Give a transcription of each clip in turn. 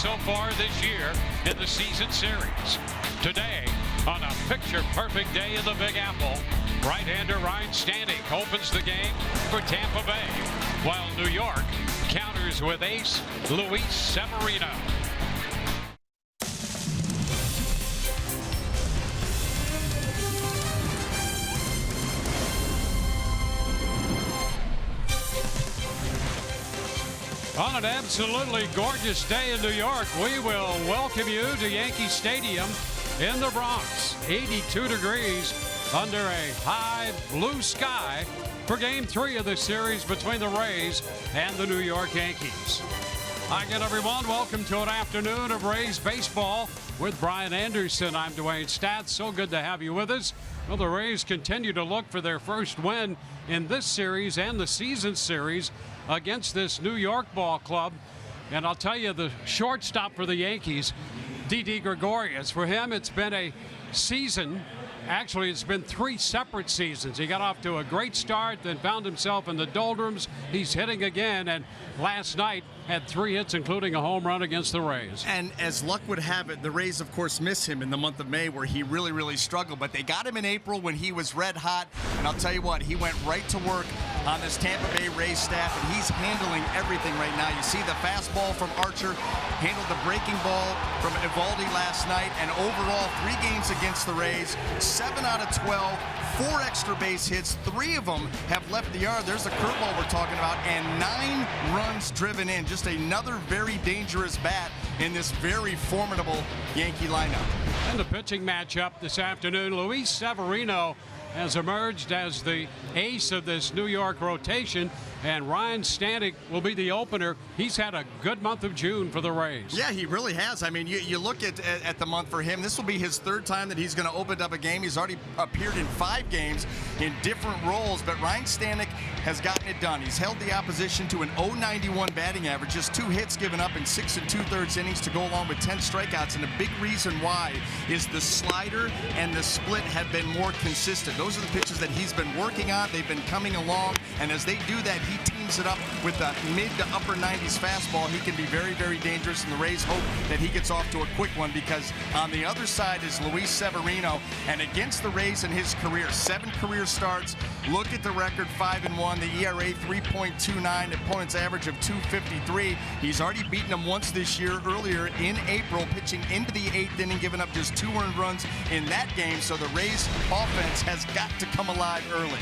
so far this year in the season series. Today, on a picture-perfect day in the Big Apple, right-hander Ryan Standing opens the game for Tampa Bay, while New York counters with ace Luis Severino. On an absolutely gorgeous day in New York, we will welcome you to Yankee Stadium in the Bronx. 82 degrees under a high blue sky for Game 3 of the series between the Rays and the New York Yankees. Hi again, everyone. Welcome to an afternoon of Rays baseball with Brian Anderson. I'm Dwayne Stats. So good to have you with us. Well, the Rays continue to look for their first win in this series and the season series against this New York ball club. And I'll tell you, the shortstop for the Yankees, Didi Gregorius, for him it's been a season. Actually, it's been 3 separate seasons. He got off to a great start, then found himself in the doldrums. He's hitting again, and last night had 3 hits, including a home run against the Rays. And as luck would have it, the Rays, of course, miss him in the month of May where he really struggled. But they got him in April when he was red hot. And I'll tell you what, he went right to work on this Tampa Bay Rays staff, and he's handling everything right now. You see the fastball from Archer, handled the breaking ball from Evaldi last night, and overall 3 games against the Rays, 7 out of 12, 4 extra base hits, 3 of them have left the yard. There's the curveball we're talking about, and 9 runs driven in. Just another very dangerous bat in this very formidable Yankee lineup. And the pitching matchup this afternoon, Luis Severino has emerged as the ace of this New York rotation, and Ryan Standing will be the opener. He's had a good month of June for the Rays. Yeah, he really has. I mean, you look at the month for him. This will be his 3rd time that he's going to open up a game. He's already appeared in 5 games in different roles, but Ryan Standing has gotten it done. He's held the opposition to an .091 batting average, just 2 hits given up in 6 2/3 innings to go along with 10 strikeouts, and a big reason why is the slider and the split have been more consistent. Those are the pitches that he's been working on. They've been coming along, and as they do that, he teams it up with the mid to upper 90s fastball. He can be very dangerous, and the Rays hope that he gets off to a quick one, because on the other side is Luis Severino, and against the Rays in his career, 7 career starts. Look at the record, 5-1, the ERA 3.29, opponent's average of 2.53. He's already beaten them once this year, earlier in April, pitching into the 8th inning, giving up just 2 earned runs in that game. So the Rays offense has got to come alive early.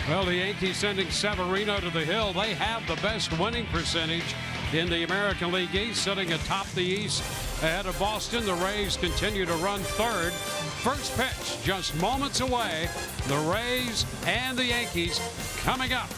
Well, the Yankees sending Severino to the hill. They have the best winning percentage in the American League East, sitting atop the East ahead of Boston. The Rays continue to run 3rd. First pitch just moments away. The Rays and the Yankees coming up.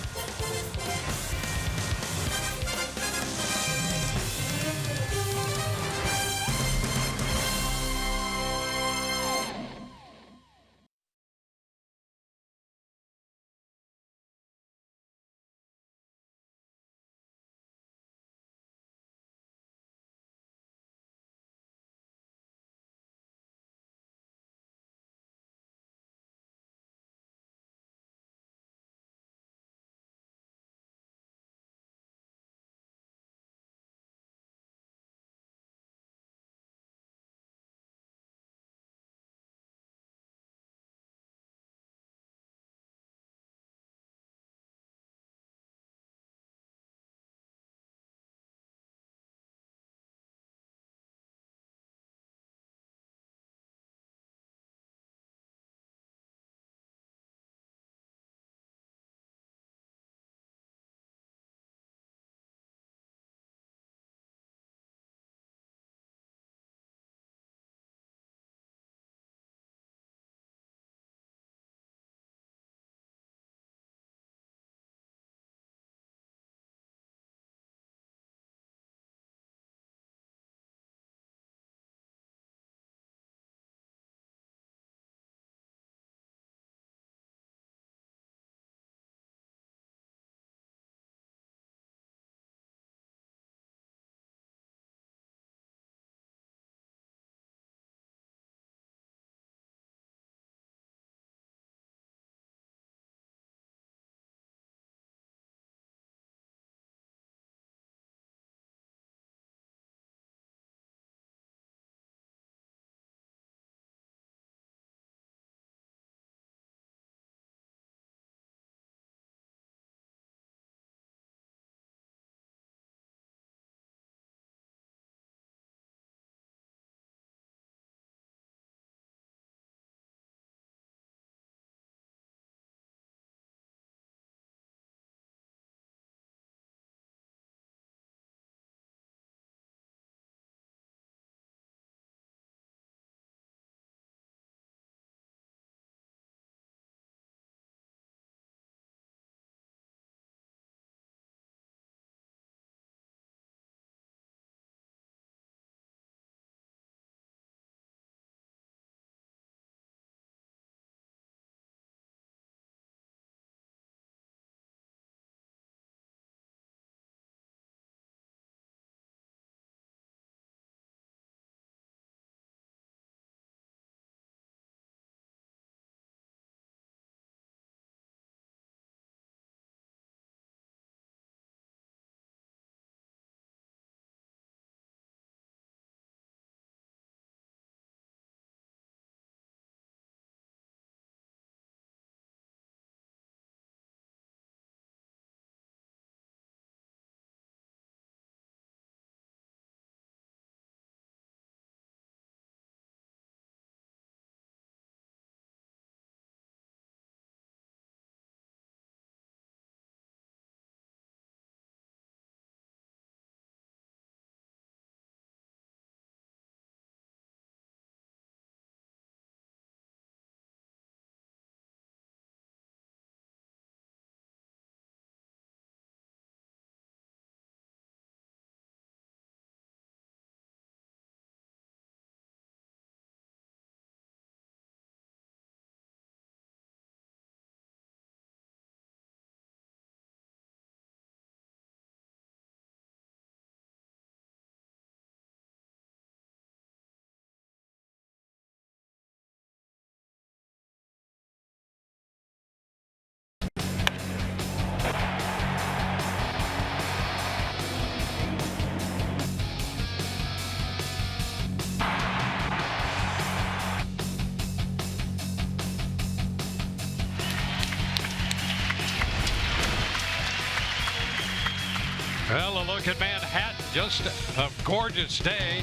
Well, a look at Manhattan. Just a gorgeous day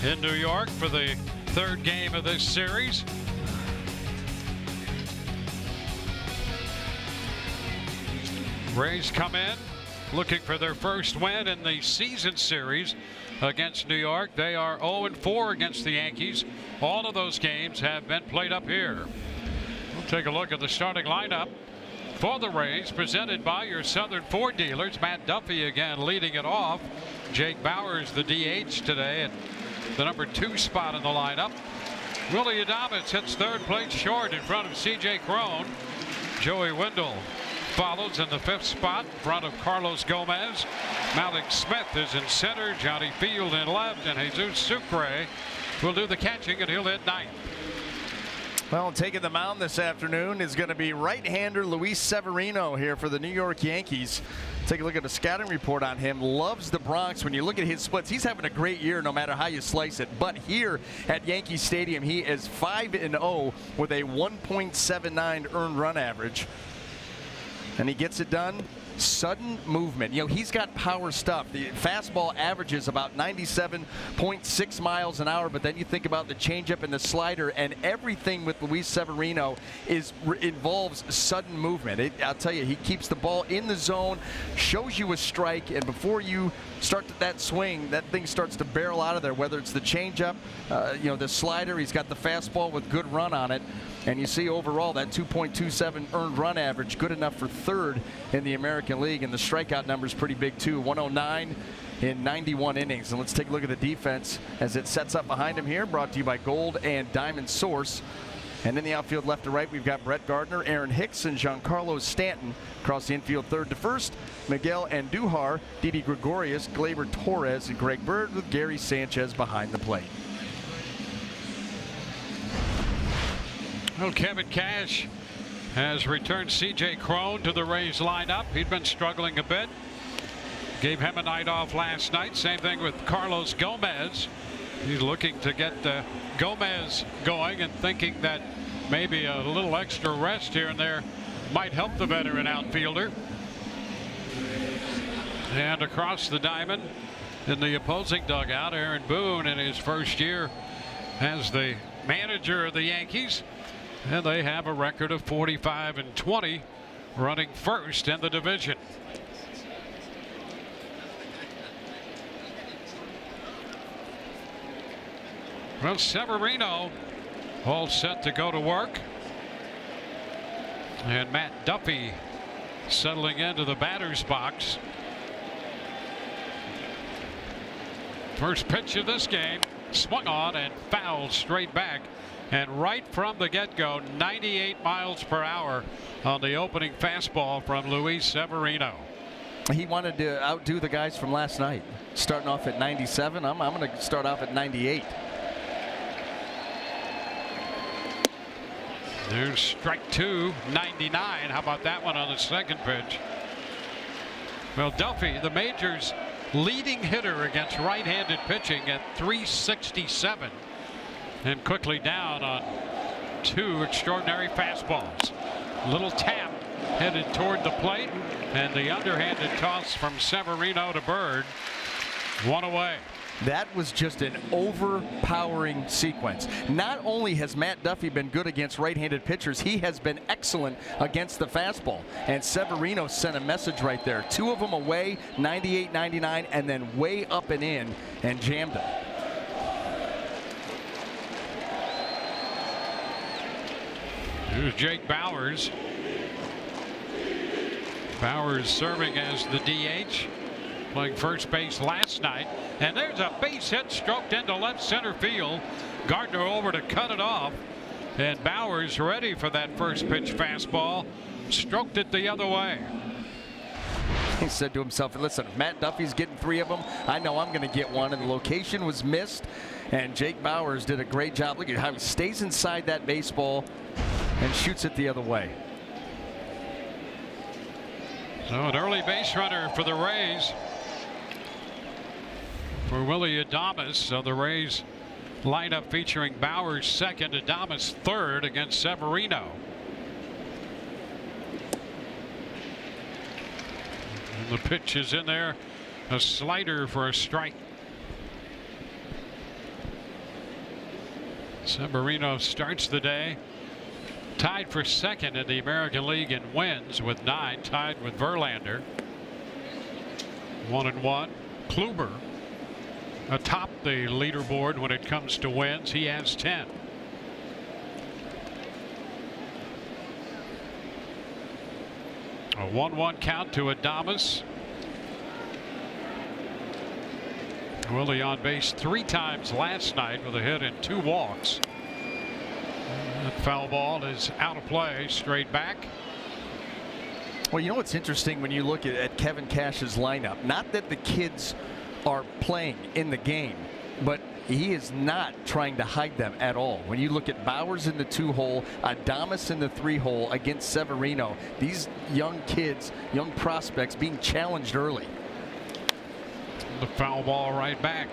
in New York for the third game of this series. Rays come in looking for their first win in the season series against New York. They are 0-4 against the Yankees. All of those games have been played up here. We'll take a look at the starting lineup for the Rays, presented by your Southern Ford dealers. Matt Duffy again leading it off. Jake Bauers, the DH today, at the number 2 spot in the lineup. Willie Adames hits third plate short in front of C.J. Cron. Joey Wendell follows in the 5th spot in front of Carlos Gomez. Malik Smith is in center. Johnny Field in left, and Jesus Sucre will do the catching, and he'll hit 9th. Well, taking the mound this afternoon is going to be right-hander Luis Severino here for the New York Yankees. Take a look at the scouting report on him. Loves the Bronx. When you look at his splits, he's having a great year no matter how you slice it. But here at Yankee Stadium, he is 5-0 with a 1.79 earned run average. And he gets it done. Sudden movement. You know, he's got power stuff. The fastball averages about 97.6 miles an hour, but then you think about the changeup and the slider, and everything with Luis Severino involves sudden movement. I'll tell you, he keeps the ball in the zone, shows you a strike, and before you start that swing, that thing starts to barrel out of there, whether it's the changeup, you know, the slider. He's got the fastball with good run on it. And you see overall that 2.27 earned run average, good enough for 3rd in the American League. And the strikeout number is pretty big too, 109 in 91 innings. And let's take a look at the defense as it sets up behind him here, brought to you by Gold and Diamond Source. And in the outfield left to right, we've got Brett Gardner, Aaron Hicks, and Giancarlo Stanton. Across the infield 3rd to 1st, Miguel Andujar, Didi Gregorius, Gleyber Torres, and Greg Bird, with Gary Sanchez behind the plate. Well, Kevin Cash has returned C.J. Cron to the Rays lineup. He'd been struggling a bit. Gave him a night off last night. Same thing with Carlos Gomez. He's looking to get Gomez going and thinking that maybe a little extra rest here and there might help the veteran outfielder. And across the diamond in the opposing dugout, Aaron Boone in his first year as the manager of the Yankees. And they have a record of 45-20, running first in the division. Well, Severino all set to go to work. And Matt Duffy settling into the batter's box. First pitch of this game, swung on and fouled straight back. And right from the get-go, 98 miles per hour on the opening fastball from Luis Severino. He wanted to outdo the guys from last night, starting off at 97. I'm going to start off at 98. There's strike 2, 99. How about that one on the second pitch? Well, Duffy, the majors' leading hitter against right-handed pitching at 367. And quickly down on 2 extraordinary fastballs. Little tap headed toward the plate, and the underhanded toss from Severino to Bird. 1 away. That was just an overpowering sequence. Not only has Matt Duffy been good against right-handed pitchers, he has been excellent against the fastball. And Severino sent a message right there. 2 of them away, 98, 99, and then way up and in, and jammed it. Here's Jake Bauers. Bauers serving as the DH, playing first base last night. And there's a base hit stroked into left center field. Gardner over to cut it off. And Bauers ready for that first pitch fastball. Stroked it the other way. He said to himself, listen, Matt Duffy's getting 3 of them. I know I'm going to get 1. And the location was missed. And Jake Bauers did a great job. Look at how he stays inside that baseball and shoots it the other way. So an early base runner for the Rays for Willie Adames. So the Rays lineup featuring Bauers second, Adames third against Severino. And the pitch is in there A slider for a strike. Severino starts the day tied for second in the American League in wins with 9, tied with Verlander. 1-1. Kluber atop the leaderboard when it comes to wins. He has 10. A 1-1 count to Adames. Willie on base 3 times last night with a hit and 2 walks. That foul ball is out of play, straight back. Well, you know what's interesting when you look at Kevin Cash's lineup? Not that the kids are playing in the game, but he is not trying to hide them at all. When you look at Bowers in the 2-hole, Adames in the 3-hole against Severino, these young kids, young prospects being challenged early. The foul ball right back.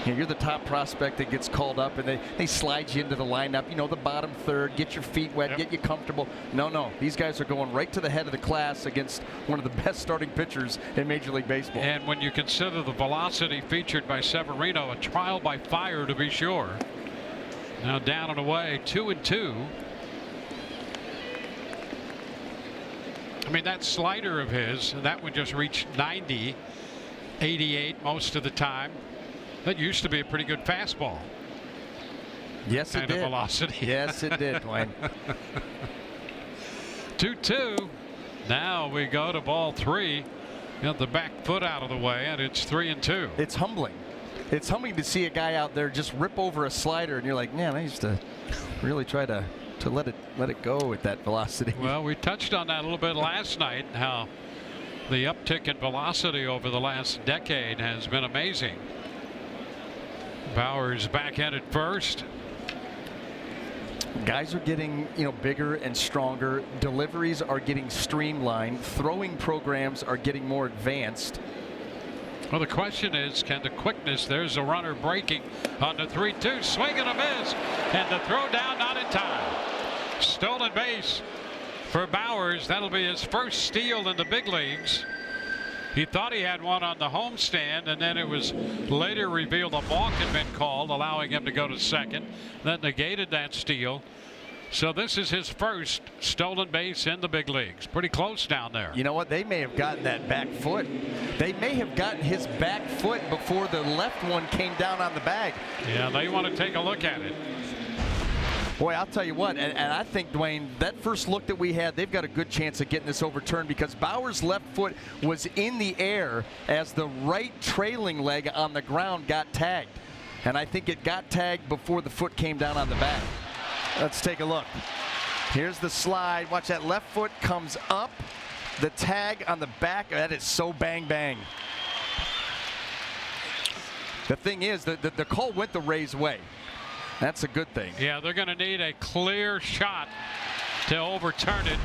You're the top prospect that gets called up, and they slide you into the lineup. You know, the bottom third, get your feet wet, get you comfortable. No, these guys are going right to the head of the class against one of the best starting pitchers in Major League Baseball. And when you consider the velocity featured by Severino, a trial by fire to be sure. Now down and away, 2-2. I mean, that slider of his, that one just reached 90, 88 most of the time. That used to be a pretty good fastball. Yes, it did. Kind of velocity. Yes, it did, Dwayne. 2-2. Now we go to ball 3. Got the back foot out of the way, and it's 3-2. It's humbling. It's humbling to see a guy out there just rip over a slider, and you're like, man, I used to really try to let it go with that velocity. Well, we touched on that a little bit last night, how the uptick in velocity over the last decade has been amazing. Bowers back at it first. Guys are getting, bigger and stronger. Deliveries are getting streamlined. Throwing programs are getting more advanced. Well, the question is, can the quickness, there's a runner breaking on the 3-2, swing and a miss, and the throw down not in time. Stolen base for Bowers. That'll be his first steal in the big leagues. He thought he had one on the homestand, and then it was later revealed a balk had been called, allowing him to go to second. That negated that steal. So this is his first stolen base in the big leagues. Pretty close down there. You know what? They may have gotten that back foot. They may have gotten his back foot before the left one came down on the bag. Yeah, they want to take a look at it. Boy, I'll tell you what, and I think, Dwayne, that first look that we had, they've got a good chance of getting this overturned because Bauer's left foot was in the air as the right trailing leg on the ground got tagged. And I think it got tagged before the foot came down on the back. Let's take a look. Here's the slide. Watch that left foot comes up. The tag on the back, that is so bang, bang. The thing is, the call went the Rays' way. That's a good thing. Yeah, they're going to need a clear shot to overturn it.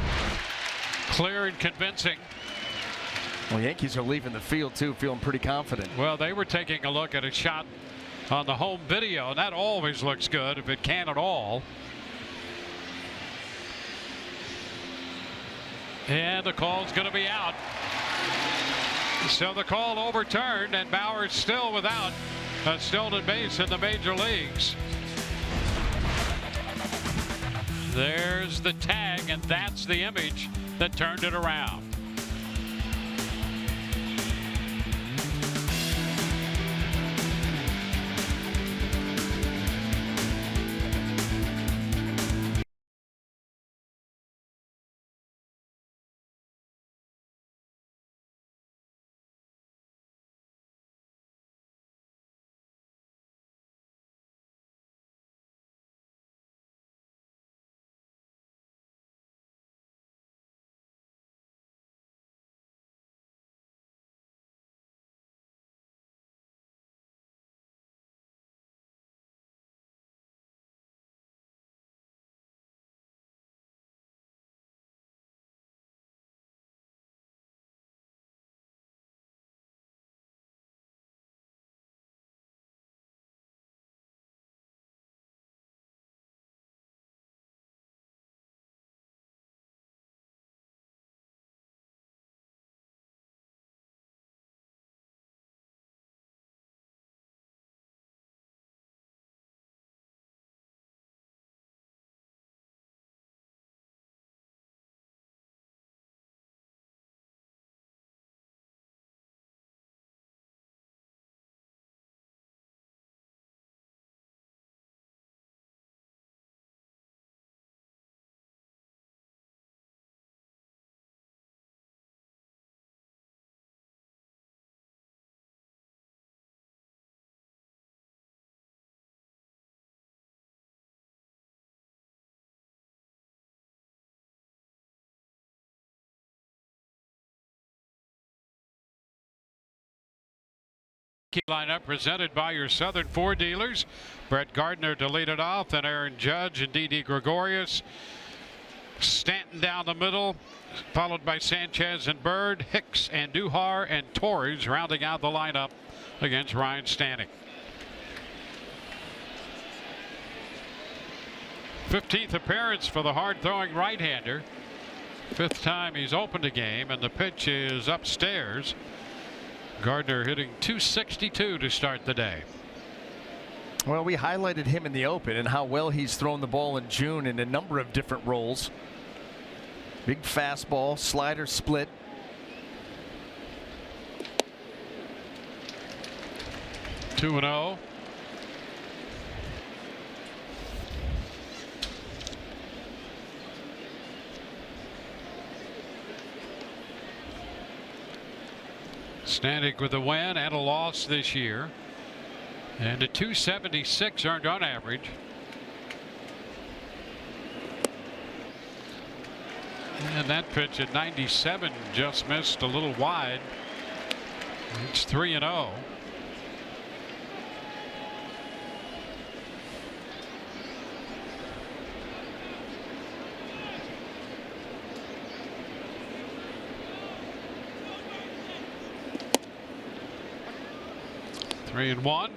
Clear and convincing. Well, Yankees are leaving the field, too, feeling pretty confident. Well, they were taking a look at a shot on the home video, and that always looks good if it can at all. And the call's going to be out. So the call overturned, and Bauer's still without a stolen base in the major leagues. There's the tag, and that's the image that turned it around. Lineup presented by your Southern Ford dealers. Brett Gardner to lead it off, then Aaron Judge and Didi Gregorius. Stanton down the middle, followed by Sanchez and Bird, Hicks and Duhar and Torres rounding out the lineup against Ryan Stanek. 15th appearance for the hard-throwing right-hander. 5th time he's opened a game, and the pitch is upstairs. Gardner hitting .262 to start the day. Well, we highlighted him in the open and how well he's thrown the ball in June in a number of different roles. Big fastball, slider, split. 2-0. Stanek with a win and a loss this year, and a .276 earned run average. And that pitch at 97 just missed a little wide. It's 3-0. Three and one.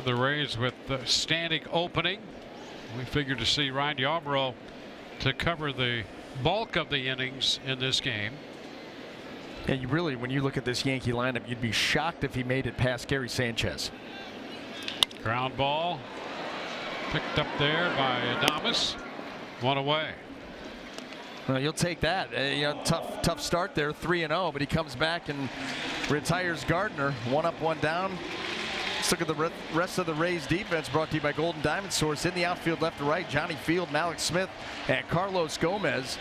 The Rays with Stanek opening. We figured to see Ryan Yarbrough to cover the bulk of the innings in this game. And you really, when you look at this Yankee lineup, you'd be shocked if he made it past Gary Sanchez. Ground ball picked up there by Adames. One away. Well, you'll take that. Tough start there, 3-0, but he comes back and retires Gardner. One up, one down. Let's look at the rest of the Rays defense, brought to you by Golden Diamond Source. In the outfield, left to right, Johnny Field, Malik Smith, and Carlos Gomez.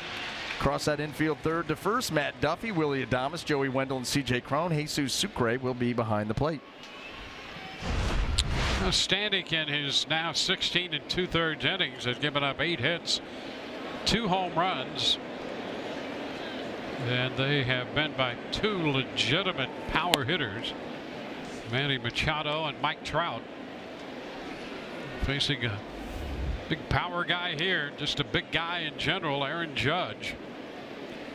Across that infield, third to first, Matt Duffy, Willie Adames, Joey Wendell, and C.J. Cron. Jesus Sucre will be behind the plate. Stanek in his now 16 2/3 innings has given up 8 hits, 2 home runs, and they have been by 2 legitimate power hitters, Manny Machado and Mike Trout. Facing a big power guy here, just a big guy in general, Aaron Judge.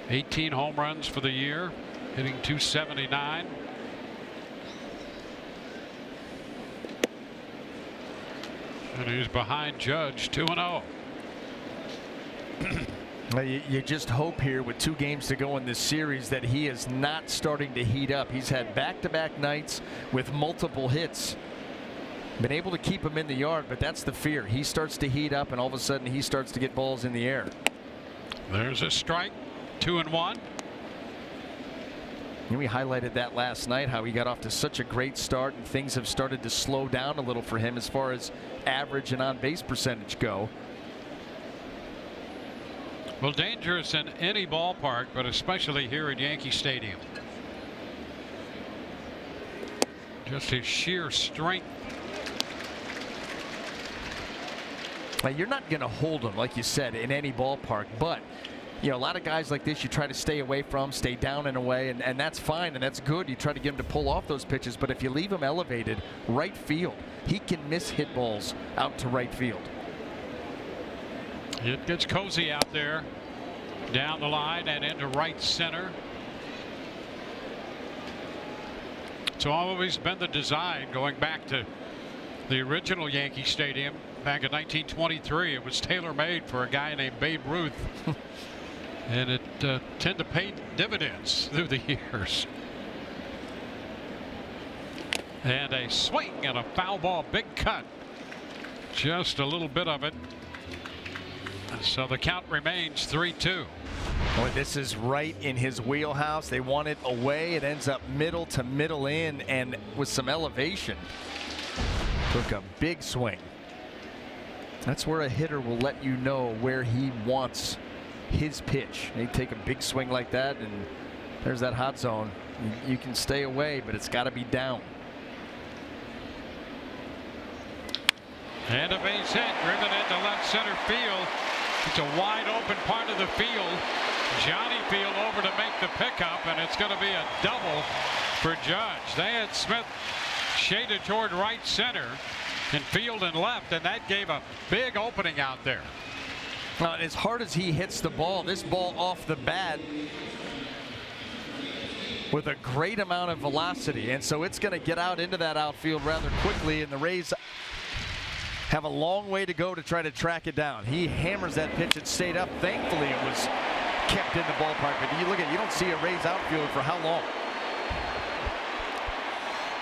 18 home runs for the year, hitting .279. And he's behind Judge, 2-0. You just hope here with 2 games to go in this series that he is not starting to heat up. He's had back-to-back nights with multiple hits. Been able to keep him in the yard, but that's the fear. He starts to heat up, and all of a sudden he starts to get balls in the air. There's a strike, 2-1. And we highlighted that last night, how he got off to such a great start, and things have started to slow down a little for him as far as average and on-base percentage go. Well, dangerous in any ballpark, but especially here at Yankee Stadium. Just his sheer strength. Now, you're not going to hold him, like you said, in any ballpark, but a lot of guys like this you try to stay away from, stay down and away, and that's fine and that's good. You try to get him to pull off those pitches, but if you leave him elevated, right field, he can miss hit balls out to right field. It gets cozy out there, down the line and into right center. It's always been the design, going back to the original Yankee Stadium back in 1923. It was tailor-made for a guy named Babe Ruth. And it tended to pay dividends through the years. And a swing and a foul ball, big cut. Just a little bit of it. So the count remains 3-2. Boy, this is right in his wheelhouse. They want it away. It ends up middle to middle in, and with some elevation. Took a big swing. That's where a hitter will let you know where he wants his pitch. They take a big swing like that, and there's that hot zone. You can stay away, but it's got to be down. And a base hit driven into left center field. It's a wide open part of the field. Johnny Field over to make the pickup, and it's going to be a double for Judge. They had Smith shaded toward right center and Field and left, and that gave a big opening out there. As hard as he hits the ball, this ball off the bat with a great amount of velocity, and so it's going to get out into that outfield rather quickly, and the Rays have a long way to go to try to track it down. He hammers that pitch. It stayed up. Thankfully, it was kept in the ballpark, but you don't see a Rays outfielder for how long?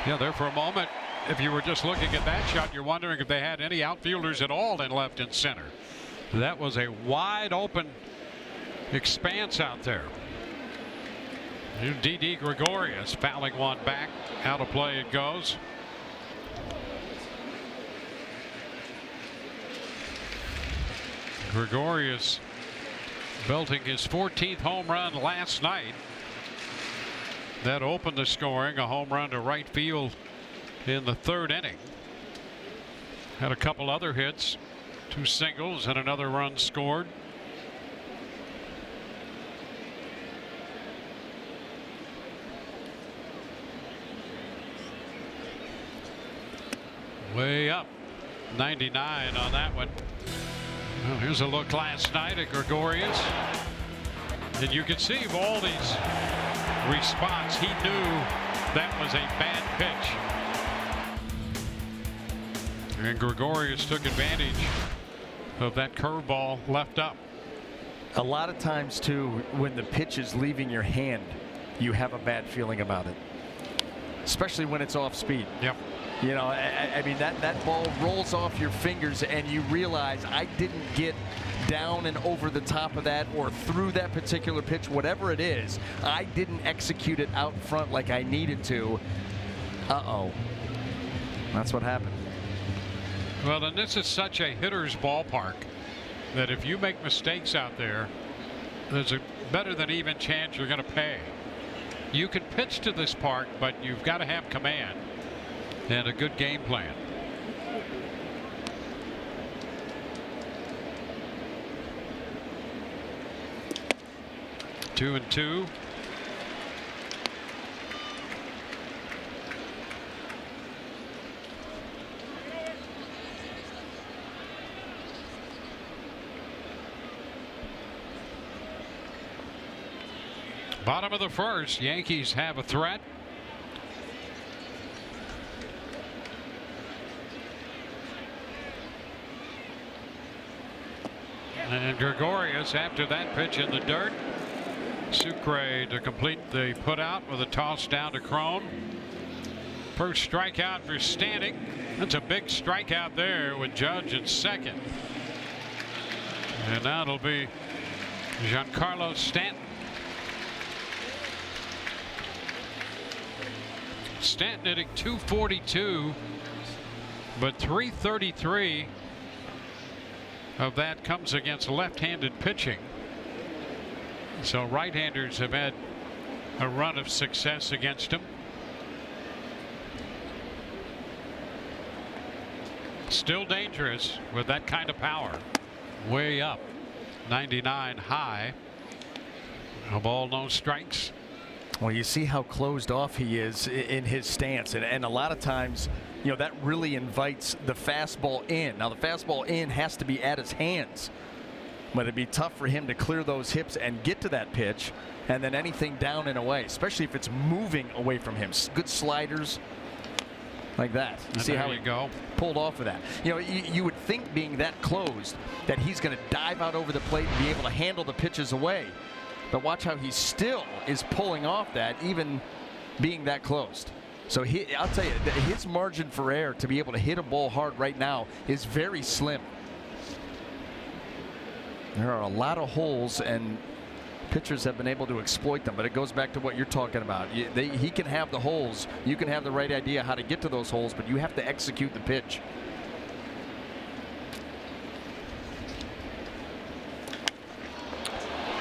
Yeah, there for a moment, if you were just looking at that shot, you're wondering if they had any outfielders at all in left and center. That was a wide open expanse out there. Didi Gregorius fouling one back. Out of play it goes. Gregorius belting his 14th home run last night. That opened the scoring. A home run to right field in the 3rd inning. Had a couple other hits, 2 singles and another run scored. Way up, 99 on that one. Well, here's a look last night at Gregorius, and you can see Valdi's response. He knew that was a bad pitch, and Gregorius took advantage of that curveball left up. A lot of times too, when the pitch is leaving your hand, you have a bad feeling about it, especially when it's off speed. Yep. You know, I mean, that ball rolls off your fingers and you realize I didn't get down and over the top of that or through that particular pitch, whatever it is. I didn't execute it out front like I needed to. Uh-oh. That's what happened. Well, and this is such a hitter's ballpark that if you make mistakes out there, there's a better than even chance you're going to pay. You can pitch to this park, but you've got to have command and a good game plan. Two and two. Bottom of the 1st, Yankees have a threat. And Gregorius, after that pitch in the dirt, Sucre to complete the putout with a toss down to Crone. First strikeout for Standing. That's a big strikeout there with Judge at second. And now it'll be Giancarlo Stanton. Stanton hitting .242, but .333 of that comes against left-handed pitching. So right-handers have had a run of success against him. Still dangerous with that kind of power. Way up, 99 high. No ball, no strikes. Well, you see how closed off he is in his stance, and a lot of times, you know, that really invites the fastball in. Now the fastball in has to be at his hands, but it'd be tough for him to clear those hips and get to that pitch, and then anything down and away, especially if it's moving away from him. Good sliders like that. You see how he pulled off of that. You know, you would think being that closed that he's going to dive out over the plate and be able to handle the pitches away. But watch how he still is pulling off that, even being that closed. So I'll tell you, his margin for error to be able to hit a ball hard right now is very slim. There are a lot of holes, and pitchers have been able to exploit them. But it goes back to what you're talking about. He can have the holes. You can have the right idea how to get to those holes, but you have to execute the pitch.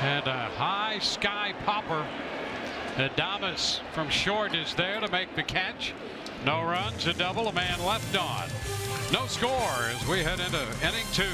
And a high sky popper. Adames from short is there to make the catch. No runs, a double, a man left on. No score as we head into inning 2.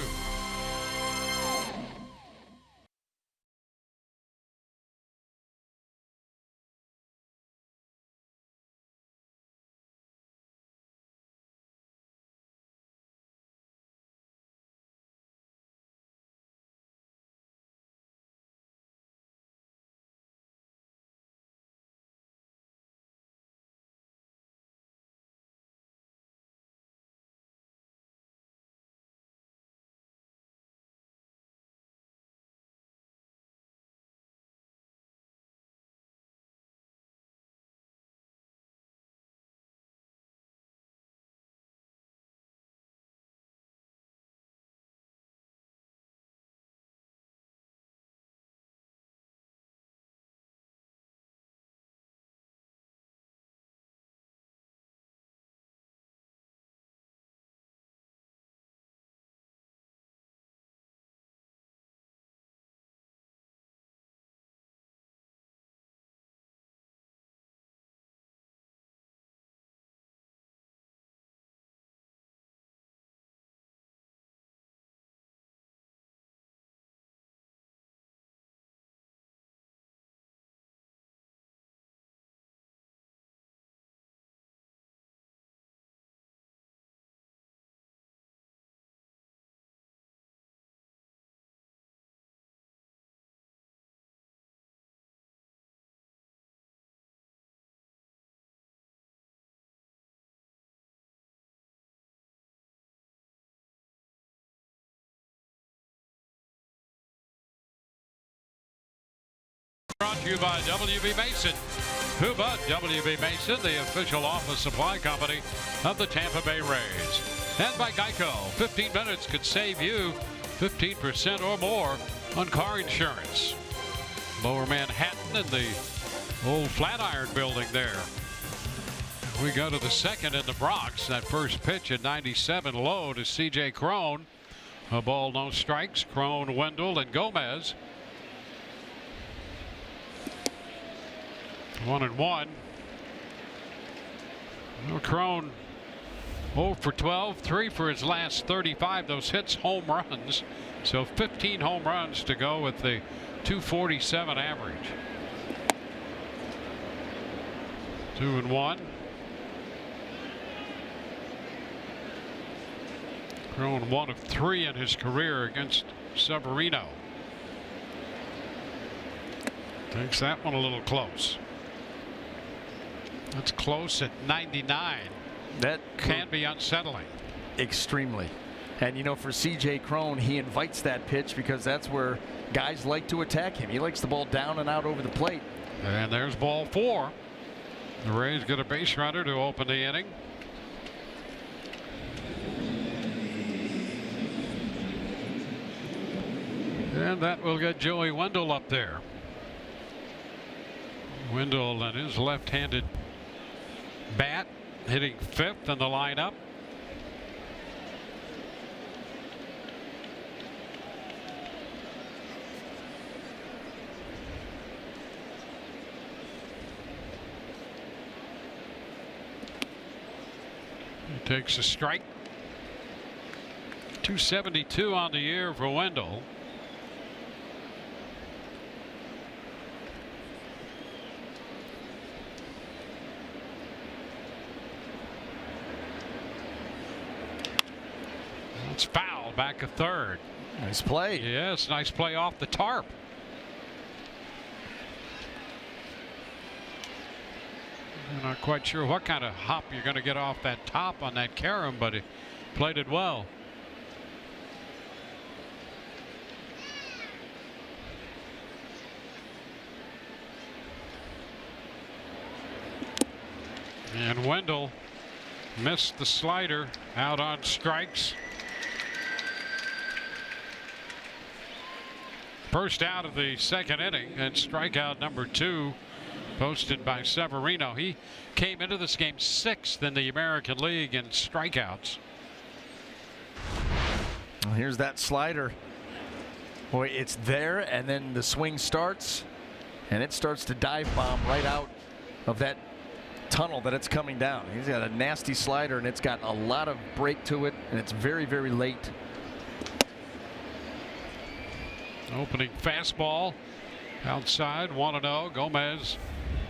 Brought to you by WB Mason. Who but WB Mason, the official office supply company of the Tampa Bay Rays. And by Geico. 15 minutes could save you 15% or more on car insurance. Lower Manhattan and the old Flatiron building there. We go to the second in the Bronx. That first pitch at 97 low to C.J. Cron. A ball, no strikes. Cron, Wendell, and Gomez. 1-1. Well, Cron 0 for 12, 3 for his last 35. Those hits home runs. So 15 home runs to go with the 247 average. 2-1. Cron 1 of 3 in his career against Severino. Takes that one a little close. That's close at 99. That can be unsettling. Extremely. And you know, for C.J. Cron, he invites that pitch because that's where guys like to attack him. He likes the ball down and out over the plate. And there's ball 4. The Rays get a base runner to open the inning. And that will get Joey Wendell up there. Wendell and his left-handed bat hitting 5th in the lineup. He takes a strike. 272 on the year for Wendell. It's foul back at third. Nice play. Yes, nice play off the tarp. I'm not quite sure what kind of hop you're going to get off that top on that carom, but he played it well. And Wendell missed the slider, out on strikes. First out of the second inning, and strikeout number 2 posted by Severino. He came into this game 6th in the American League in strikeouts. Well, here's that slider. Boy, it's there, and then the swing starts, and it starts to dive bomb right out of that tunnel that it's coming down. He's got a nasty slider, and it's got a lot of break to it, and it's very, very late. Opening fastball outside, 1-0. Gomez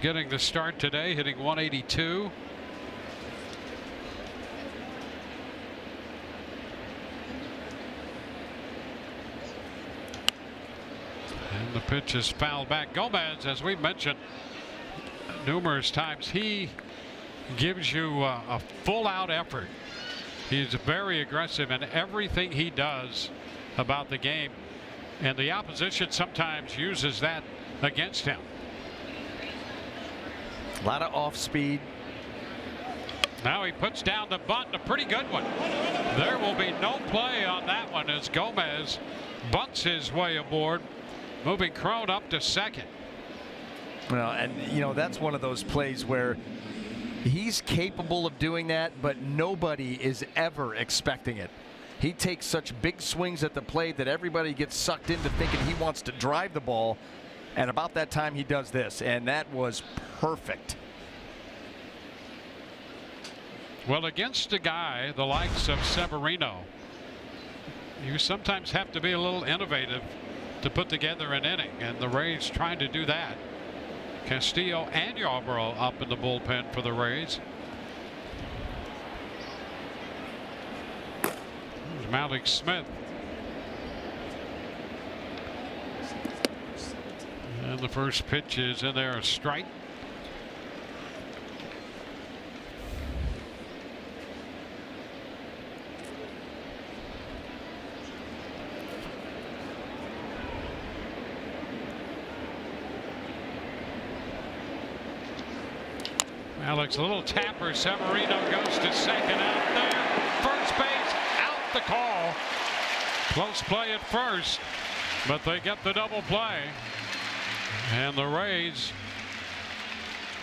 getting the start today, hitting 182. And the pitch is fouled back. Gomez, as we mentioned numerous times, he gives you a full-out effort. He's very aggressive in everything he does about the game, and the opposition sometimes uses that against him. A lot of off speed. Now he puts down the bunt, a pretty good one. There will be no play on that one as Gomez bunts his way aboard, moving Cron up to second. Well, and you know, that's one of those plays where he's capable of doing that, but nobody is ever expecting it. He takes such big swings at the plate that everybody gets sucked into thinking he wants to drive the ball, and about that time he does this, and that was perfect. Well, against a guy the likes of Severino, you sometimes have to be a little innovative to put together an inning, and the Rays trying to do that. Castillo and Yarborough up in the bullpen for the Rays. There's Malik Smith. And the first pitch is in there, a strike. Alex, a little tapper. Severino goes to second out there. First base, out the call. Close play at first, but they get the double play. And the Rays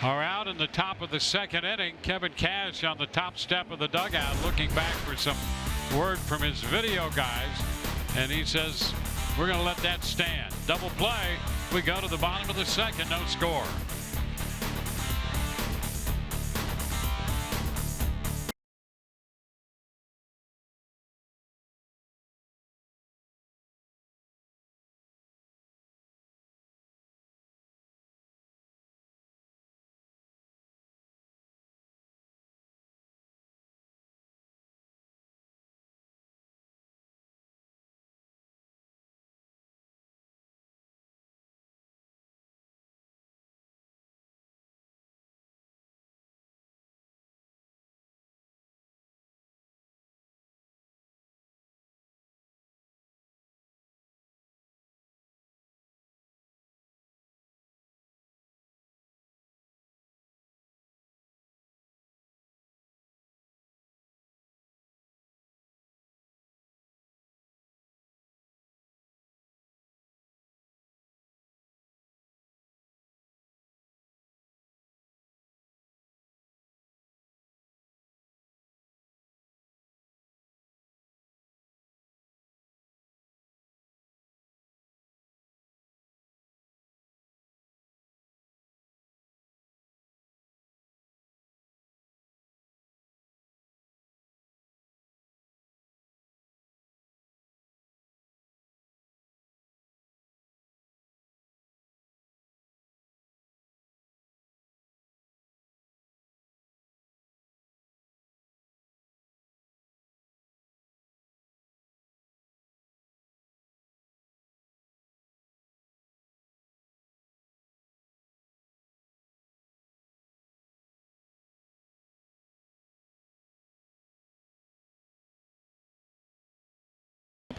are out in the top of the second inning. Kevin Cash on the top step of the dugout looking back for some word from his video guys. And he says, we're going to let that stand. Double play. We go to the bottom of the second. No score.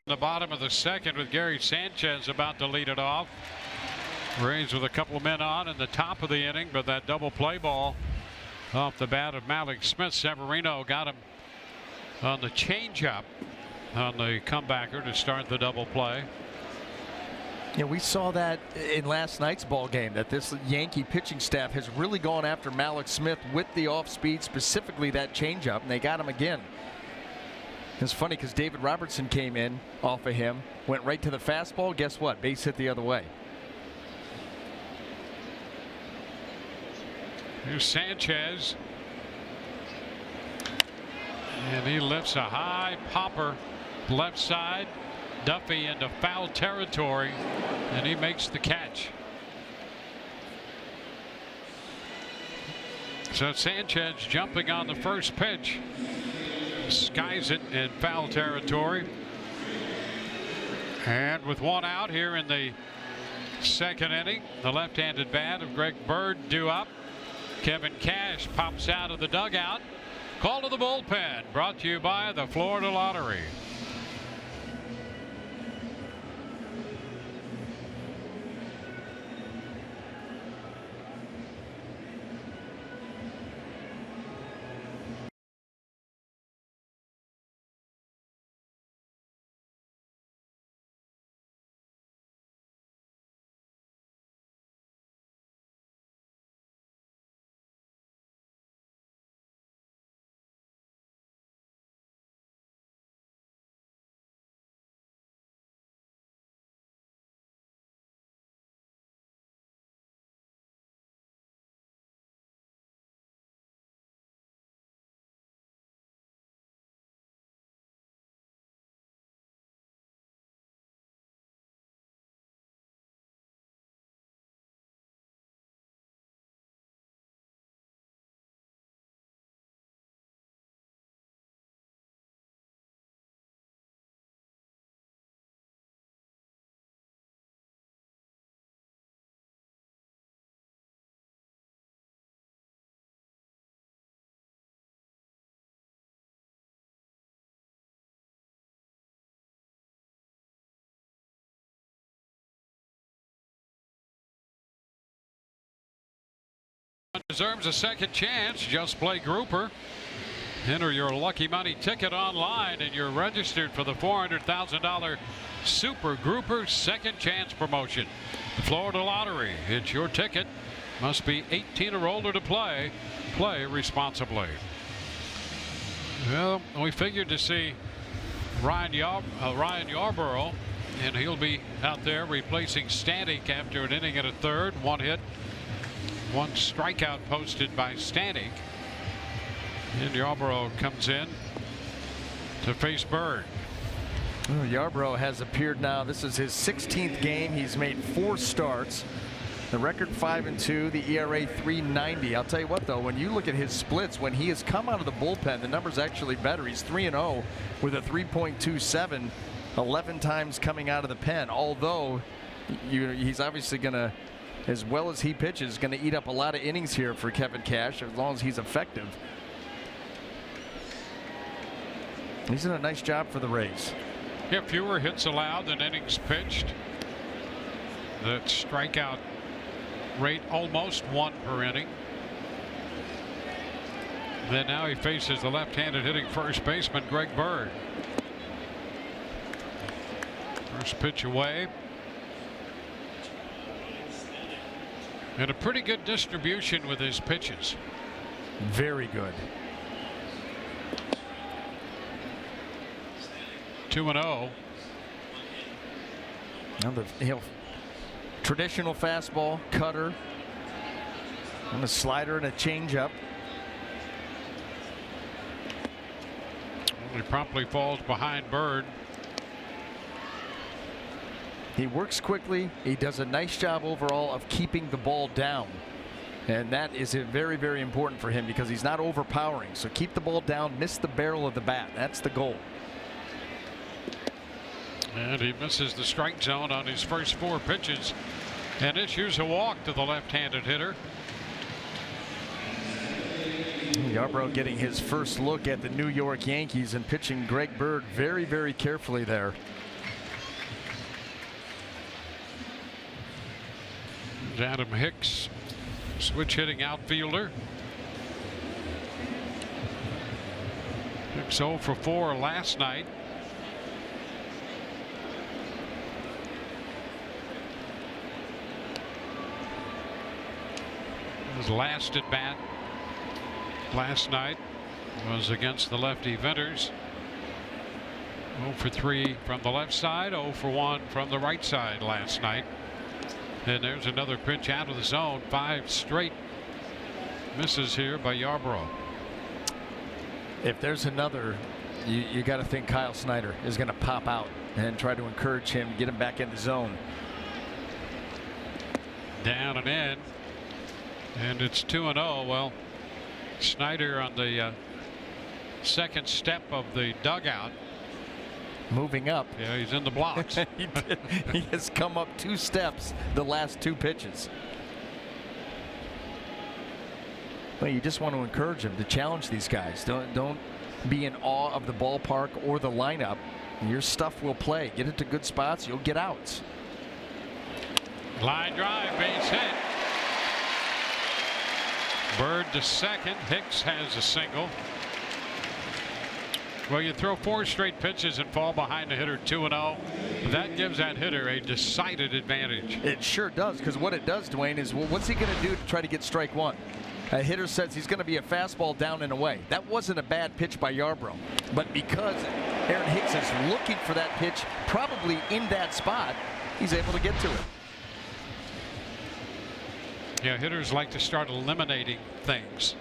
The bottom of the second with Gary Sanchez about to lead it off. Rays with a couple of men on in the top of the inning, but that double play ball off the bat of Malik Smith. Severino got him on the changeup on the comebacker to start the double play. Yeah, we saw that in last night's ball game, that this Yankee pitching staff has really gone after Malik Smith with the off speed, specifically that changeup, and they got him again. It's funny because David Robertson came in off of him, went right to the fastball. Guess what? Base hit the other way. Here's Sanchez. And he lifts a high popper left side. Duffy into foul territory, and he makes the catch. So Sanchez jumping on the first pitch. Skies it in foul territory. And with one out here in the second inning, the left-handed bat of Greg Bird due up. Kevin Cash pops out of the dugout. Call to the bullpen, brought to you by the Florida Lottery. Deserves a second chance. Just play grouper. Enter your lucky money ticket online and you're registered for the $400,000 Super Grouper second chance promotion. The Florida Lottery. It's your ticket. Must be 18 or older to play. Play responsibly. Well, we figured to see Ryan Yarborough, and he'll be out there replacing Stanek after an inning and a third. One hit, one strikeout posted by Stanek. And Yarborough comes in to face Bird. Yarborough has appeared now. This is his 16th game. He's made 4 starts. The record 5-2, the ERA 3.90. I'll tell you what, though, when you look at his splits, when he has come out of the bullpen, the number's actually better. He's 3-0 with a 3.27, 11 times coming out of the pen. Although he's obviously going to, as well as he pitches, going to eat up a lot of innings here for Kevin Cash, as long as he's effective. He's done a nice job for the Rays. Yeah, fewer hits allowed than innings pitched. The strikeout rate almost 1 per inning. Then now he faces the left-handed hitting first baseman Greg Bird. First pitch away. And a pretty good distribution with his pitches. Very good. 2-0. Now he'll traditional fastball, cutter, and a slider and a changeup. He promptly falls behind Bird. He works quickly. He does a nice job overall of keeping the ball down. And that is very, very important for him because he's not overpowering. So keep the ball down, miss the barrel of the bat. That's the goal. And he misses the strike zone on his first 4 pitches and issues a walk to the left-handed hitter. Yarborough getting his first look at the New York Yankees and pitching Greg Bird very, very carefully there. Adam Hicks, switch hitting outfielder. Hicks 0 for 4 last night. His last at bat last night was against the lefty Venters. 0 for 3 from the left side, 0 for 1 from the right side last night. And there's another pitch out of the zone. 5 straight misses here by Yarborough. If there's another, you got to think Kyle Snyder is going to pop out and try to encourage him, get him back in the zone. Down and in. And it's 2-0. Well, Snyder on the second step of the dugout. Moving up. Yeah, he's in the blocks. He has come up 2 steps the last 2 pitches. Well, you just want to encourage him to challenge these guys. Don't be in awe of the ballpark or the lineup. Your stuff will play. Get it to good spots, you'll get outs. Line drive, base hit. Bird to second. Hicks has a single. Well, you throw 4 straight pitches and fall behind the hitter 2-0. That gives that hitter a decided advantage. It sure does, because what it does, Dwayne, is, well, what's he going to do to try to get strike 1? A hitter says he's going to be a fastball down and away. That wasn't a bad pitch by Yarborough, but because Aaron Hicks is looking for that pitch probably in that spot, he's able to get to it. Yeah, hitters like to start eliminating things.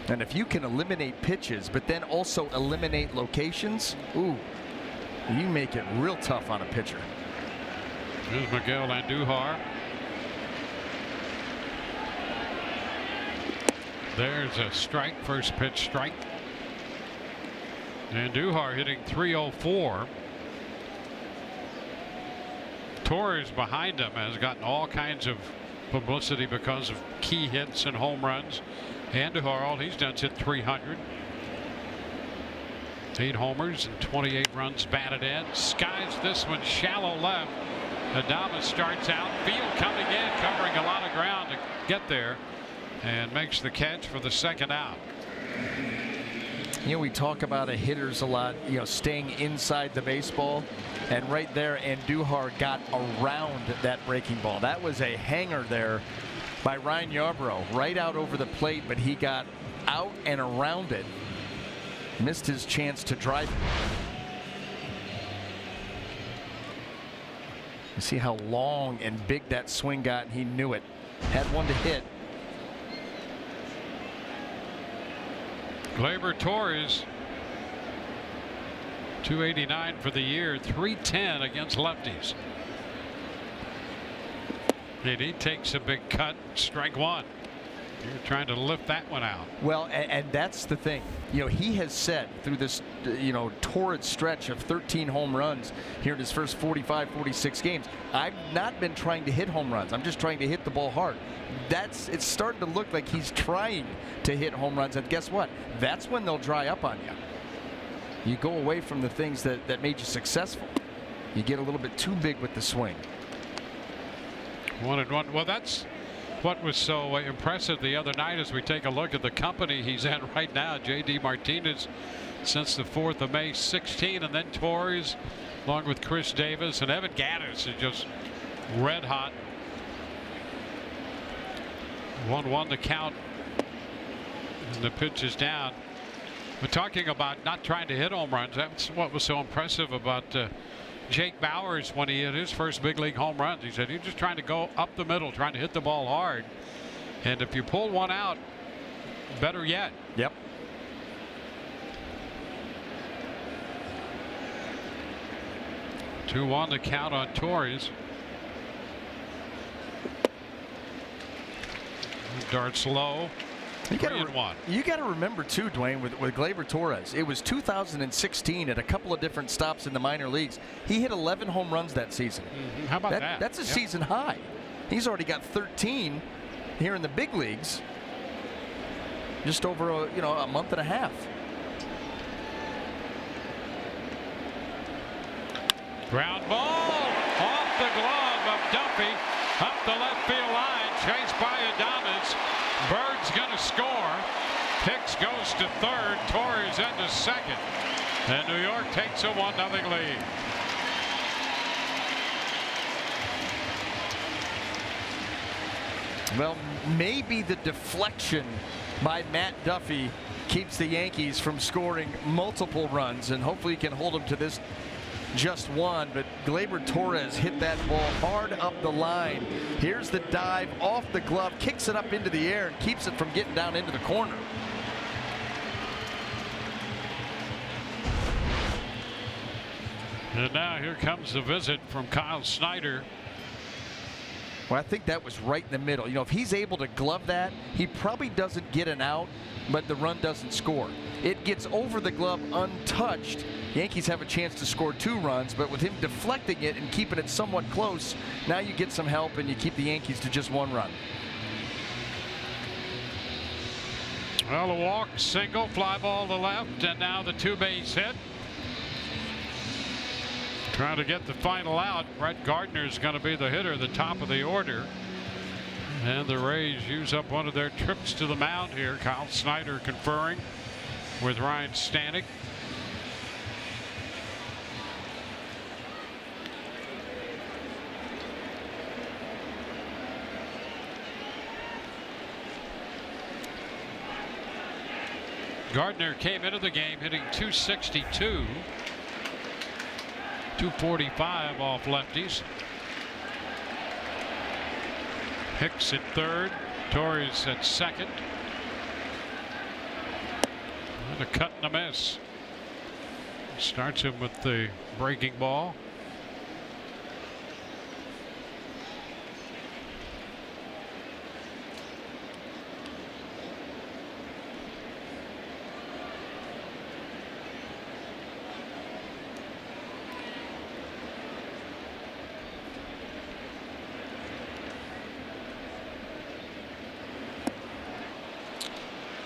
And if you can eliminate pitches, but then also eliminate locations, ooh, you make it real tough on a pitcher. Here's Miguel Andujar. There's a strike, first pitch strike. Andujar hitting .304. Torres behind him has gotten all kinds of publicity because of key hits and home runs. Andujar, all he's done is hit .300. 8 homers and 28 runs batted in. Skies this one shallow left. Adames starts out. Field coming in, covering a lot of ground to get there. and makes the catch for the second out. You know, we talk about hitters a lot, you know, staying inside the baseball, and right there Andujar got around that breaking ball. That was a hanger there by Ryan Yarbrough, right out over the plate, but he got out and around it. Missed his chance to drive it. You see how long and big that swing got, and he knew it. Had one to hit. Gleyber Torres, 289 for the year, 310 against lefties. And he takes a big cut, strike one. You're trying to lift that one out. Well, and that's the thing. You know, he has said through this, you know, torrid stretch of 13 home runs here in his first 45, 46 games, I've not been trying to hit home runs. I'm just trying to hit the ball hard. It's starting to look like he's trying to hit home runs. And guess what? That's when they'll dry up on you. You go away from the things that made you successful. You get a little bit too big with the swing. 1-1. Well, that's what was so impressive the other night as we take a look at the company he's in right now. J.D. Martinez since the 4th of May, 16, and then Torres along with Chris Davis, and Evan Gattis is just red hot. 1-1 the count, and the pitch is down. We're talking about not trying to hit home runs. That's what was so impressive about Jake Bauers when he hit his first big league home runs. He said, you're just trying to go up the middle, trying to hit the ball hard. And if you pull one out, better yet. Yep. Two on the count on Torres. Darts low. You got to remember too, Dwayne, with Gleyber Torres, it was 2016 at a couple of different stops in the minor leagues. He hit 11 home runs that season. How about that? That's a season high. He's already got 13 here in the big leagues. Just over a month and a half. Ground ball off the glove of Duffy up the left field line, chased by Adames. Bird's going to score. Hicks goes to third. Torres into second. And New York takes a 1-0 lead. Well, maybe the deflection by Matt Duffy keeps the Yankees from scoring multiple runs, and hopefully he can hold them to this just one. But Gleyber Torres hit that ball hard up the line. Here's the dive off the glove, kicks it up into the air and keeps it from getting down into the corner. And now here comes the visit from Kyle Snyder. Well, I think that was right in the middle. You know, if he's able to glove that, he probably doesn't get an out, but the run doesn't score. It gets over the glove untouched. Yankees have a chance to score 2 runs, but with him deflecting it and keeping it somewhat close, now you get some help and you keep the Yankees to just 1 run. Well, a walk, single, fly ball to left, and now the 2-base hit. Trying to get the final out. Brett Gardner's going to be the hitter, the top of the order. And the Rays use up one of their trips to the mound here. Kyle Snyder conferring with Ryan Stanek. Gardner came into the game hitting .262. 245 off lefties. Hicks at third, Torres at second. And a cut and a miss. Starts him with the breaking ball.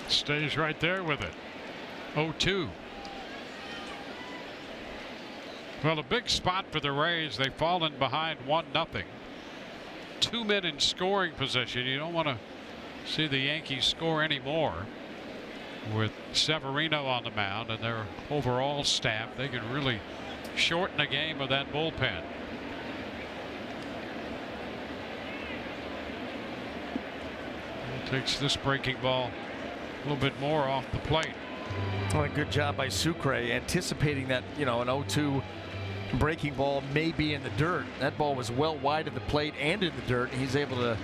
Stays right there with it. 0-2. Well, a big spot for the Rays. They've fallen behind 1-0. 2 men in scoring position. You don't want to see the Yankees score anymore with Severino on the mound and their overall staff. They can really shorten a game with that bullpen. Takes this breaking ball a little bit more off the plate. Well, good job by Sucre anticipating that, an 0-2 breaking ball may be in the dirt. That ball was well wide of the plate and in the dirt. He's able to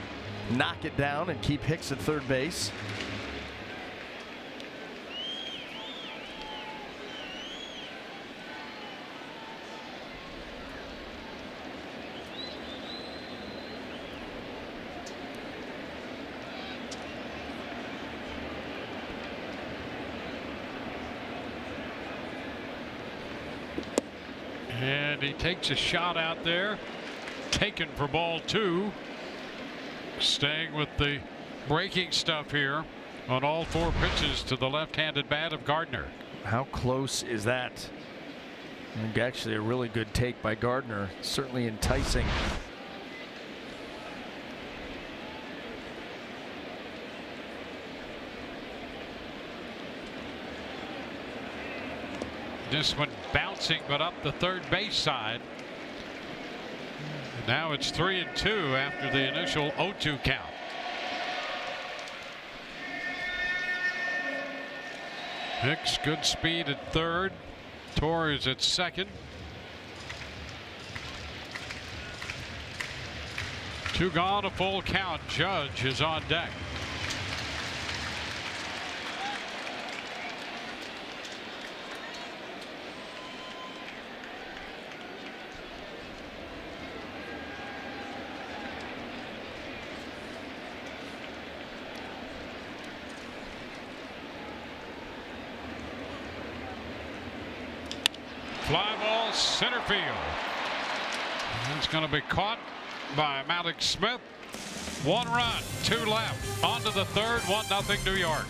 knock it down and keep Hicks at third base. And he takes a shot out there, taken for ball 2. Staying with the breaking stuff here on all 4 pitches to the left-handed bat of Gardner. How close is that? I think actually a really good take by Gardner, certainly enticing. This one bouncing, but up the third base side. Now it's 3-2 after the initial 0-2 count. Hicks, good speed at third. Torres at second. 2 gone, a full count. Judge is on deck. Fly ball, center field. It's going to be caught by Malik Smith. 1 run, 2 left. On to the third, 1-0 New York.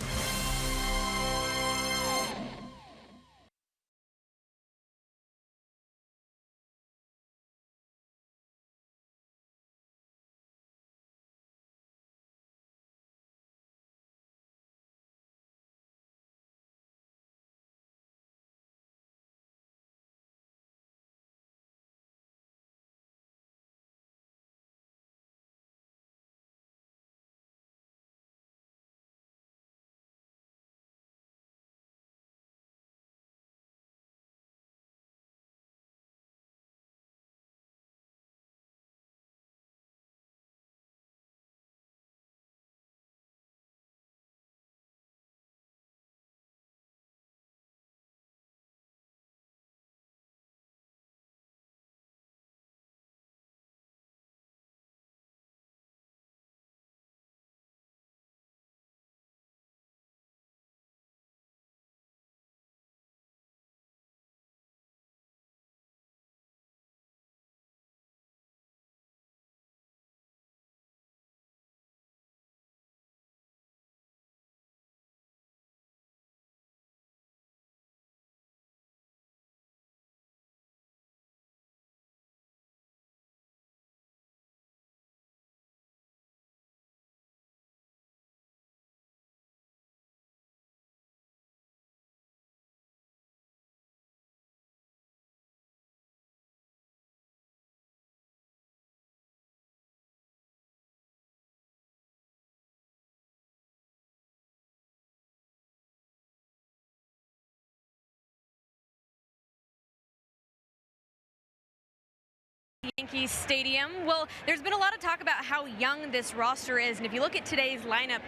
Yankee Stadium. Well, there's been a lot of talk about how young this roster is, and if you look at today's lineup,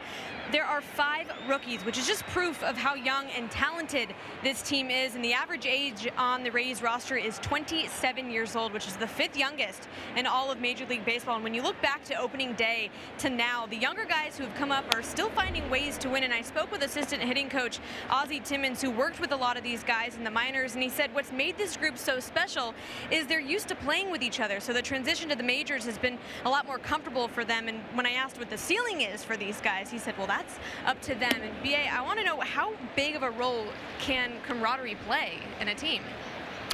there are 5 rookies, which is just proof of how young and talented this team is, and the average age on the Rays roster is 27 years old, which is the 5th youngest in all of Major League Baseball. And when you look back to opening day to now, the younger guys who have come up are still finding ways to win, and I spoke with assistant hitting coach Ozzie Timmons, who worked with a lot of these guys in the minors, and he said what's made this group so special is they're used to playing with each other. So the transition to the majors has been a lot more comfortable for them. And when I asked what the ceiling is for these guys, he said, well, that's up to them. And BA, I want to know, how big of a role can camaraderie play in a team?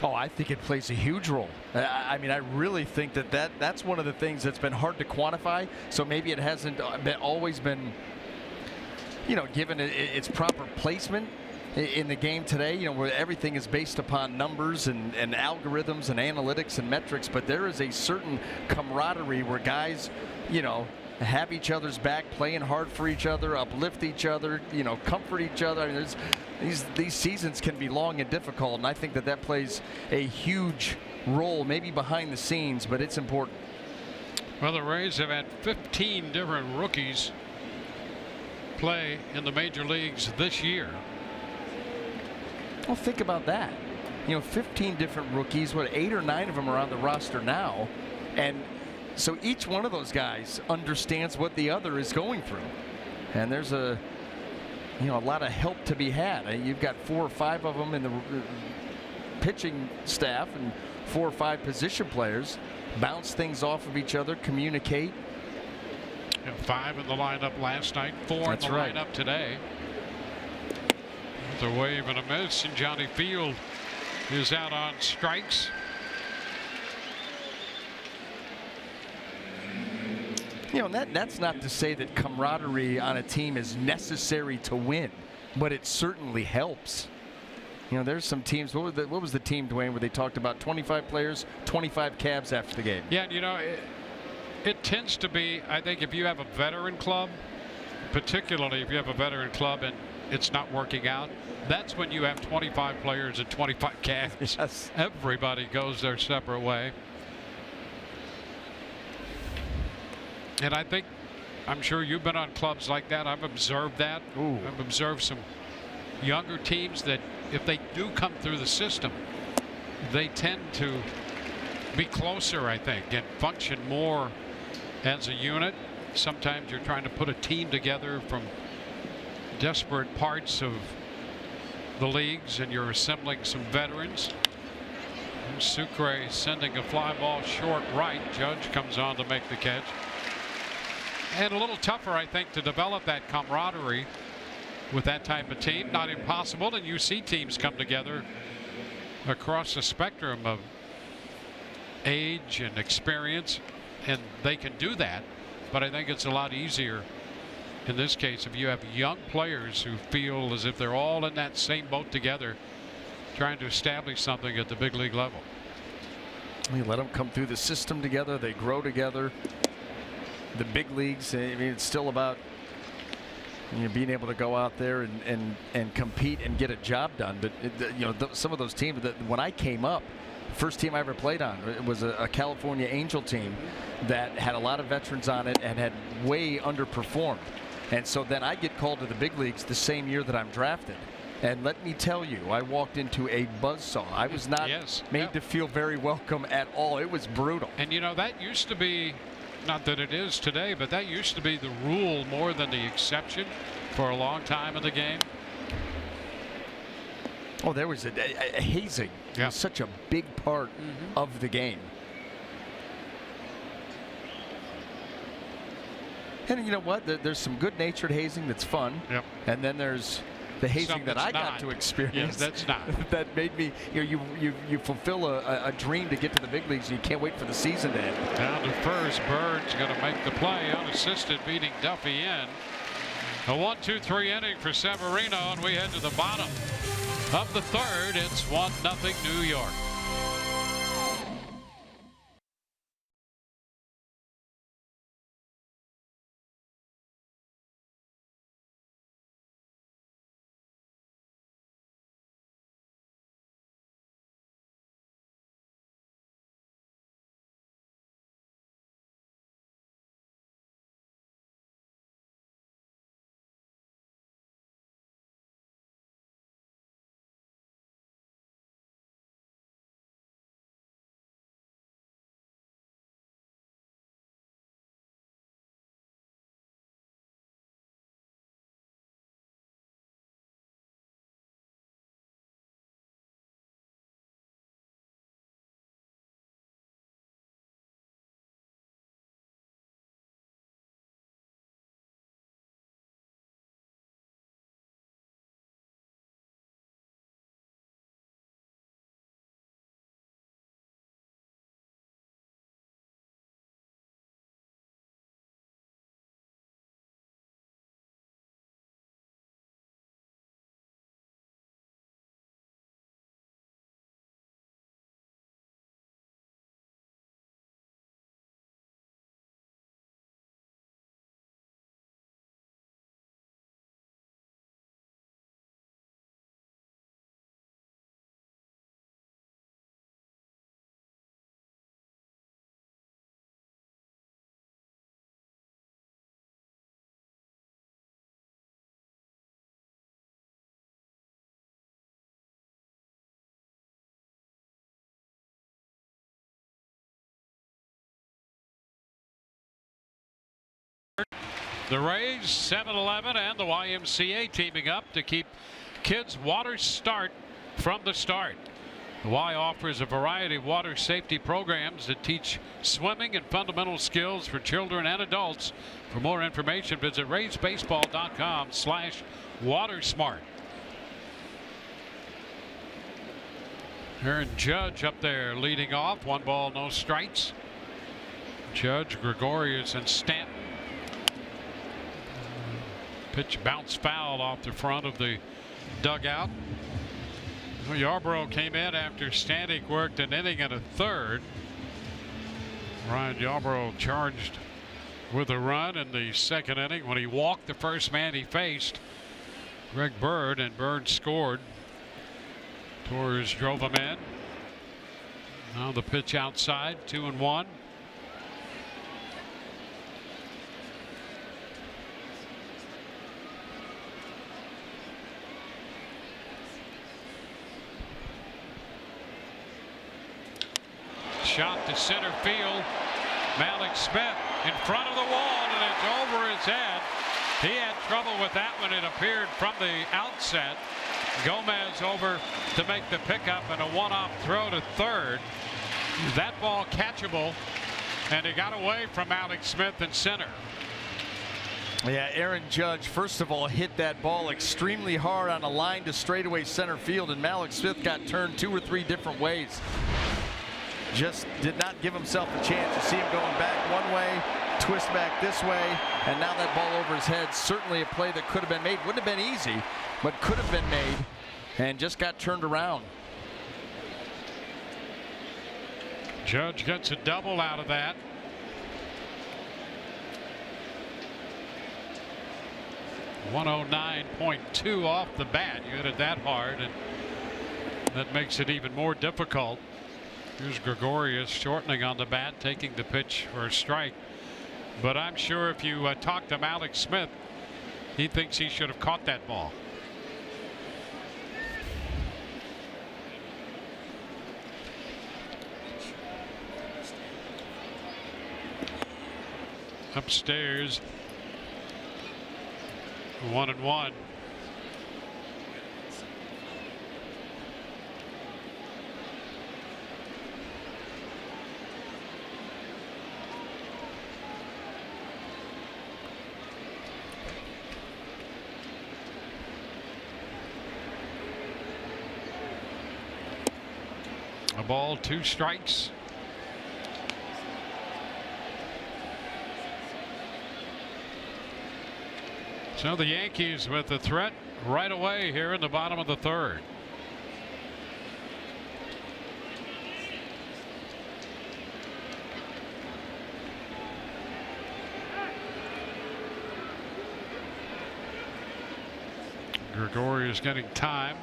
Oh, I think it plays a huge role. I mean, I really think that's one of the things that's been hard to quantify. So maybe it hasn't always been given its proper placement in the game today, where everything is based upon numbers and algorithms and analytics and metrics, but there is a certain camaraderie where guys, have each other's back, playing hard for each other, uplift each other, comfort each other. I mean, these seasons can be long and difficult, and I think that plays a huge role, maybe behind the scenes, but it's important. Well, the Rays have had 15 different rookies play in the major leagues this year. Well, think about that. 15 different rookies, 8 or 9 of them are on the roster now, and so each one of those guys understands what the other is going through, and there's a lot of help to be had. You've got 4 or 5 of them in the pitching staff and 4 or 5 position players, bounce things off of each other, communicate. 5 in the lineup last night, 4 in the lineup today. The wave and a miss, and Johnny Field is out on strikes. And that's not to say that camaraderie on a team is necessary to win, but it certainly helps. There's some teams. What was the team, Dwayne, where they talked about 25 players, 25 cabs after the game? Yeah, it tends to be, I think, if you have a veteran club, particularly if you have a veteran club and it's not working out, that's when you have 25 players and 25 cabs. Yes. Everybody goes their separate way. And I'm sure you've been on clubs like that. I've observed that. Ooh. I've observed some younger teams that if they do come through the system, they tend to be closer, I think, and function more as a unit. Sometimes you're trying to put a team together from disparate parts of the leagues, and you're assembling some veterans. Sucre sending a fly ball short right. Judge comes on to make the catch. And a little tougher, I think, to develop that camaraderie with that type of team. Not impossible, and you see teams come together across the spectrum of age and experience, and they can do that. But I think it's a lot easier in this case if you have young players who feel as if they're all in that same boat together, trying to establish something at the big league level. You let them come through the system together, they grow together. The big leagues, I mean, it's still about being able to go out there and compete and get a job done. But some of those teams that when I came up, first team I ever played on, it was a California Angel team that had a lot of veterans on it and had way underperformed. And so then I get called to the big leagues the same year that I'm drafted. And let me tell you, I walked into a buzzsaw. I was not made to feel very welcome at all. It was brutal. And that used to be, not that it is today, but that used to be the rule more than the exception for a long time in the game. Oh, there was a hazing. Yeah. It was such a big part of the game. And you know what? There's some good-natured hazing that's fun. Yep. And then there's the hazing that I got to experience. Yes, that's not. That made me, you fulfill a dream to get to the big leagues, and you can't wait for the season to end. Down to first, Bird's going to make the play, unassisted, beating Duffy in. A 1-2-3 inning for Severino, and we head to the bottom of the third. It's 1-0 New York. The Rays, 7-Eleven, and the YMCA teaming up to keep kids' water start from the start. The Y offers a variety of water safety programs that teach swimming and fundamental skills for children and adults. For more information, visit raysbaseball.com/watersmart. Aaron Judge up there leading off. 1 ball, no strikes. Judge, Gregorius, and Stanton. Pitch bounced foul off the front of the dugout. Yarbrough came in after Stanek worked an inning and a third. Ryan Yarbrough charged with a run in the second inning when he walked the first man he faced, Greg Bird, and Bird scored. Torres drove him in. Now the pitch outside, 2-1. Shot to center field. Malik Smith in front of the wall, and it's over his head. He had trouble with that when it appeared from the outset. Gomez over to make the pickup and a one-off throw to third. That ball catchable, and he got away from Malik Smith in center. Yeah, Aaron Judge, first of all, hit that ball extremely hard on a line to straightaway center field, and Malik Smith got turned 2 or 3 different ways. Just did not give himself a chance. To see him going back one way, twist back this way, and now that ball over his head. Certainly a play that could have been made. Wouldn't have been easy, but could have been made, and just got turned around. Judge gets a double out of that. .109.2 off the bat. You hit it that hard, and that makes it even more difficult. Here's Gregorius shortening on the bat, taking the pitch for a strike. But I'm sure if you talk to Malik Smith, he thinks he should have caught that ball. Upstairs, 1-1. A ball, 2 strikes. So the Yankees with the threat right away here in the bottom of the third. Gregorius getting time.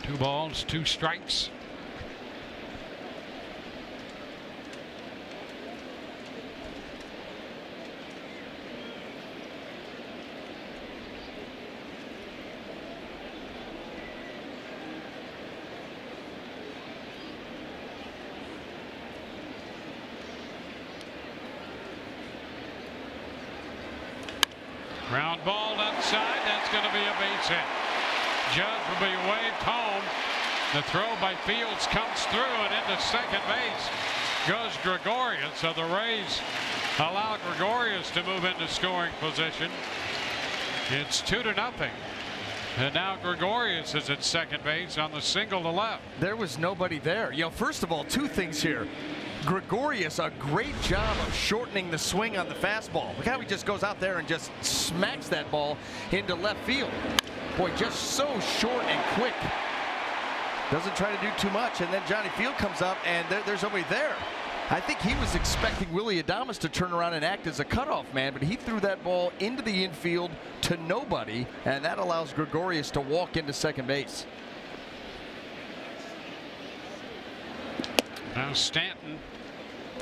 Two balls, 2 strikes. Ground ball outside. That's going to be a base hit. Judge will be waved home. The throw by Fields comes through, and into second base goes Gregorius. So the Rays allow Gregorius to move into scoring position. It's 2-0. And now Gregorius is at second base on the single to left. There was nobody there. You know, first of all, 2 things here. Gregorius, a great job of shortening the swing on the fastball. Look how he just goes out there and just smacks that ball into left field. Boy, just so short and quick. Doesn't try to do too much, and then Johnny Field comes up, and there's nobody there. I think he was expecting Willie Adames to turn around and act as a cutoff man, but he threw that ball into the infield to nobody, and that allows Gregorius to walk into second base. Now Stanton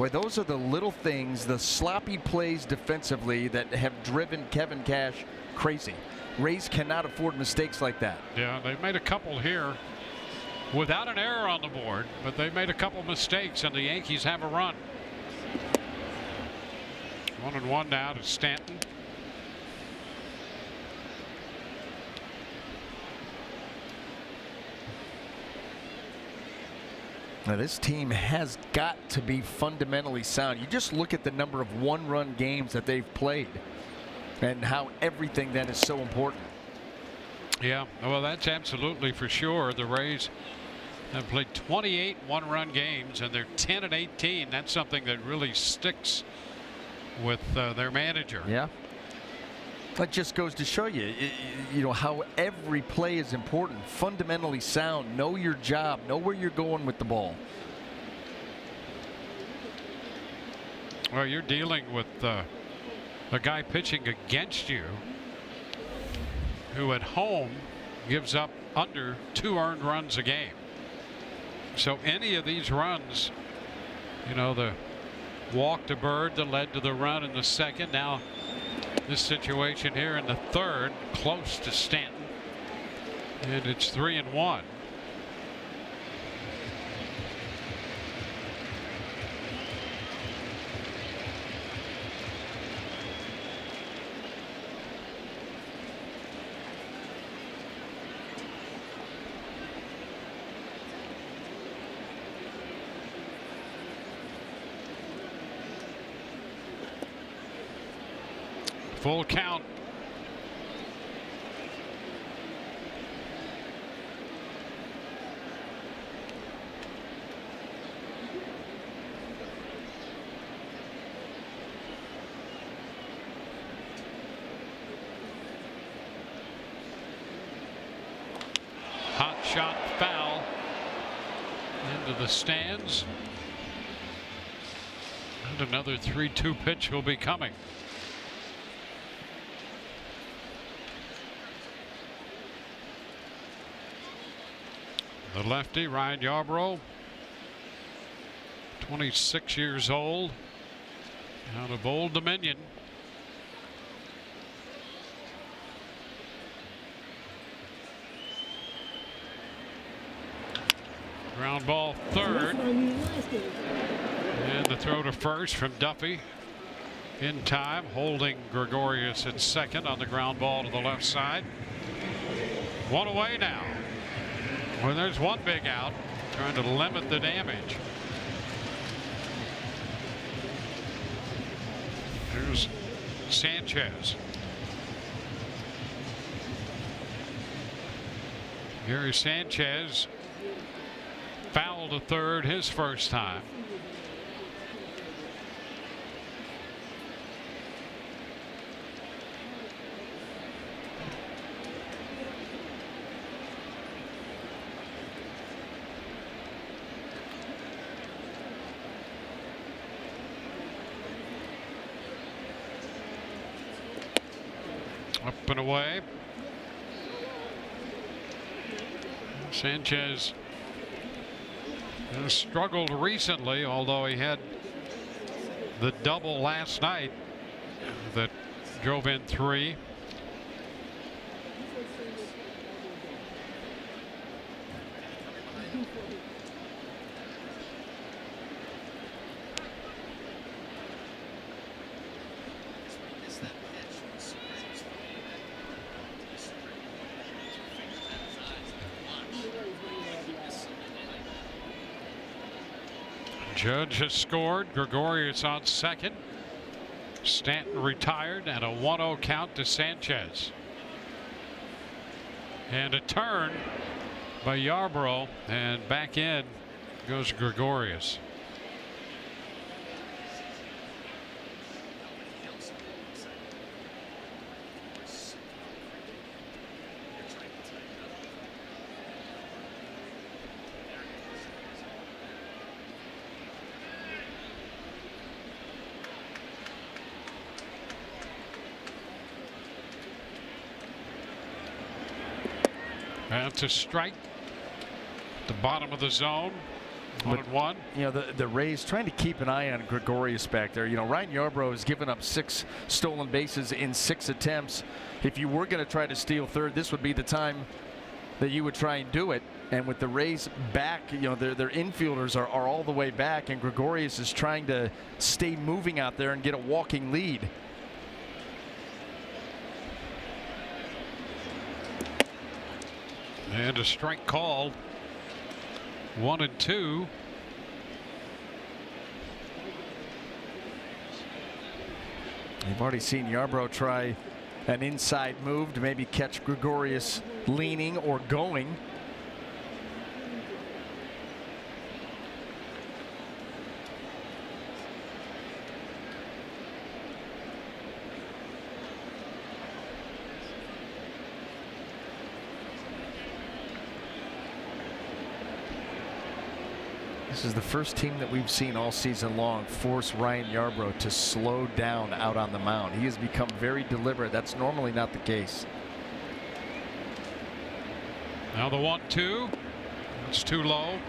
Boy, those are the little things, the sloppy plays defensively that have driven Kevin Cash crazy. Rays cannot afford mistakes like that. Yeah, they've made a couple here without an error on the board, but they've made a couple mistakes, and the Yankees have a run. 1-1 now to Stanton. Now this team has got to be fundamentally sound. You just look at the number of one-run games that they've played and how everything then is so important. Yeah, well, that's absolutely for sure. The Rays have played 28 one-run games, and they're 10-18. That's something that really sticks with their manager. Yeah. That just goes to show you, you know, how every play is important. Fundamentally sound. Know your job. Know where you're going with the ball. Well, you're dealing with a guy pitching against you who at home gives up under 2 earned runs a game. So any of these runs, you know, the walk to Bird that led to the run in the second, now this situation here in the third, close to Stanton, and it's 3-1. Full count. Hot shot foul into the stands. And another 3-2 pitch will be coming. The lefty, Ryan Yarbrough, 26 years old, out of Old Dominion. Ground ball third. And the throw to first from Duffy in time, holding Gregorius at second on the ground ball to the left side. One away now. Well, there's one big out, trying to limit the damage. Here's Sanchez. Gary Sanchez fouled to third his first time. Up and away. Sanchez has struggled recently, although he had the double last night that drove in 3. Judge has scored. Gregorius on second. Stanton retired, and a 1-0 count to Sanchez. And a turn by Yarbrough, and back in goes Gregorius. That's a strike. The bottom of the zone. 1-1. You know, the Rays trying to keep an eye on Gregorius back there. You know, Ryan Yarbrough has given up 6 stolen bases in 6 attempts. If you were going to try to steal third, this would be the time that you would try and do it. And with the Rays back, you know, their infielders are all the way back, and Gregorius is trying to stay moving out there and get a walking lead. And a strike called. 1-2. You've already seen Yarbrough try an inside move to maybe catch Gregorius leaning or going. This is the first team that we've seen all season long force Ryan Yarbrough to slow down out on the mound. He has become very deliberate. That's normally not the case. Now the 1-2. It's too low.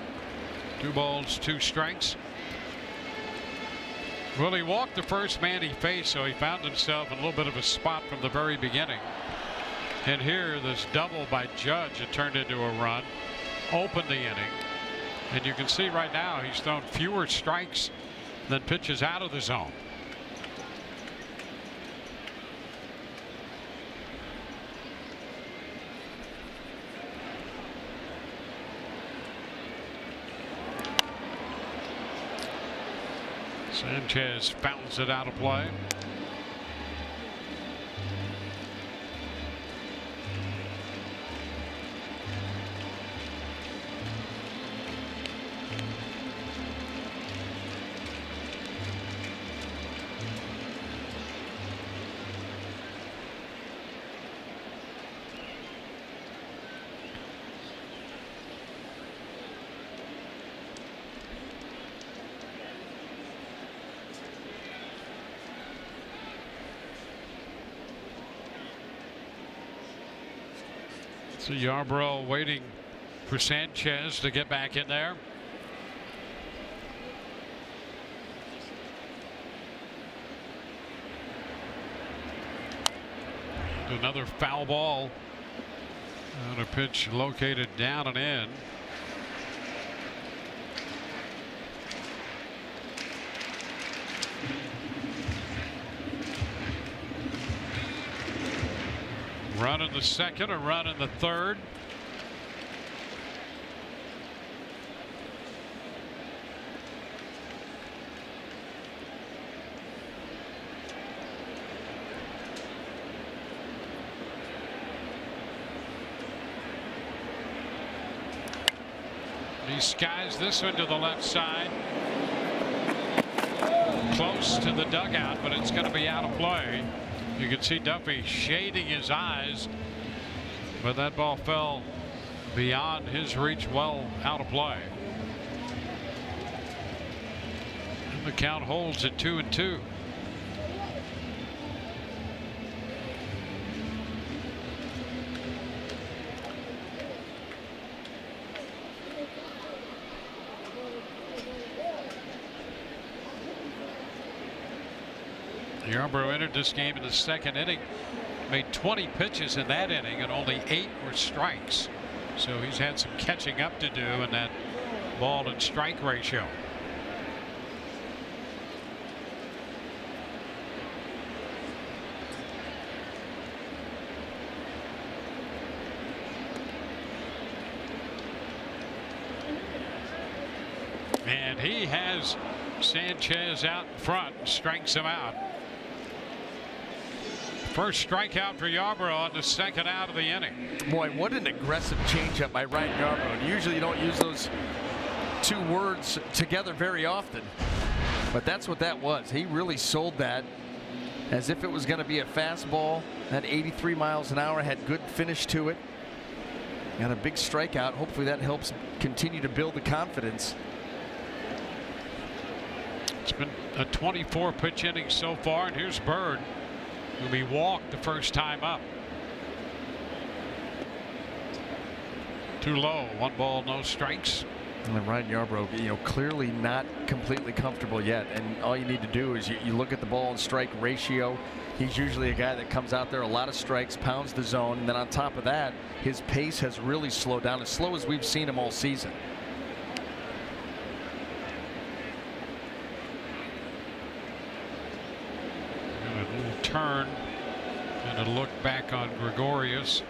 2 balls, 2 strikes. Well, he walked the first man he faced, so he found himself in a little bit of a spot from the very beginning. And here, this double by Judge, it turned into a run, opened the inning. And you can see right now he's thrown fewer strikes than pitches out of the zone. Sanchez fountains it out of play. So Yarbrough waiting for Sanchez to get back in there. Another foul ball on a pitch located down and in. Run in the second, a run in the third. He skies this one to the left side. Close to the dugout, but it's going to be out of play. You can see Duffy shading his eyes, but that ball fell beyond his reach, well out of play. And the count holds at 2-2. Yarbrough entered this game in the second inning, made 20 pitches in that inning, and only 8 were strikes. So he's had some catching up to do in that ball and strike ratio. And he has Sanchez out in front, strikes him out. First strikeout for Yarbrough on the second out of the inning. Boy, what an aggressive changeup by Ryan Yarbrough. Usually you don't use those 2 words together very often, but that's what that was. He really sold that as if it was going to be a fastball. At 83 miles an hour, had good finish to it. Got a big strikeout. Hopefully that helps continue to build the confidence. It's been a 24 pitch inning so far, and here's Bird, whom he walked the first time up. Too low, 1 ball, no strikes. And Ryan Yarbrough, clearly not completely comfortable yet. And all you need to do is you look at the ball and strike ratio. He's usually a guy that comes out there, a lot of strikes, pounds the zone. And then on top of that, his pace has really slowed down, as slow as we've seen him all season. And a little turn and a look back on Gregorius.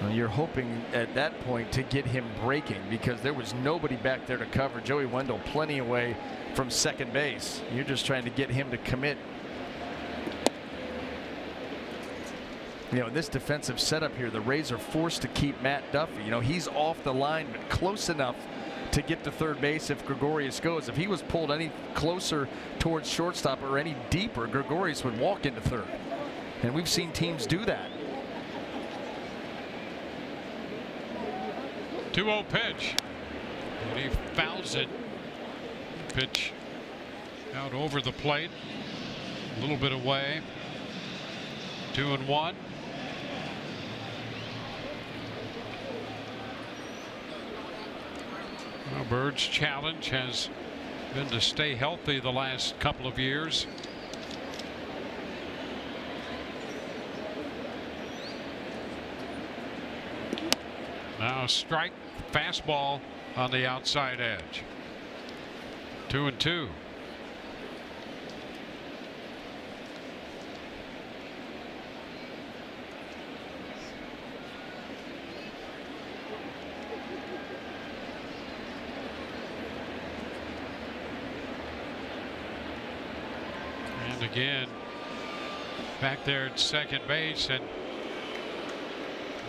Well, you're hoping at that point to get him breaking, because there was nobody back there to cover. Joey Wendell plenty away from second base. You're just trying to get him to commit. In this defensive setup here, the Rays are forced to keep Matt Duffy. He's off the line, but close enough to get to third base if Gregorius goes. If he was pulled any closer towards shortstop or any deeper, Gregorius would walk into third. And we've seen teams do that. 2-0 pitch. And he fouls it. Pitch out over the plate. A little bit away. 2-1. Well, Bird's challenge has been to stay healthy the last couple of years. Now strike, fastball on the outside edge. 2-2. And again, back there at second base, and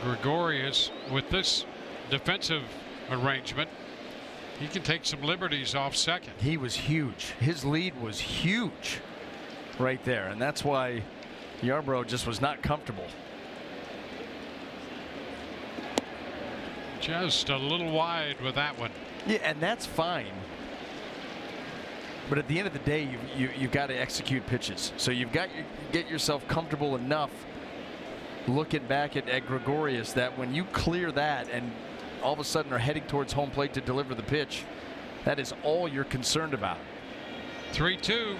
Gregorius, with this defensive arrangement, he can take some liberties off second. He was huge. His lead was huge right there, and that's why Yarbrough just was not comfortable. Just a little wide with that one. Yeah, and that's fine. But at the end of the day, you've got to execute pitches. So you've got to get yourself comfortable enough looking back at Gregorius that when you clear that and all of a sudden are heading towards home plate to deliver the pitch, that is all you're concerned about. 3-2.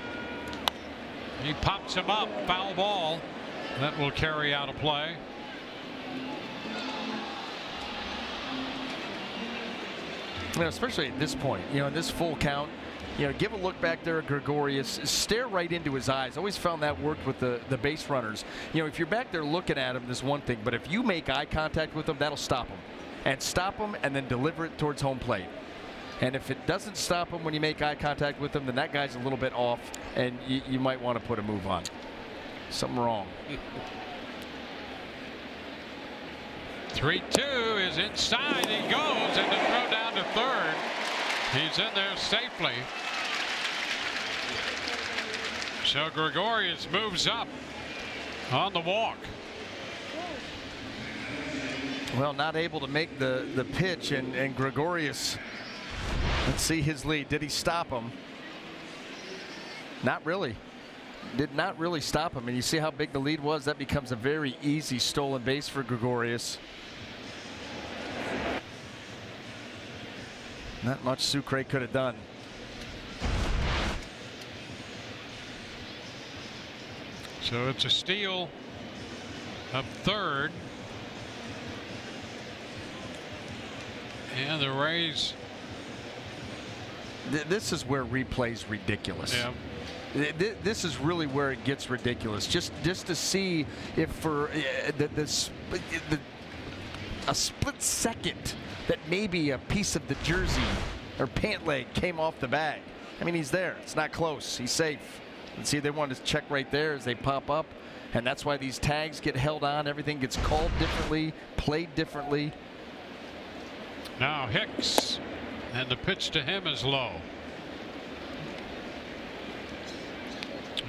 He pops him up. Foul ball. That will carry out a play. Especially at this point, in this full count, give a look back there at Gregorius, stare right into his eyes. Always found that worked with the base runners. If you're back there looking at him, there's one thing, but if you make eye contact with him, that'll stop him. And stop him and then deliver it towards home plate. And if it doesn't stop him when you make eye contact with him, then that guy's a little bit off, and you might want to put a move on. Something wrong. 3-2 is inside. He goes, and the throw down to third. He's in there safely. So Gregorius moves up on the walk. Well, not able to make the pitch, and Gregorius, let's see his lead. Did he stop him? Not really. Did not really stop him. And you see how big the lead was? That becomes a very easy stolen base for Gregorius. Not much Sucre could have done. So it's a steal of third. And the Rays. This is where replay's ridiculous. Yeah. This is really where it gets ridiculous. Just to see if for a split second that maybe a piece of the jersey or pant leg came off the bag. I mean, he's there. It's not close. He's safe. And see, they want to check right there as they pop up. And that's why these tags get held on. Everything gets called differently, played differently. Now Hicks, and the pitch to him is low.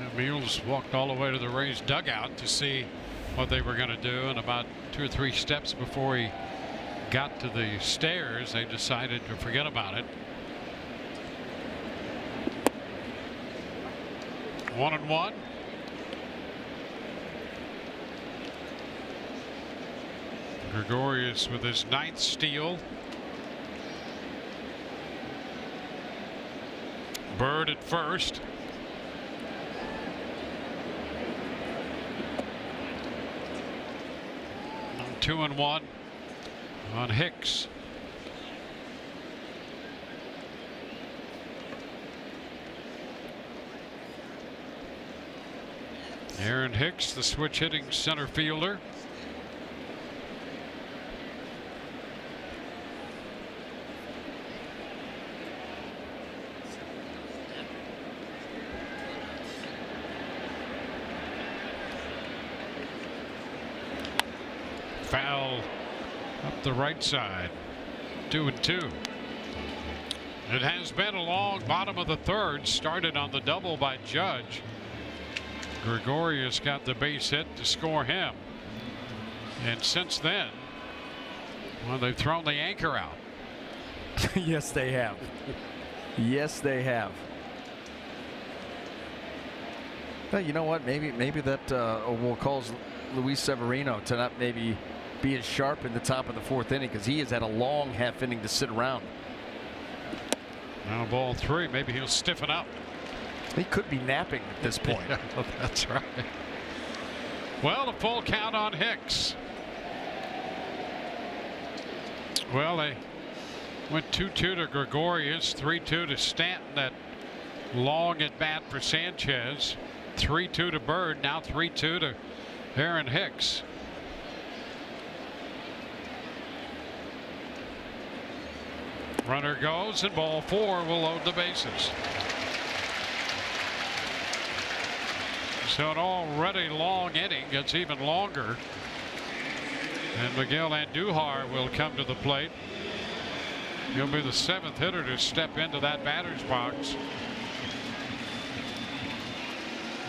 And Mules walked all the way to the Rays dugout to see what they were going to do, and about 2 or 3 steps before he got to the stairs, they decided to forget about it. 1-1. Gregorius with his 9th steal. Bird at first. On 2-1 on Hicks. Aaron Hicks, the switch hitting center fielder. Foul up the right side. 2-2. It has been a long bottom of the third. Started on the double by Judge. Gregorius got the base hit to score him. And since then, well, they've thrown the anchor out. Yes, they have. Yes, they have. Well, you know what? Maybe that we'll call Luis Severino to not maybe be as sharp in the top of the fourth inning, because he has had a long half inning to sit around. Now ball 3. Maybe he'll stiffen up. He could be napping at this point. Yeah, that's right. Well, a full count on Hicks. Well, they went 2-2 to Gregorius, 3-2 to Stanton. That long at bat for Sanchez. 3-2 to Bird. Now 3-2 to Aaron Hicks. Runner goes, and ball 4 will load the bases. So an already long inning gets even longer. And Miguel Andujar will come to the plate. He'll be the 7th hitter to step into that batter's box.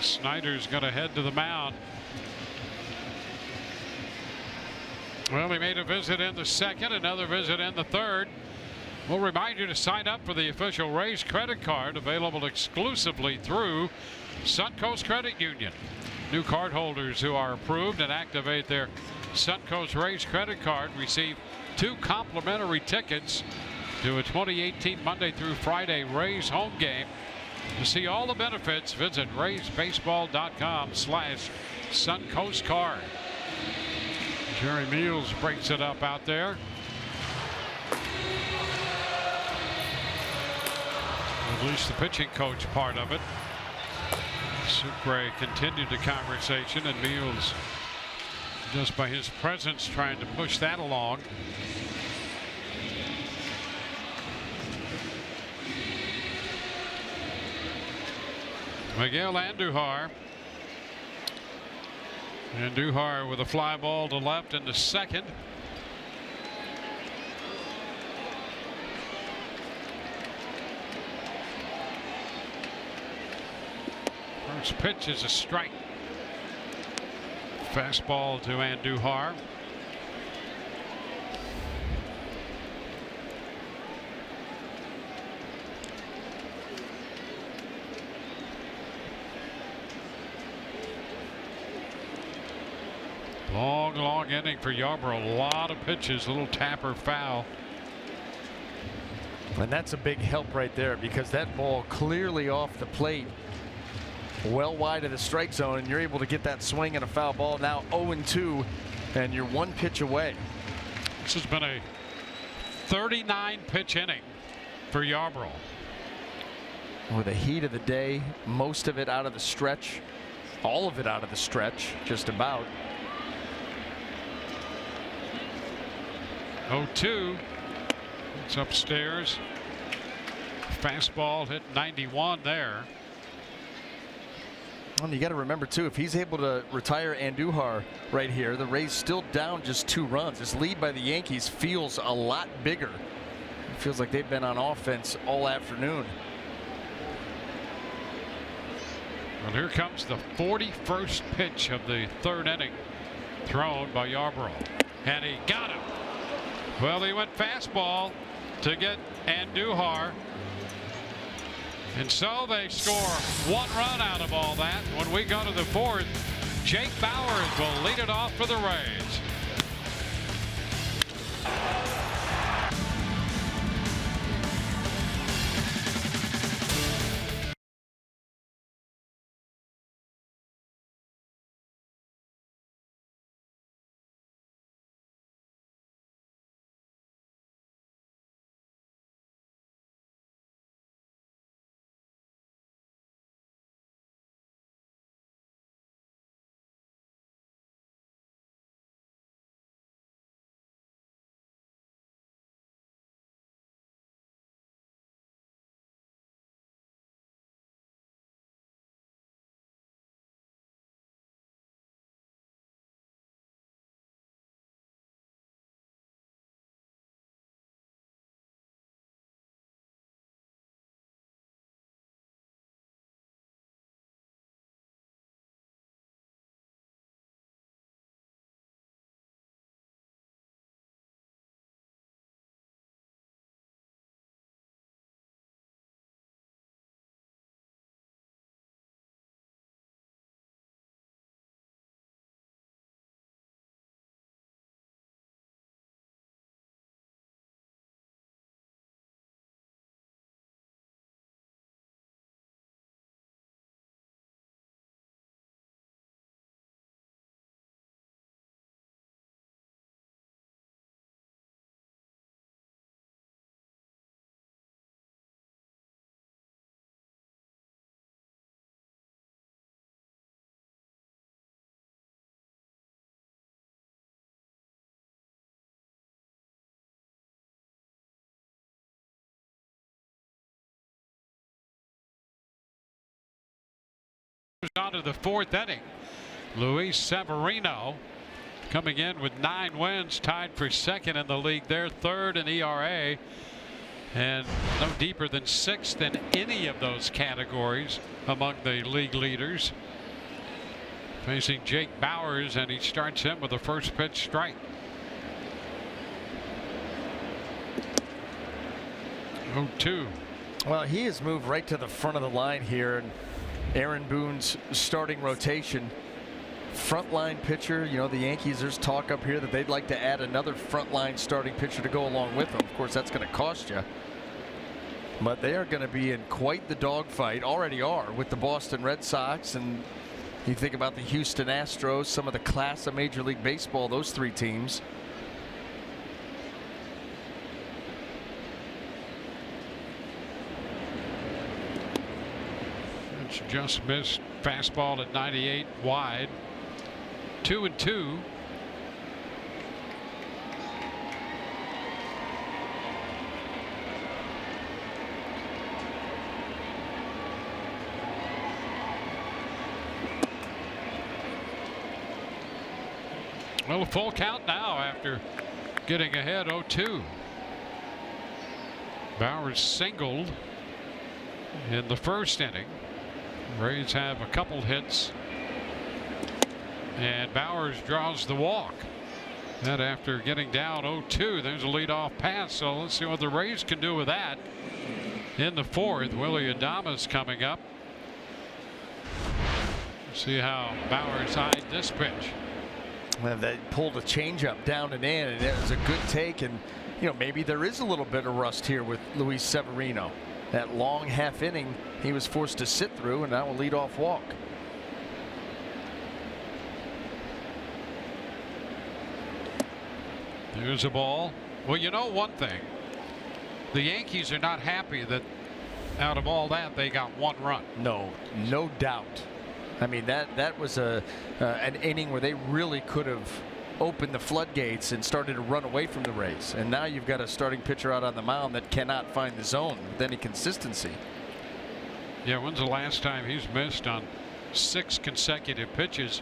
Snyder's going to head to the mound. Well, he made a visit in the second, another visit in the third. We'll remind you to sign up for the official Rays credit card, available exclusively through Suncoast Credit Union. New card holders who are approved and activate their Suncoast Rays credit card receive 2 complimentary tickets to a 2018 Monday through Friday Rays home game. To see all the benefits, visit raysbaseball.com/SuncoastCard. Jerry Meals breaks it up out there. At least the pitching coach part of it. Sucre continued the conversation, and Meals, just by his presence, trying to push that along. Miguel Andujar. Andujar with a fly ball to left in the second. First pitch is a strike. Fastball to Andujar. Long inning for Yarbrough. A lot of pitches, a little tapper foul. And that's a big help right there, because that ball clearly off the plate, well wide of the strike zone, and you're able to get that swing and a foul ball. Now 0-2, and you're 1 pitch away. This has been a 39 pitch inning for Yarbrough. With the heat of the day, most of it out of the stretch, all of it out of the stretch, just about. 0-2. It's upstairs. Fastball hit 91 there. And you got to remember too, if he's able to retire Andujar right here, the Rays still down just 2 runs. This lead by the Yankees feels a lot bigger. It feels like they've been on offense all afternoon. Well, here comes the 41st pitch of the 3rd inning, thrown by Yarbrough, and he got him. Well, he went fastball to get Andujar. And so they score 1 run out of all that. When we go to the 4th, Jake Bowers will lead it off for the Rays. on to the fourth inning. Luis Severino coming in with 9 wins, tied for second in the league. They're third in ERA and no deeper than 6th in any of those categories among the league leaders. Facing Jake Bowers, and he starts him with a first pitch strike. 0-2. Well, he has moved right to the front of the line here, and Aaron Boone's starting rotation. Frontline pitcher, you know, the Yankees, there's talk up here that they'd like to add another frontline starting pitcher to go along with them. Of course, that's going to cost you. But they are going to be in quite the dogfight, already are, with the Boston Red Sox. And you think about the Houston Astros, some of the class of Major League Baseball, those 3 teams. It's just missed. Fastball at 98 wide. 2-2. Well, a full count now after getting ahead 0-2. Bowers singled in the first inning. Rays have a couple hits, and Bowers draws the walk. That after getting down 0-2, there's a leadoff pass. So let's see what the Rays can do with that in the fourth. Willie Adames coming up. See how Bowers eyed this pitch. Well, they pulled a changeup down and in, and it was a good take. And you know, maybe there is a little bit of rust here with Luis Severino. That long half inning he was forced to sit through, and now a leadoff walk. There's a ball. Well, you know one thing, the Yankees are not happy that out of all that they got 1 run. No doubt. I mean, that was an inning where they really could have opened the floodgates and started to run away from the Rays. And now you've got a starting pitcher out on the mound that cannot find the zone with any consistency. Yeah, when's the last time he's missed on 6 consecutive pitches?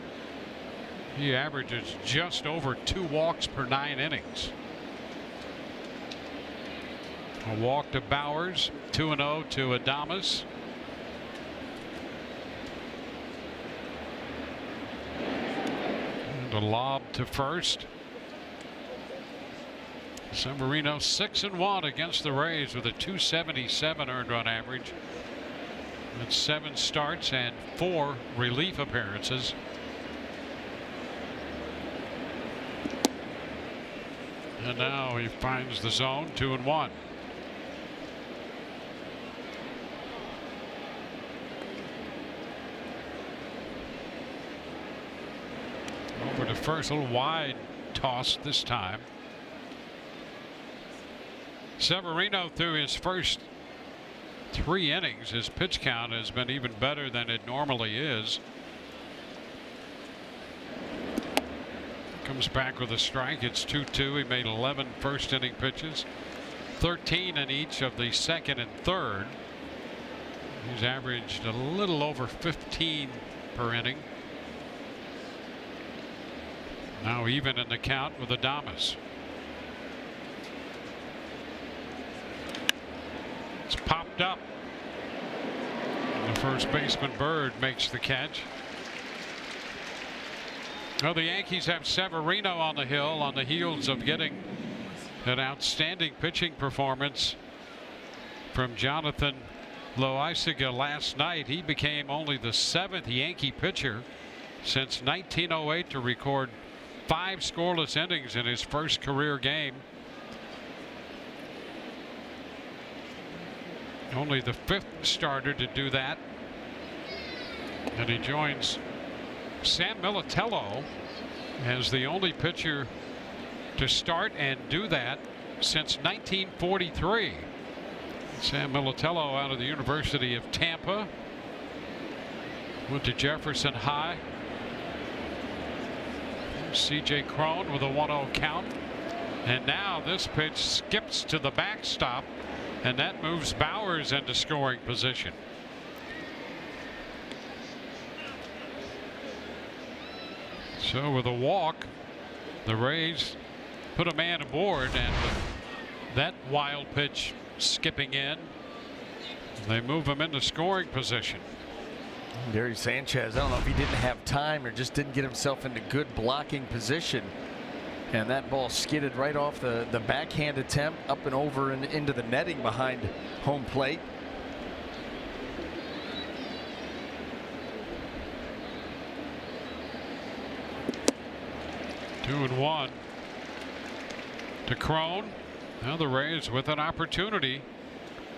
He averages just over 2 walks per 9 innings. A walk to Bowers, 2-0 to Adames. And a lob to first. Severino 6-1 against the Rays with a .277 earned run average. That's 7 starts and 4 relief appearances. And now he finds the zone, 2-1. Over to first, a little wide toss this time. Severino, through his first 3 innings, his pitch count has been even better than it normally is. Comes back with a strike. It's 2-2. He made 11 first inning pitches, 13 in each of the second and third. He's averaged a little over 15 per inning. Now even in the count with Adames. It's popped up. And the first baseman Bird makes the catch. Well, the Yankees have Severino on the hill on the heels of getting an outstanding pitching performance from Jonathan Loaisiga last night. He became only the 7th Yankee pitcher since 1908 to record 5 scoreless innings in his first career game. Only the 5th starter to do that. And he joins San Militello as the only pitcher to start and do that since 1943. San Militello out of the University of Tampa. Went to Jefferson High. C.J. Cron with a 1-0 count. And now this pitch skips to the backstop, and that moves Bowers into scoring position. So with a walk, the Rays put a man aboard, and with that wild pitch skipping in, they move him into scoring position. Gary Sanchez, I don't know if he didn't have time or just didn't get himself into good blocking position. And that ball skidded right off the backhand attempt up and over and into the netting behind home plate. Two and one to Crone. Now the Rays with an opportunity.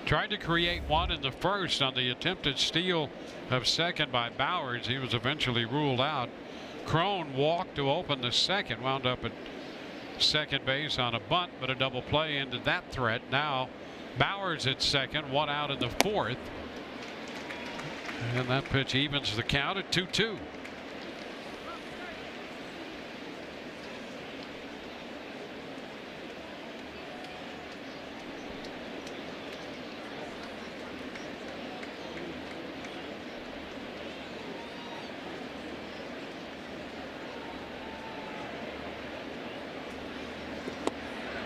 Tried to create one in the first on the attempted steal of second by Bowers. He was eventually ruled out. Crone walked to open the second, wound up at second base on a bunt, but a double play ended that threat. Now Bowers at second, one out in the fourth, and that pitch evens the count at 2-2.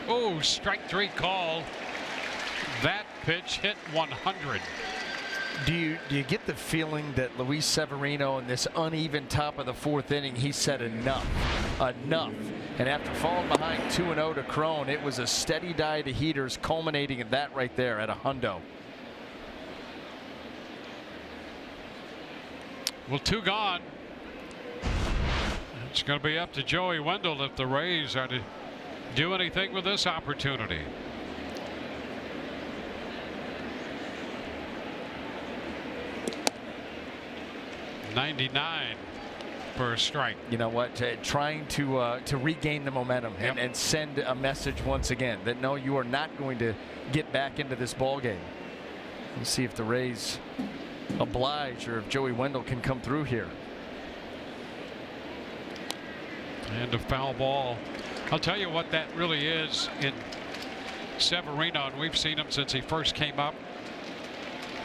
Oh, strike three call. That pitch hit 100. Do you get the feeling that Luis Severino in this uneven top of the fourth inning, he said enough. And after falling behind 2-0 to Crone, it was a steady diet of heaters culminating in that right there at a hundo. Well, two gone. It's going to be up to Joey Wendell if the Rays are to do anything with this opportunity. .99 for a strike. You know what? Trying to regain the momentum and send a message once again that no, you are not going to get back into this ball game. Let's see if the Rays oblige or if Joey Wendell can come through here. And a foul ball. I'll tell you what that really is in Severino, and we've seen him since he first came up.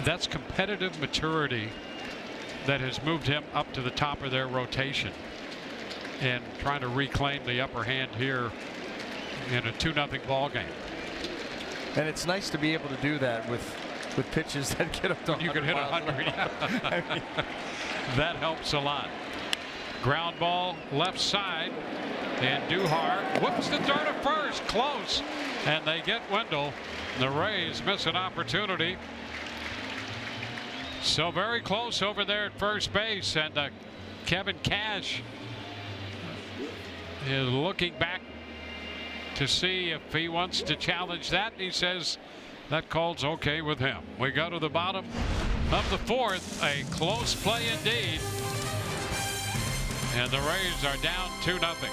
That's competitive maturity that has moved him up to the top of their rotation and trying to reclaim the upper hand here in a 2-0 ball game. And it's nice to be able to do that with pitches that get up to 100. You can hit 100. I mean, that helps a lot. Ground ball left side, and Duhar whoops the throw to first, close, and they get Wendell. The Rays miss an opportunity. So very close over there at first base, and Kevin Cash is looking back to see if he wants to challenge that. He says that call's okay with him. We go to the bottom of the fourth, a close play indeed, and the Rays are down 2-0.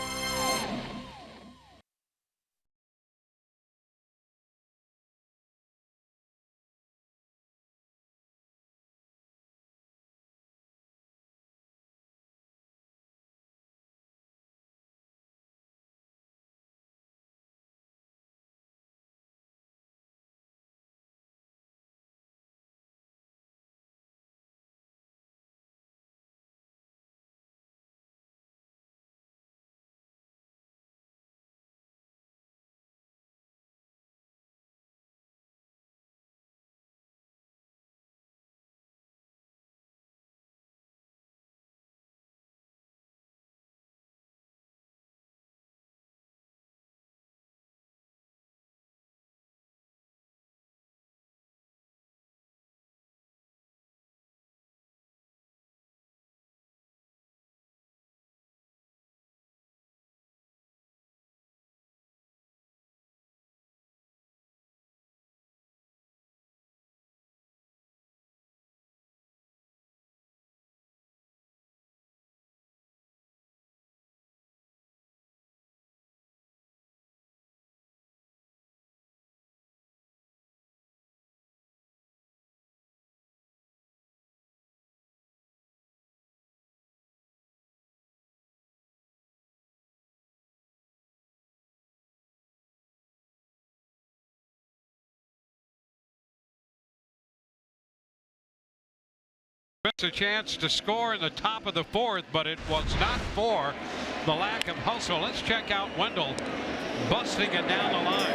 A chance to score in the top of the fourth, but it was not for the lack of hustle. Let's check out Wendell busting it down the line.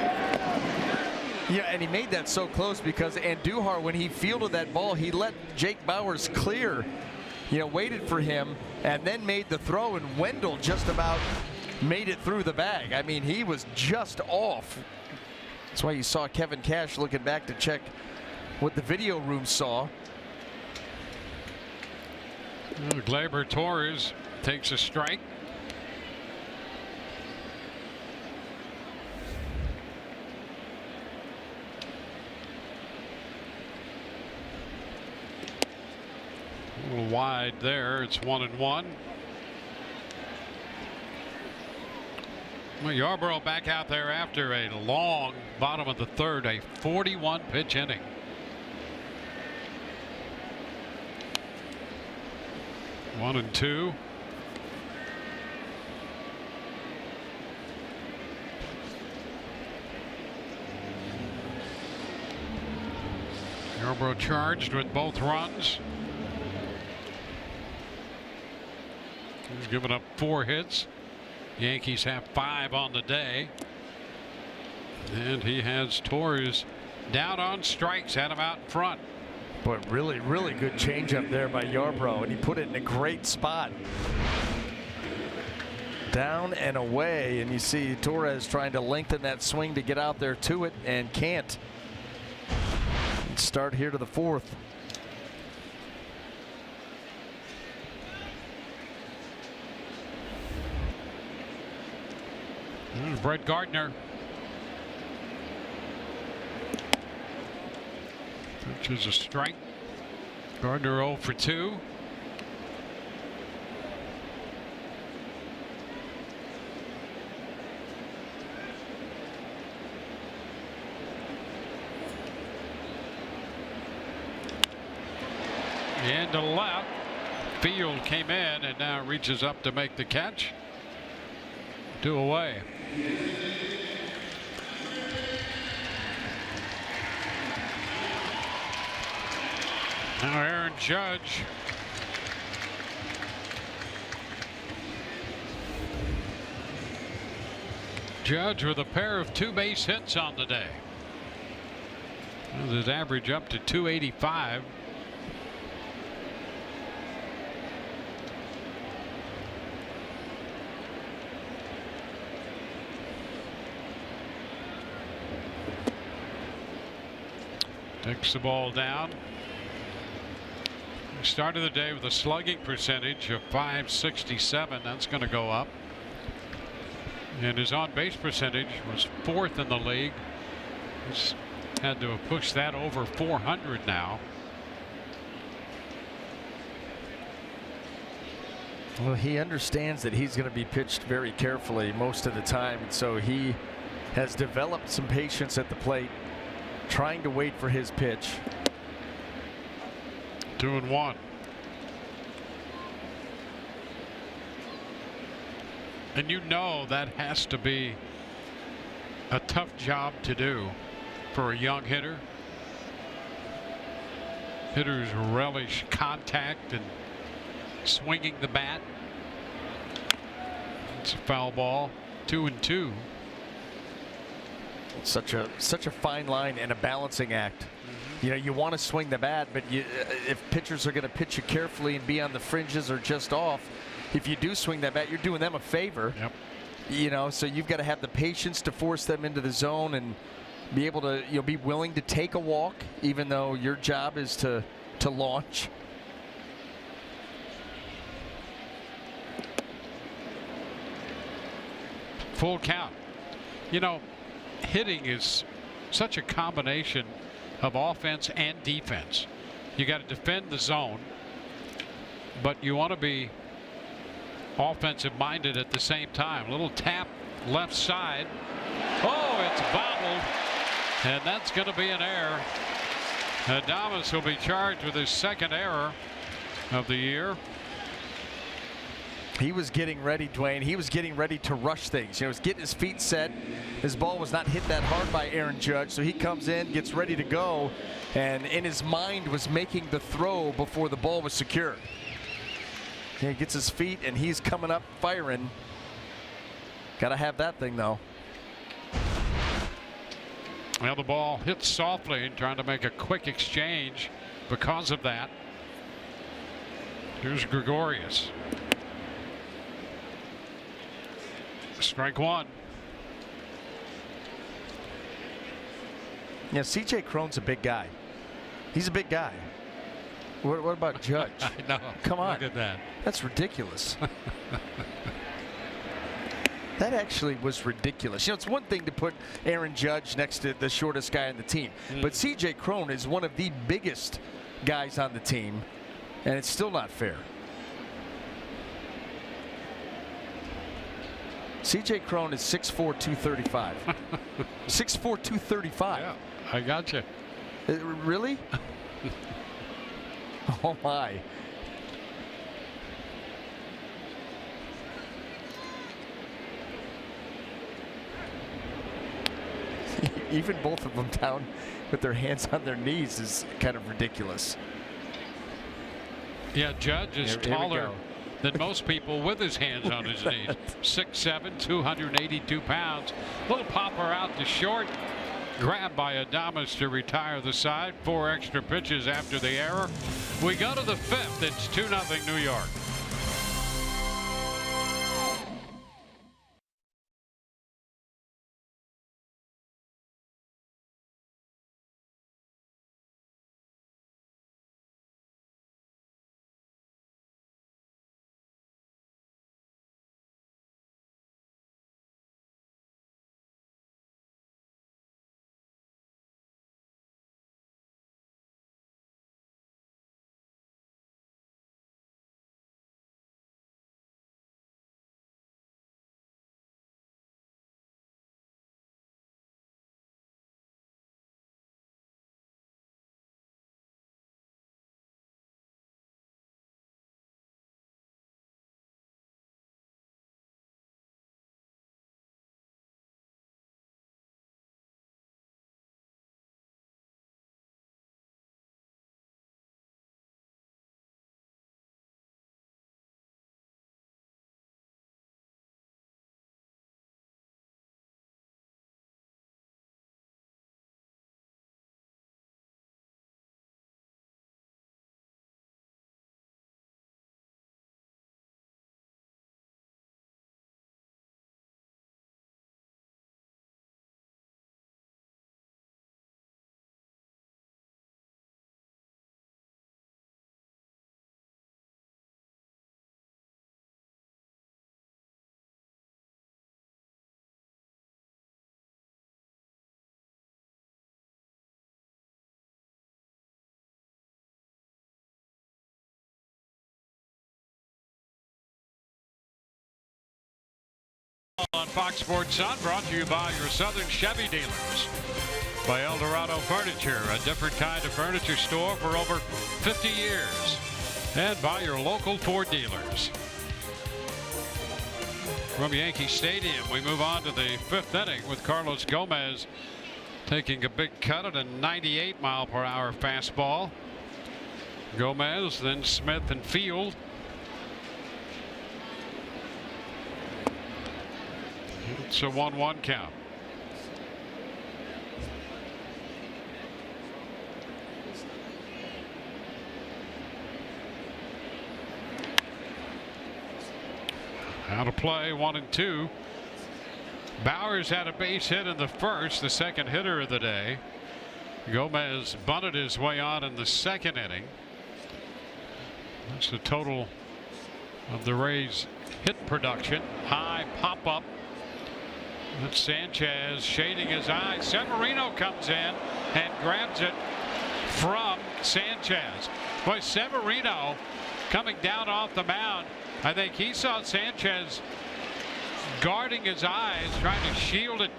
Yeah, and he made that so close because Andujar, when he fielded that ball, he let Jake Bowers clear, waited for him, and then made the throw, and Wendell just about made it through the bag. I mean, he was just off. That's why you saw Kevin Cash looking back to check what the video room saw. Gleyber Torres takes a strike. A little wide there. It's 1-1. Well, Yarborough back out there after a long bottom of the third, a 41 pitch inning. One and two. Yarborough charged with both runs. He's given up 4 hits. Yankees have 5 on the day. And he has Torres down on strikes, had him out in front. But really, really good changeup there by Yarborough, and he put it in a great spot. Down and away, and you see Torres trying to lengthen that swing to get out there to it, and can't. Start here to the 4th. Brett Gardner. Which is a strike. Gardner 0 for 2. And to left. Field came in and now reaches up to make the catch. 2 away. Now Aaron Judge. Judge with a pair of 2 base hits on the day. With his average up to 285. Takes the ball down. He started the day with a slugging percentage of .567. That's going to go up. And his on-base percentage was 4th in the league. He's had to have pushed that over 400 now. Well, he understands that he's going to be pitched very carefully most of the time, and so he has developed some patience at the plate, trying to wait for his pitch. 2-1. And you know that has to be a tough job to do for a young hitter. Hitters relish contact and swinging the bat. It's a foul ball. 2-2. Such a fine line and a balancing act. You want to swing the bat, but if pitchers are going to pitch you carefully and be on the fringes or just off, if you do swing that bat, you're doing them a favor. Yep. So you've got to have the patience to force them into the zone and be able to be willing to take a walk, even though your job is to launch. Full count. Hitting is such a combination of offense and defense. You got to defend the zone, but you want to be offensive minded at the same time. Little tap left side. Oh, it's bobbled, and that's going to be an error. Adames will be charged with his 2nd error of the year. He was getting ready, Dwayne. He was getting ready to rush things. He was getting his feet set. His ball was not hit that hard by Aaron Judge, so he comes in, gets ready to go, and in his mind was making the throw before the ball was secured. He gets his feet, and he's coming up firing, Got to have that thing, though. Well, the ball hits softly, trying to make a quick exchange because of that. Here's Gregorius. Strike one. Yeah, C.J. Cron's a big guy. He's a big guy. What about Judge? I know. Come on. Look at that. That's ridiculous. That actually was ridiculous. You know, it's one thing to put Aaron Judge next to the shortest guy on the team, but C.J. Cron is one of the biggest guys on the team, and it's still not fair. C.J. Cron is 6'4", 235. 6'4", 235. Yeah, I got you. Really? Oh, my. Even both of them down with their hands on their knees is kind of ridiculous. Yeah, Judge is taller than most people with his hands on his knees. 6'7", 282 pounds. Little popper out to short. Grabbed by Adames to retire the side. 4 extra pitches after the error. We go to the 5th. It's 2-0 New York. On Fox Sports Sun, brought to you by your Southern Chevy dealers. By El Dorado Furniture, a different kind of furniture store for over 50 years. And by your local Ford dealers. From Yankee Stadium, we move on to the 5th inning with Carlos Gomez taking a big cut at a 98-mile-per-hour fastball. Gomez, then Smith and Field. It's a 1-1 count. Out of play, 1 and 2. Bowers had a base hit in the first, the second hitter of the day. Gomez bunted his way on in the 2nd inning. That's the total of the Rays' hit production. High pop up. That's Sanchez shading his eyes. Severino comes in and grabs it from Sanchez. Boy, Severino coming down off the mound. I think he saw Sanchez guarding his eyes, trying to shield it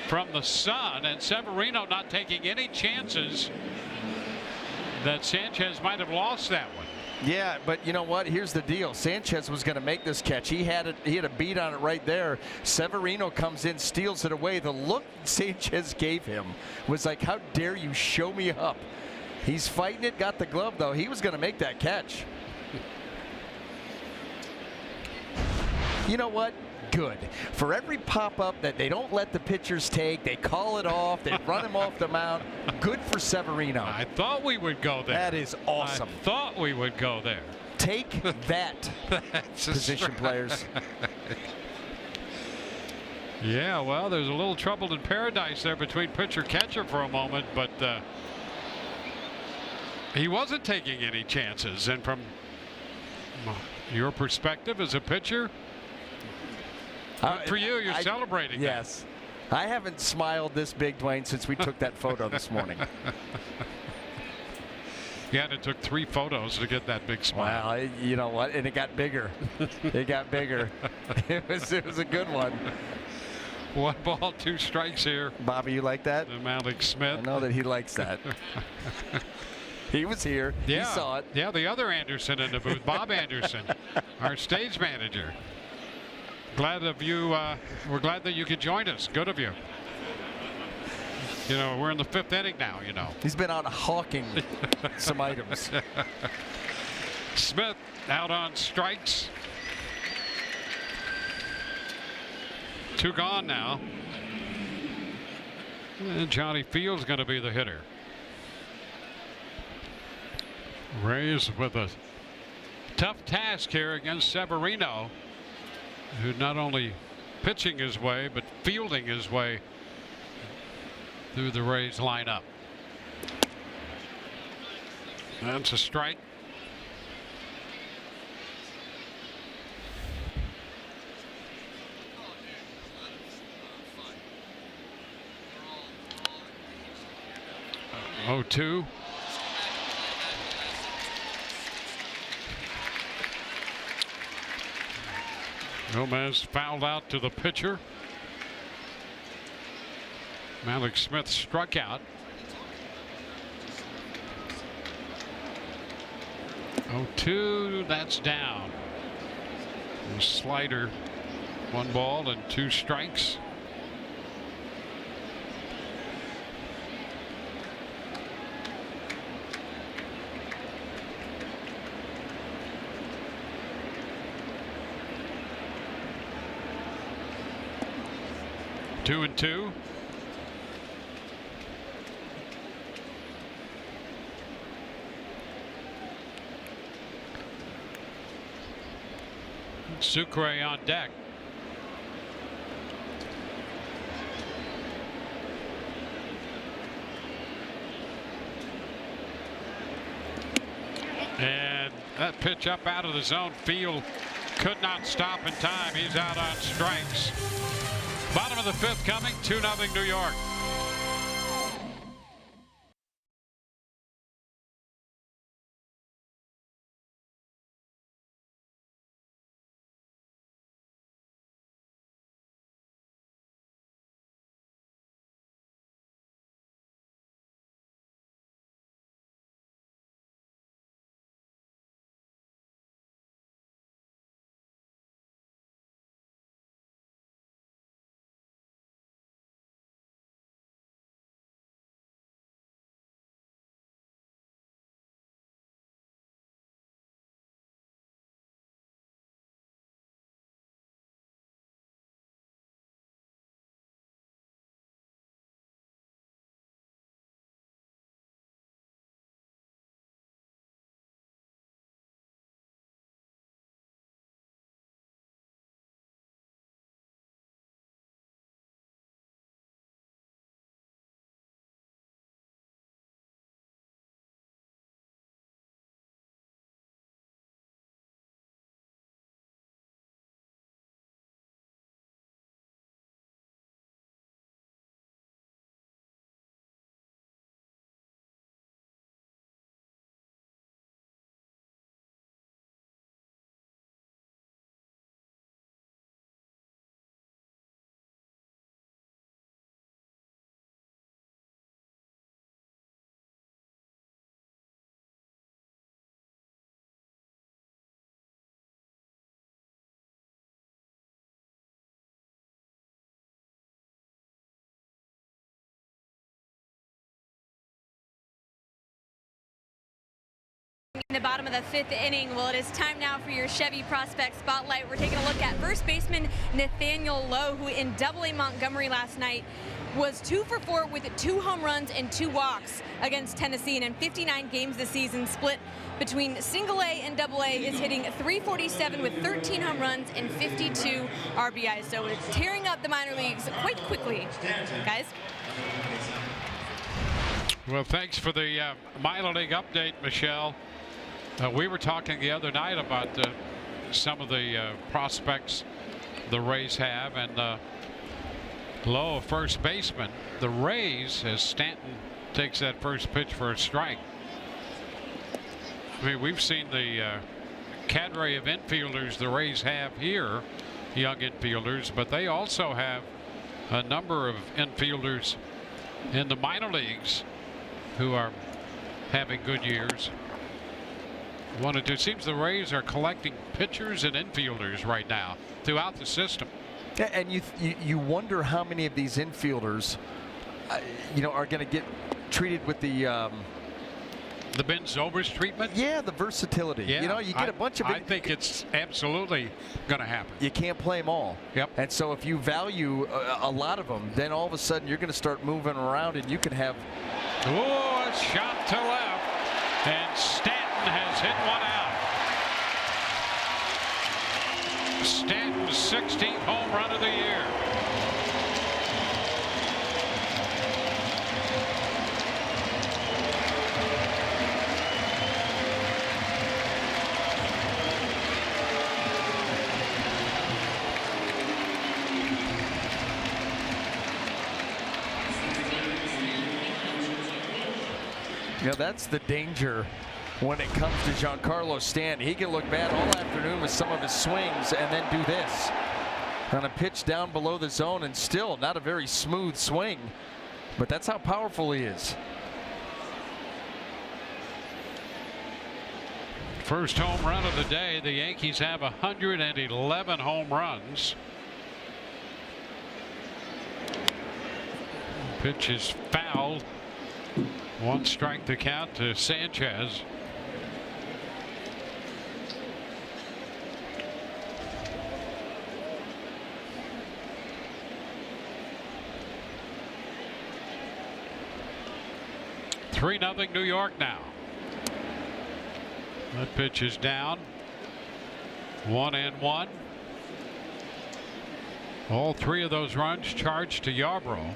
from the sun, and Severino not taking any chances that Sanchez might have lost that one. Yeah, but you know what? Here's the deal. Sanchez was going to make this catch. He had a beat on it right there. Severino comes in, steals it away. The look Sanchez gave him was like, how dare you show me up? He's fighting it, got the glove, though. He was going to make that catch. You know what? good. For every pop-up that they don't let the pitchers take, they call it off, they run him off the mound. Good for Severino. I thought we would go there. That is awesome. I thought we would go there. Take that, position players. Yeah, well, there's a little trouble in paradise there between pitcher-catcher for a moment, but he wasn't taking any chances. And from your perspective as a pitcher, good for you, you're celebrating. Yes. I haven't smiled this big, Dwayne, since we took that photo this morning. Yeah, and it took 3 photos to get that big smile. Well, you know what? And it got bigger. It got bigger. It was a good one. 1 ball, 2 strikes here. Bobby, you like that? And Malik Smith. I know that he likes that. He was here. Yeah. He saw it. Yeah, the other Anderson in the booth, Bob Anderson, our stage manager. Glad of you. We're glad that you could join us. Good of you. You know, we're in the 5th inning now, you know. He's been out hawking some items. Smith out on strikes. 2 gone now. And Johnny Field's going to be the hitter. Rays with a tough task here against Severino, who not only pitching his way, but fielding his way through the Rays lineup. That's a strike. Oh, 2. Gomez fouled out to the pitcher. Malik Smith struck out. 0-2, that's down. A slider, 1 ball and 2 strikes. Two and 2. Sucre on deck. And that pitch up out of the zone. Field could not stop in time. He's out on strikes. Bottom of the 5th coming. 2-0 New York. In the bottom of the 5th inning. Well, it is time now for your Chevy Prospect Spotlight. We're taking a look at first baseman Nathaniel Lowe, who in AA Montgomery last night was 2 for 4 with 2 home runs and 2 walks against Tennessee. And in 59 games this season, split between single A and double A, is hitting .347 with 13 home runs and 52 RBIs. So it's tearing up the minor leagues quite quickly, guys. Well, thanks for the minor league update, Michelle. We were talking the other night about some of the prospects the Rays have, and Lowe, first baseman. The Rays, as Stanton takes that first pitch for a strike. I mean, we've seen the cadre of infielders the Rays have here, young infielders, but they also have a number of infielders in the minor leagues who are having good years. It seems the Rays are collecting pitchers and infielders right now throughout the system. Yeah, and you wonder how many of these infielders, are going to get treated with the Ben Zobrist treatment. Yeah, the versatility. Yeah, you get a bunch of. I think it's absolutely going to happen. You can't play them all. Yep. And so if you value a lot of them, then all of a sudden you're going to start moving around, and you can have. Oh, a shot to left, and Stanton has hit one out. Stanton's 16th home run of the year. That's the danger when it comes to Giancarlo Stanton. He can look bad all afternoon with some of his swings and then do this on a pitch down below the zone, and still not a very smooth swing, but that's how powerful he is. First home run of the day. The Yankees have 111 home runs. Pitch is fouled. 1 strike to count to Sanchez. Three 0 New York now. That pitch is down. 1-1. All 3 of those runs charged to Yarbrough.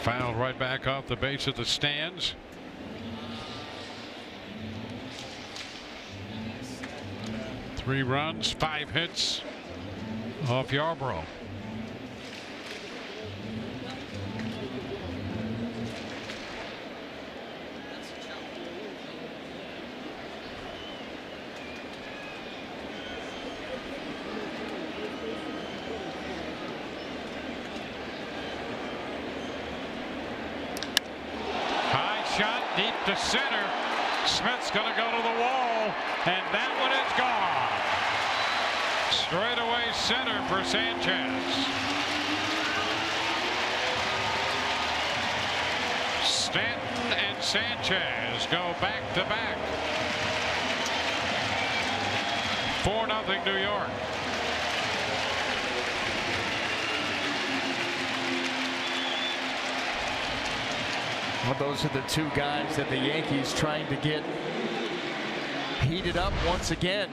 Fouled right back off the base of the stands. Three runs, 5 hits off Yarbrough. Shot deep to center. Smith's going to go to the wall, and that one is gone. Straightaway center for Sanchez. Stanton and Sanchez go back to back. 4-0 New York. Well, those are the 2 guys that the Yankees trying to get heated up once again.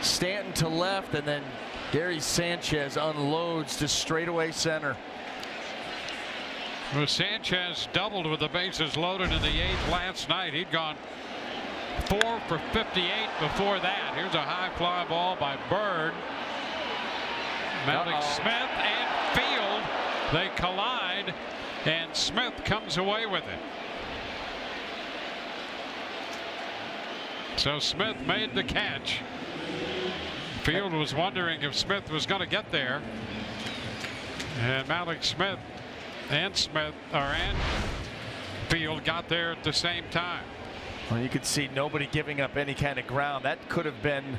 Stanton to left, and then Gary Sanchez unloads to straightaway center. Well, Sanchez doubled with the bases loaded in the 8th last night. He'd gone 4 for 58 before that. Here's a high fly ball by Bird. Mounting Smith and Field. They collide, and Smith comes away with it. So Smith made the catch. Field was wondering if Smith was going to get there, and Malik Smith and Field got there at the same time. Well, you could see nobody giving up any kind of ground. That could have been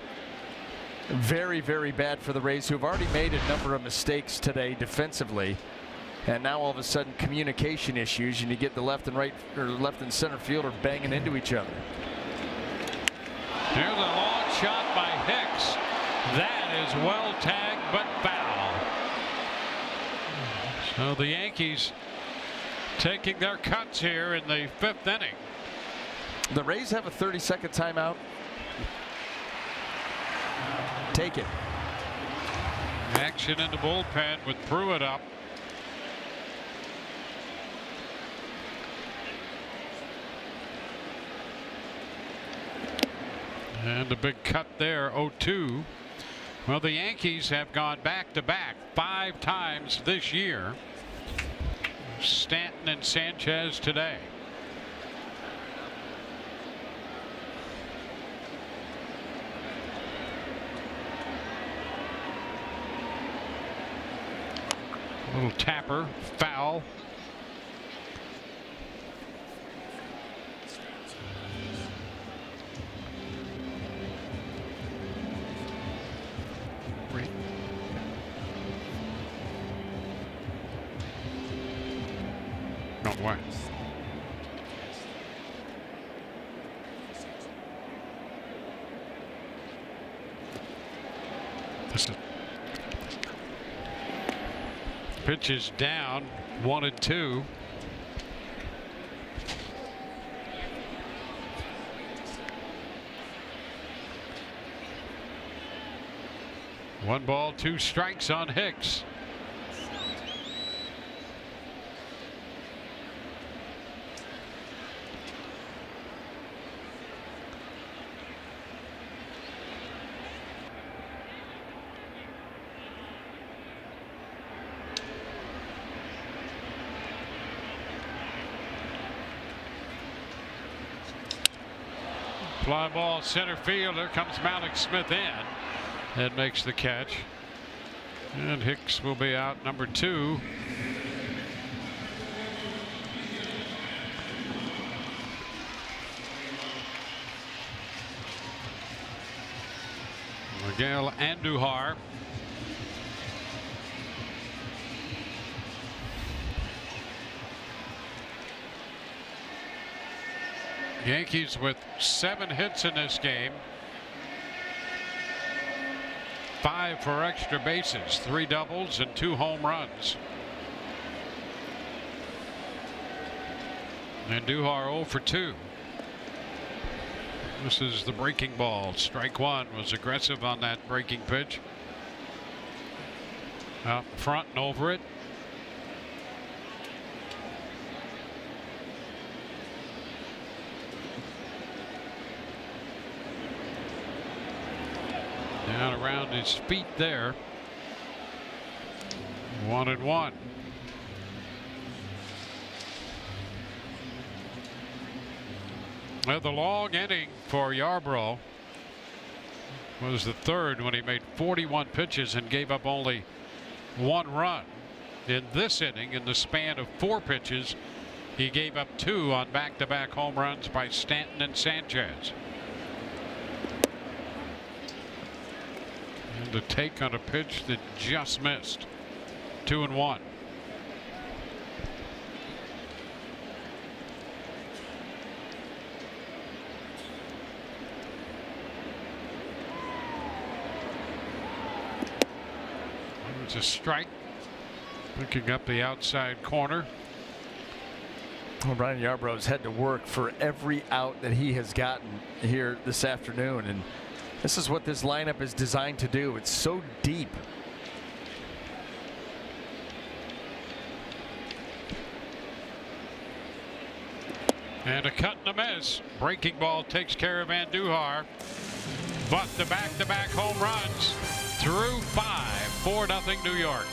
very, very bad for the Rays, who have already made a number of mistakes today defensively. And now all of a sudden communication issues, and you get the left and right or left and center fielder banging into each other. Here's a long shot by Hicks. That is well tagged but foul. So the Yankees taking their cuts here in the 5th inning. The Rays have a 30-second timeout. Take it. Action in the bullpen with Pruitt up. And a big cut there, 0-2. Well, the Yankees have gone back-to-back 5 times this year. Stanton and Sanchez today. Little tapper, foul. No way. Pitch is down, 1-2. One ball, 2 strikes on Hicks. Fly ball center field. There comes Malik Smith in and makes the catch. And Hicks will be out, number 2. Miguel Andujar. Yankees with 7 hits in this game. 5 for extra bases, 3 doubles and 2 home runs. Andujar 0 for 2. This is the breaking ball. Strike 1. Was aggressive on that breaking pitch. Out front and over it. Down around his feet there. 1-1. Well, the long inning for Yarbrough was the 3rd when he made 41 pitches and gave up only 1 run. In this inning, in the span of 4 pitches, he gave up 2 on back-to-back home runs by Stanton and Sanchez. And a take on a pitch that just missed. 2-1. It's a strike. Picking up the outside corner. Well, Ryan Yarbrough's had to work for every out that he has gotten here this afternoon, and this is what this lineup is designed to do. It's so deep. And a cut and a miss. Breaking ball takes care of Andujar. But the back-to-back home runs through 5. 4-0 New York.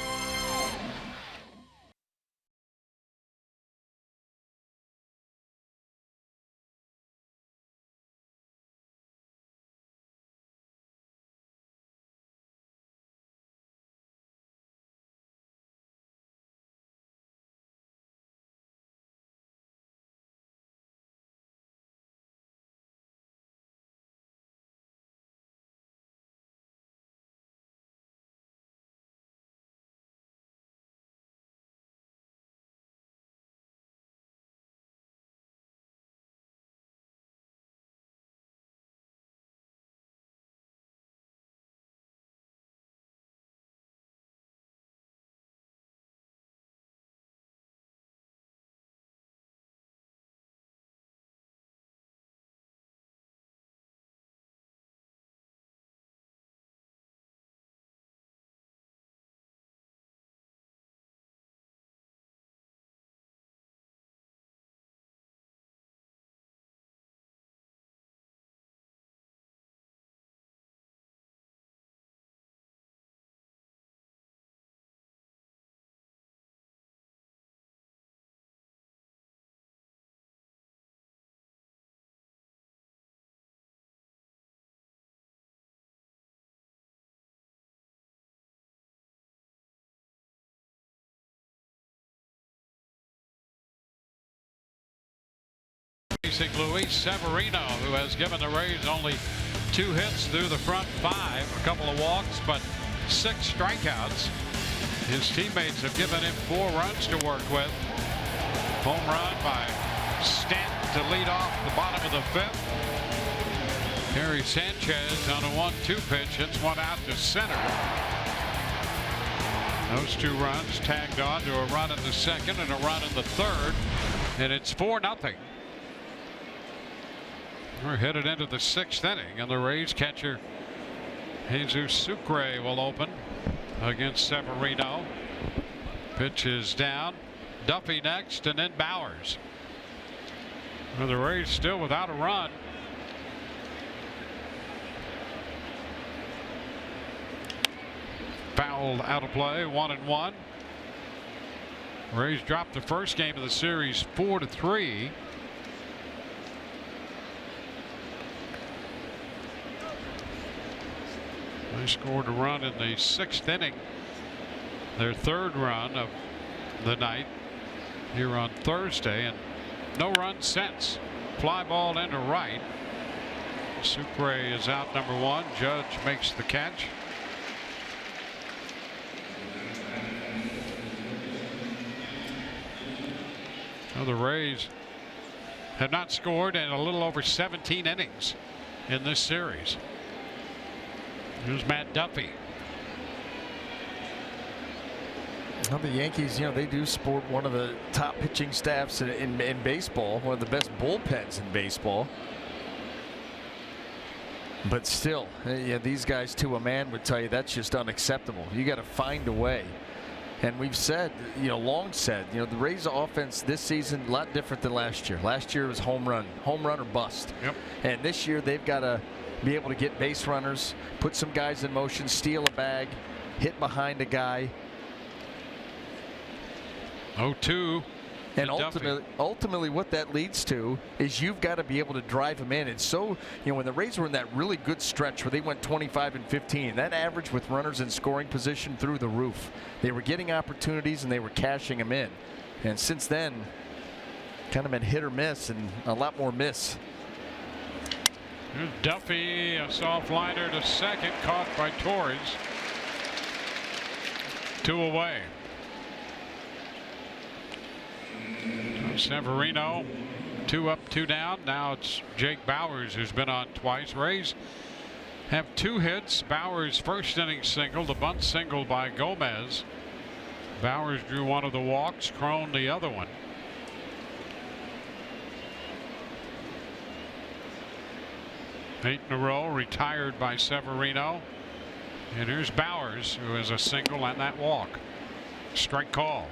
facing Luis Severino, who has given the Rays only 2 hits through the front 5, a couple of walks, but 6 strikeouts. His teammates have given him 4 runs to work with. Home run by Stanton to lead off the bottom of the 5th. Harry Sanchez on a 1-2 pitch hits one out to center. Those 2 runs tagged on to a run in the 2nd and a run in the 3rd, and it's 4-0. We're headed into the 6th inning, and the Rays catcher Jesus Sucre will open against Severino. Pitch is down. Duffy next, and then Bowers. Well, the Rays still without a run. Fouled out of play, 1-1. Rays dropped the first game of the series 4-3. They scored a run in the 6th inning, their 3rd run of the night here on Thursday, and no run since. Fly ball into right. Sucre is out, number 1. Judge makes the catch. Well, the Rays have not scored in a little over 17 innings in this series. Here's Matt Duffy. Well, the Yankees, they do sport one of the top pitching staffs in baseball, one of the best bullpens in baseball. But still, these guys to a man would tell you that's just unacceptable. You got to find a way. And we've said, long said, the Rays offense this season a lot different than last year. Last year was home run or bust. Yep. And this year they've got to be able to get base runners, put some guys in motion, steal a bag, hit behind a guy. 0-2. And ultimately what that leads to is you've got to be able to drive them in. And so, when the Rays were in that really good stretch where they went 25-15, that average with runners in scoring position through the roof. They were getting opportunities and they were cashing them in. And since then, kind of been hit or miss, and a lot more miss. Here's Duffy, a soft liner to second, caught by Torres. 2 away. Severino, 2 up, 2 down. Now it's Jake Bowers who's been on twice. Rays have 2 hits. Bowers' first inning single, the bunt single by Gomez. Bowers drew one of the walks, Crone the other one. Eight in a row, retired by Severino. And here's Bowers, who has a single and that walk. Strike call.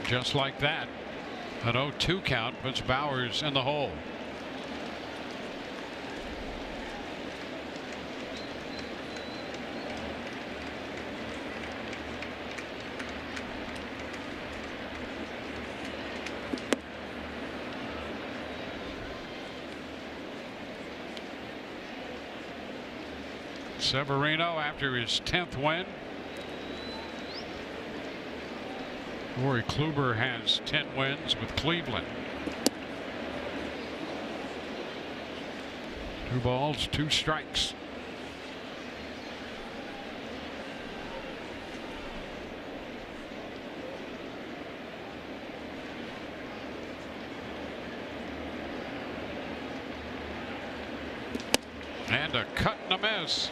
Just like that, an 0-2 count puts Bowers in the hole. Severino after his 10th win. Corey Kluber has 10 wins with Cleveland. 2 balls, 2 strikes. And a cut and a miss.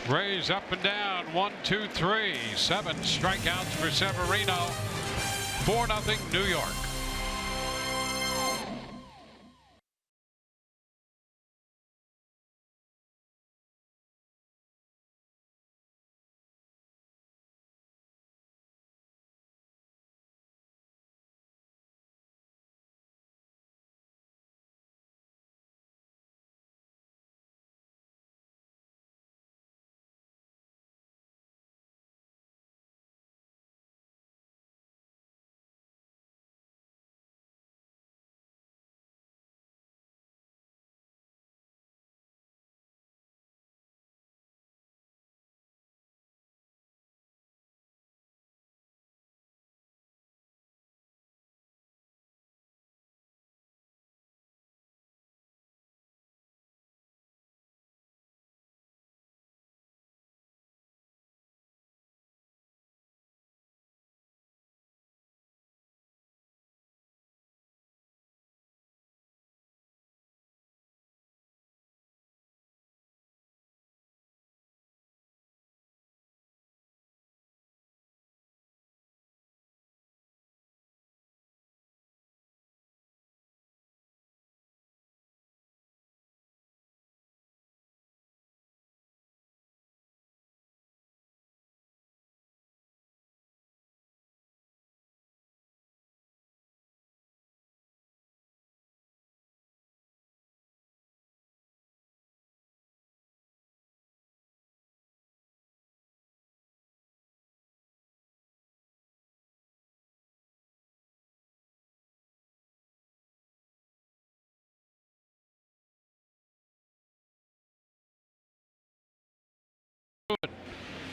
Rays up and down, 1, 2, 3. 7 strikeouts for Severino. 4-0 New York.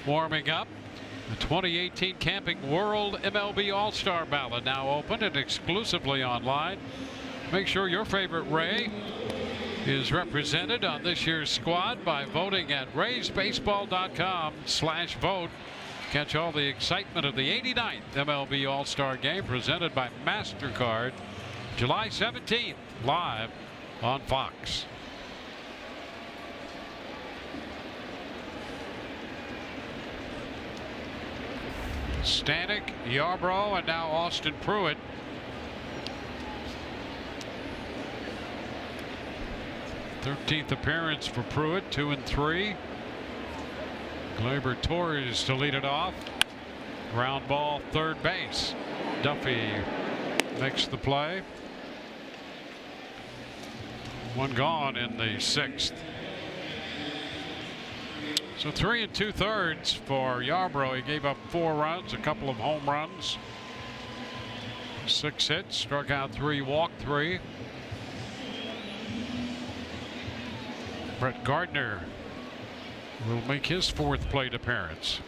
warming up. The 2018 Camping World MLB All-Star Ballot now open and exclusively online. Make sure your favorite Ray is represented on this year's squad by voting at raysbaseball.com/vote. Catch all the excitement of the 89th MLB All-Star Game presented by MasterCard, July 17th, live on Fox. Stanek, Yarbrough, and now Austin Pruitt. Thirteenth appearance for Pruitt, 2 and 3. Gleyber Torres to lead it off. Ground ball, third base. Duffy makes the play. One gone in the 6th. So 3 2/3 for Yarbrough. He gave up 4 runs, a couple of home runs, 6 hits, struck out 3, walked 3. Brett Gardner will make his 4th plate appearance.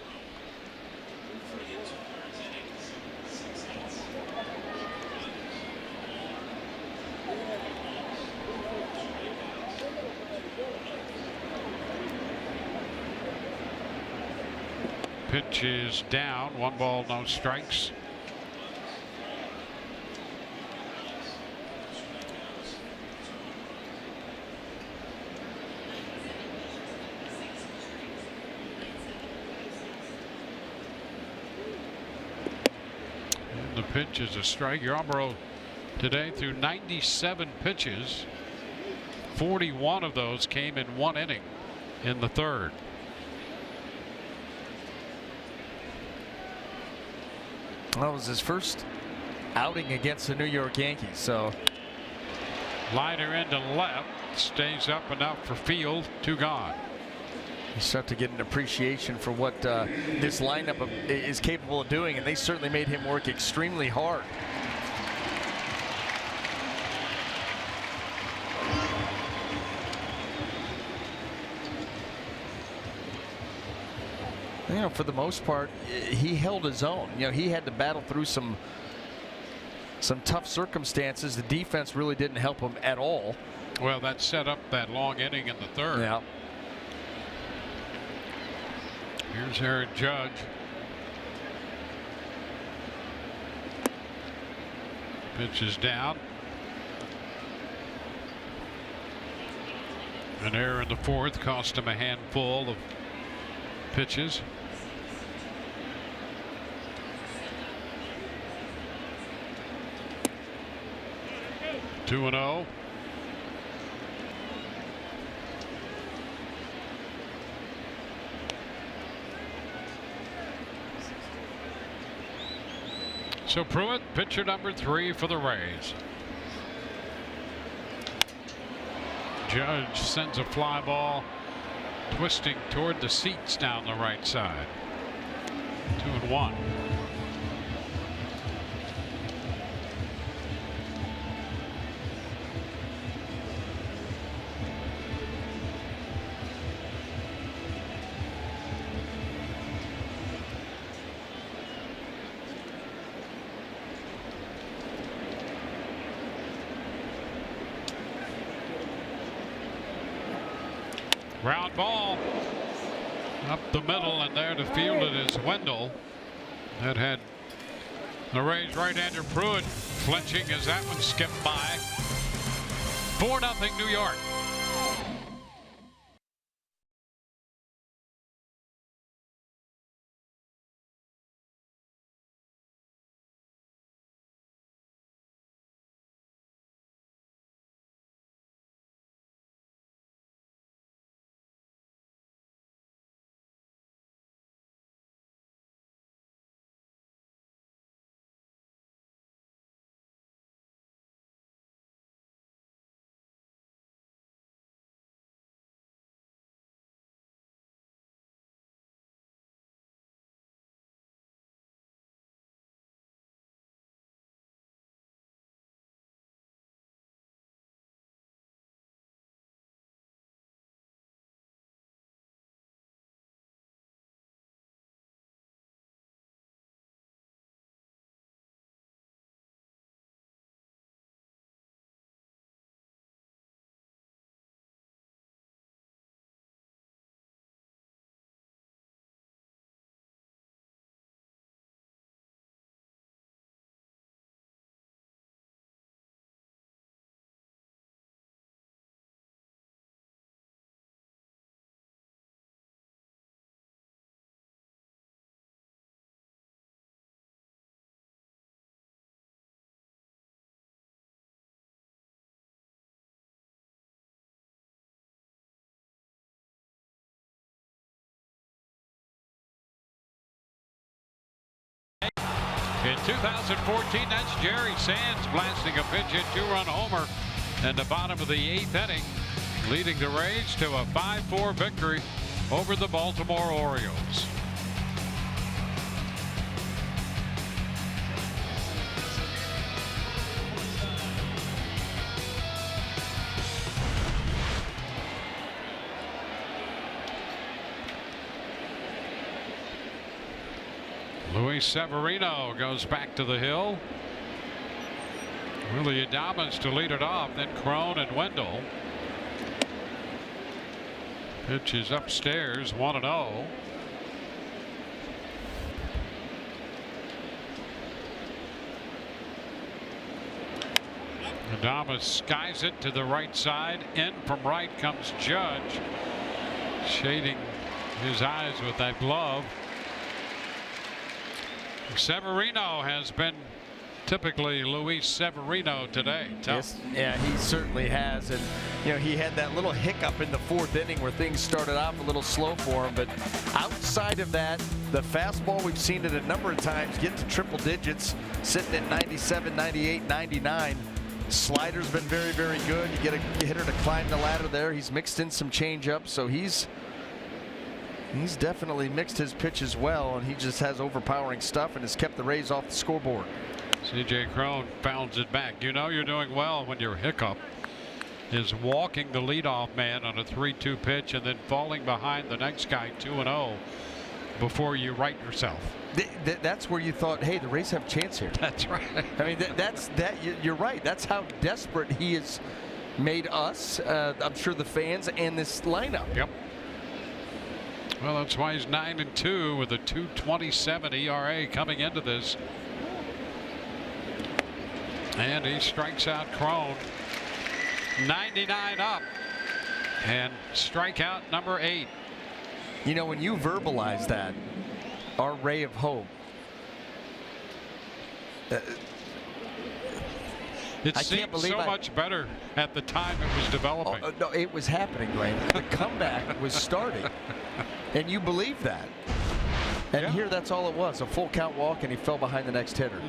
Pitch is down, 1 ball, no strikes. And the pitch is a strike. Yarbrough today threw 97 pitches. 41 of those came in 1 inning in the 3rd. That was his first outing against the New York Yankees. So liner into left, stays up enough for Field, 2 gone. You start to get an appreciation for what this lineup is capable of doing, and they certainly made him work extremely hard. You know, for the most part, he held his own. You know, he had to battle through some tough circumstances. The defense really didn't help him at all. Well, that set up that long inning in the 3rd. Yeah. Here's Aaron Judge. Pitch is down. An error in the 4th cost him a handful of pitches. 2-0. So Pruitt, pitcher number 3 for the Rays. Judge sends a fly ball twisting toward the seats down the right side. 2-1. Ground ball up the middle, and there to field it is Wendell. That had the Rays right-hander Pruitt flinching as that one skipped by. 4-0 New York. In 2014, that's Jerry Sands blasting a pinch hit 2-run homer in the bottom of the 8th inning, leading the Rays to a 5-4 victory over the Baltimore Orioles. Luis Severino goes back to the hill. Willie Adames to lead it off, then Crone and Wendell. Pitch is upstairs, 1-0. Adames skies it to the right side. In from right comes Judge, shading his eyes with that glove. Severino has been typically Luis Severino today. Yes, yeah, he certainly has. And, you know, he had that little hiccup in the 4th inning where things started off a little slow for him. But outside of that, the fastball, we've seen it a number of times, get to triple digits, sitting at 97, 98, 99. Slider's been very, very good. You get a hitter to climb the ladder there. He's mixed in some changeup, so he's definitely mixed his pitch as well, and he just has overpowering stuff and has kept the Rays off the scoreboard. C.J. Crone bounds it back. You know you're doing well when your hiccup is walking the leadoff man on a 3-2 pitch and then falling behind the next guy 2-0 before you right yourself. That's where you thought, hey, the Rays have a chance here. That's right. I mean, you're right. That's how desperate he has made us, I'm sure the fans, and this lineup. Yep. Well, that's why he's 9-2 with a 2.27 ERA coming into this. And he strikes out Crone. 99 up. And strikeout number 8. You know, when you verbalize that, our ray of hope. It seemed so much better at the time it was developing. Oh, no, it was happening, Dwayne. The comeback was starting. And you believe that. And here, that's all it was. A full count walk, and he fell behind the next hitter.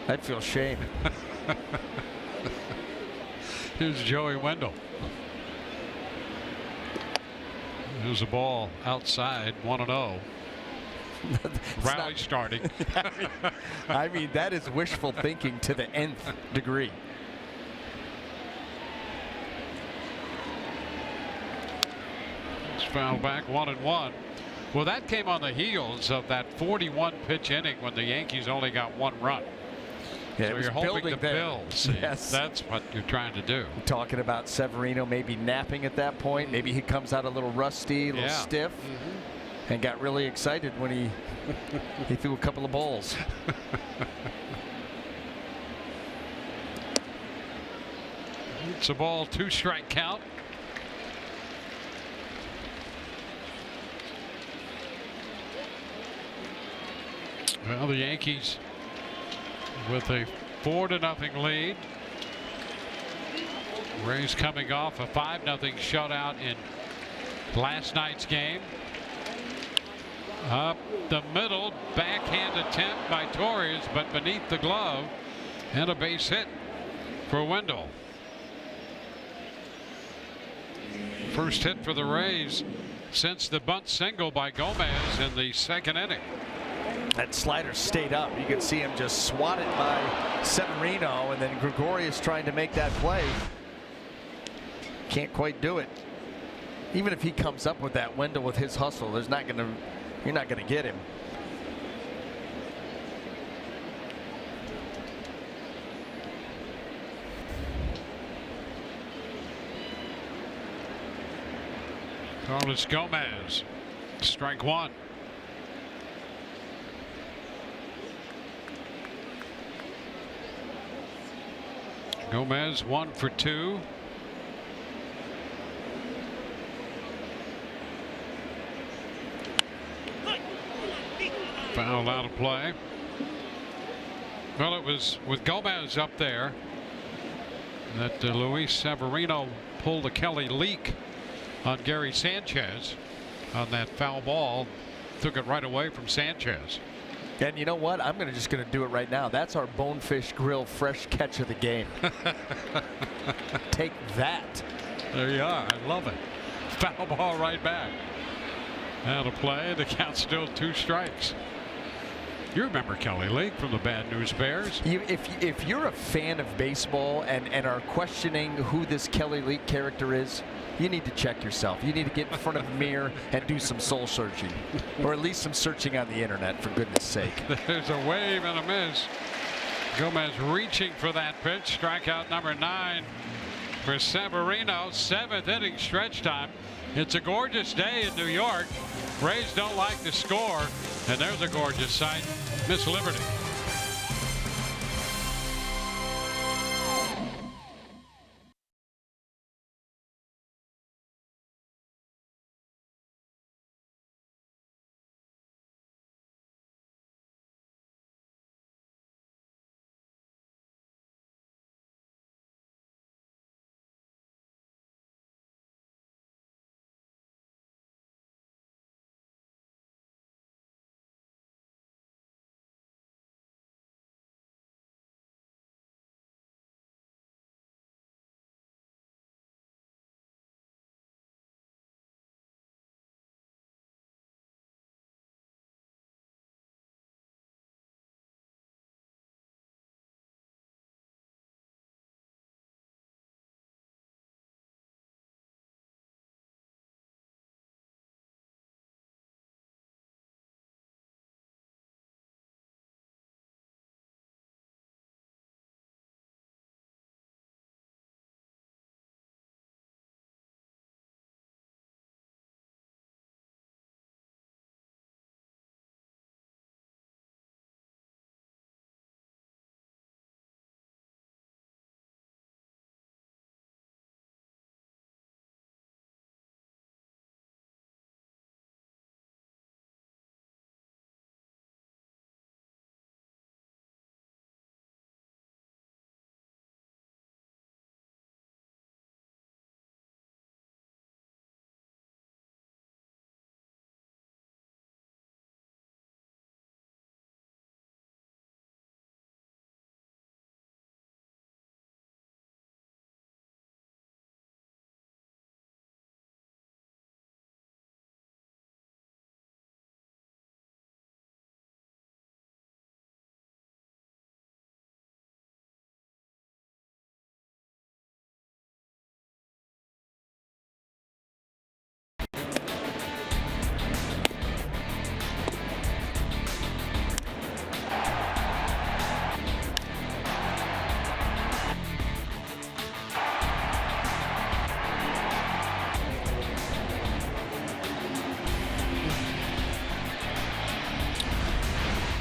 I'd feel shame. Here's Joey Wendell. There's a ball outside, 1-0. Rally starting. I mean, that is wishful thinking to the nth degree. It's fouled back, 1-1. Well, that came on the heels of that 41 pitch inning when the Yankees only got 1 run. Yeah, so you're hoping to build. Yes. That's what you're trying to do. Talking about Severino maybe napping at that point. Maybe he comes out a little rusty, a little stiff, and got really excited when he threw a couple of balls. It's a ball, 2-strike count. Well, the Yankees with a 4-0 lead. Rays coming off a 5-0 shutout in last night's game. Up the middle, backhand attempt by Torres, but beneath the glove, and a base hit for Wendell. First hit for the Rays since the bunt single by Gomez in the 2nd inning. That slider stayed up. You can see him just swatted by Severino, and then Gregorius trying to make that play. Can't quite do it. Even if he comes up with that Wendell with his hustle, you're not going to get him. Carlos Gomez, strike 1. Gomez 1 for 2. Foul out of play. Well, it was with Gomez up there that Luis Severino pulled a Kelly leak on Gary Sanchez on that foul ball. Took it right away from Sanchez. And you know what? I'm just going to do it right now. That's our Bonefish Grill fresh catch of the game. Take that. There you are. I love it. Foul ball right back. Out of play. The count's still 2 strikes. You remember Kelly Leak from the Bad News Bears. If you're a fan of baseball and are questioning who this Kelly Leak character is, you need to check yourself. You need to get in front of a mirror and do some soul searching, or at least some searching on the internet, for goodness sake. There's a wave and a miss. Gomez reaching for that pitch. Strikeout number 9 for Severino. 7th inning stretch time. It's a gorgeous day in New York. Rays don't like to score, and there's a gorgeous sight. Miss Liberty.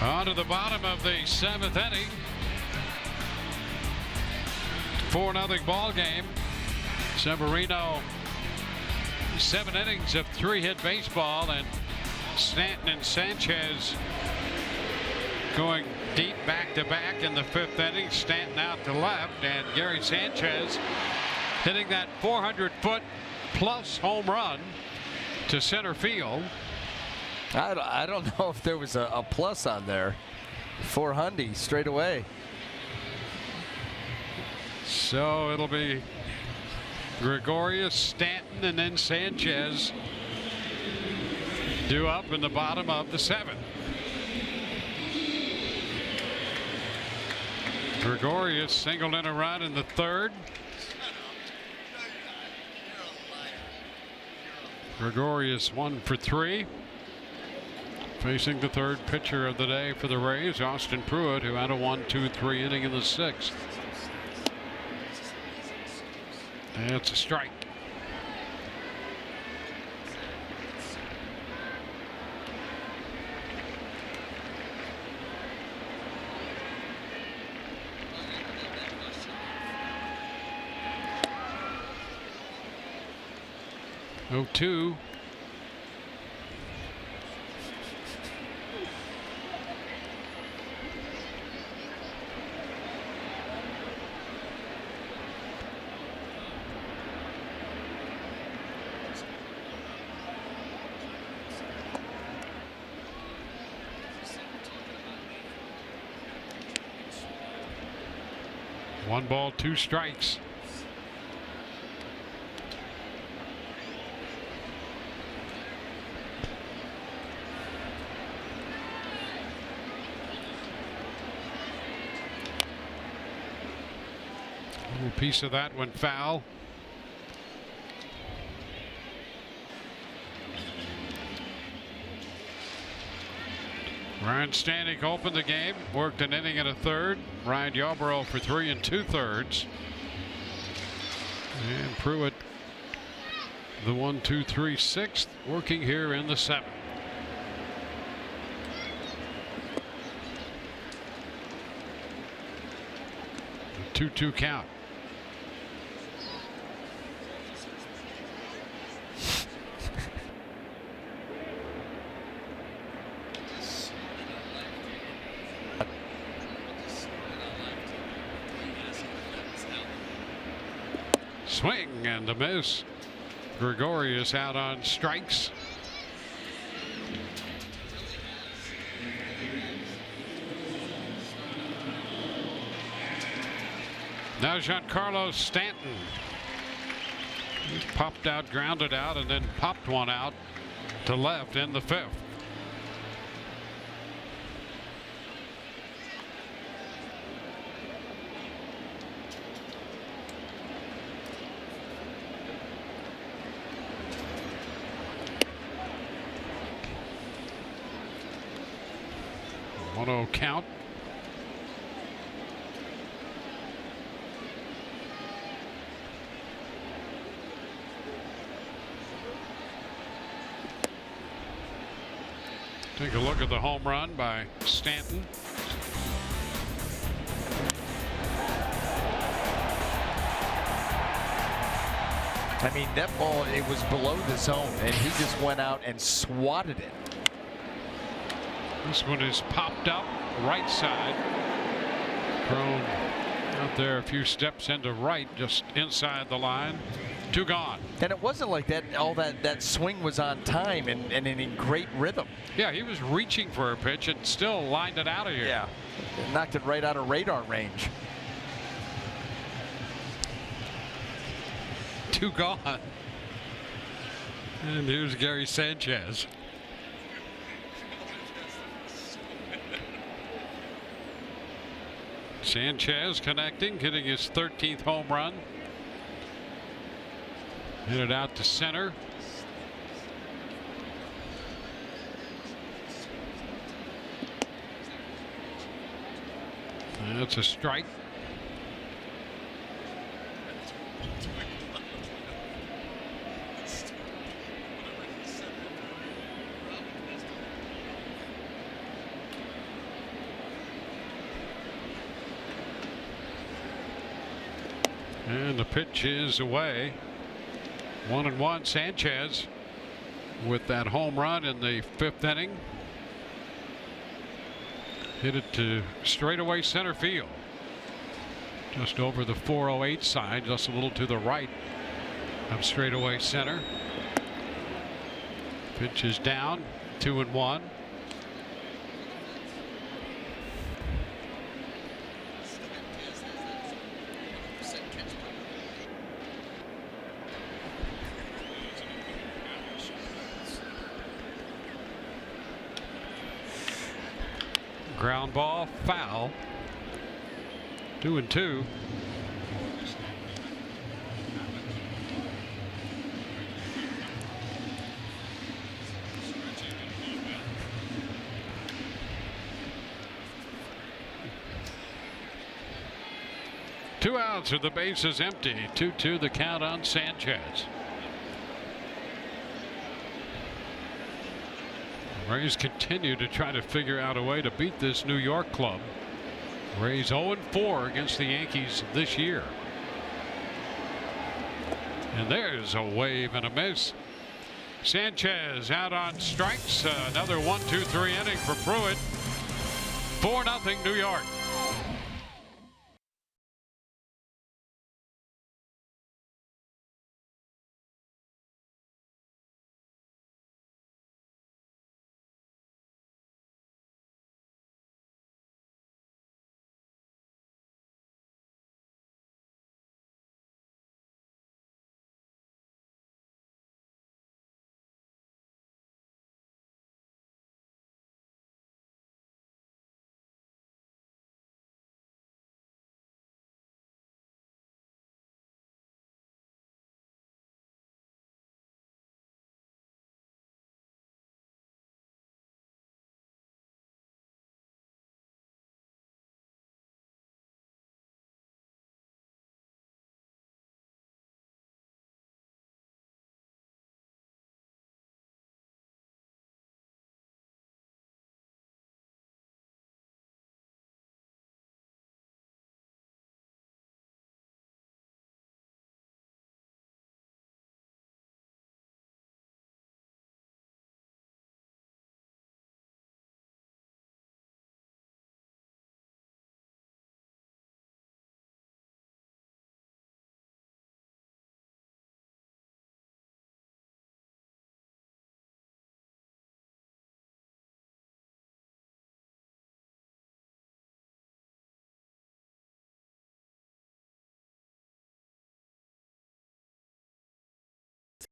On to the bottom of the 7th inning. 4-0 ball game. Severino, 7 innings of 3-hit baseball, and Stanton and Sanchez going deep back-to-back in the 5th inning. Stanton out to left, and Gary Sanchez hitting that 400-foot plus home run to center field. I don't know if there was a plus on there. 400 straight away. So it'll be Gregorius, Stanton, and then Sanchez due up in the bottom of the 7th. Gregorius singled in a run in the 3rd. Gregorius 1 for 3. Facing the 3rd pitcher of the day for the Rays, Austin Pruitt, who had a 1-2-3 inning in the 6th. That's a strike. Oh, 2. 1 ball, 2 strikes. A little piece of that went foul. Ryan Stanek opened the game, worked an inning and a third. Ryan Yarborough for 3 2/3. And Pruitt, the 1, 2, 3, 6th, working here in the 7th. 2-2 count. Swing and a miss. Gregorius out on strikes. Now Giancarlo Stanton. He's popped out, grounded out, and then popped one out to left in the 5th. One-oh count. Take a look at the home run by Stanton. I mean, that ball, it was below the zone, and he just went out and swatted it. This one is popped up right side. Thrown out there a few steps into right, just inside the line. 2 gone. And it wasn't like that. All that swing was on time and in great rhythm. Yeah, he was reaching for a pitch and still lined it out of here. Yeah, knocked it right out of radar range. 2 gone. And here's Gary Sanchez. Sanchez connecting, hitting his 13th home run. Hit it out to center. That's a strike. And the pitch is away. 1-1. Sanchez with that home run in the 5th inning. Hit it to straightaway center field. Just over the 408 side, just a little to the right of straightaway center. Pitch is down. 2-1. Ground ball, foul. 2-2. Two outs with the bases empty. 2-2 the count on Sanchez. Rays continue to try to figure out a way to beat this New York club. Rays 0-4 against the Yankees this year. And there's a wave and a miss. Sanchez out on strikes. Another 1-2-3 inning for Pruitt. 4-0 New York.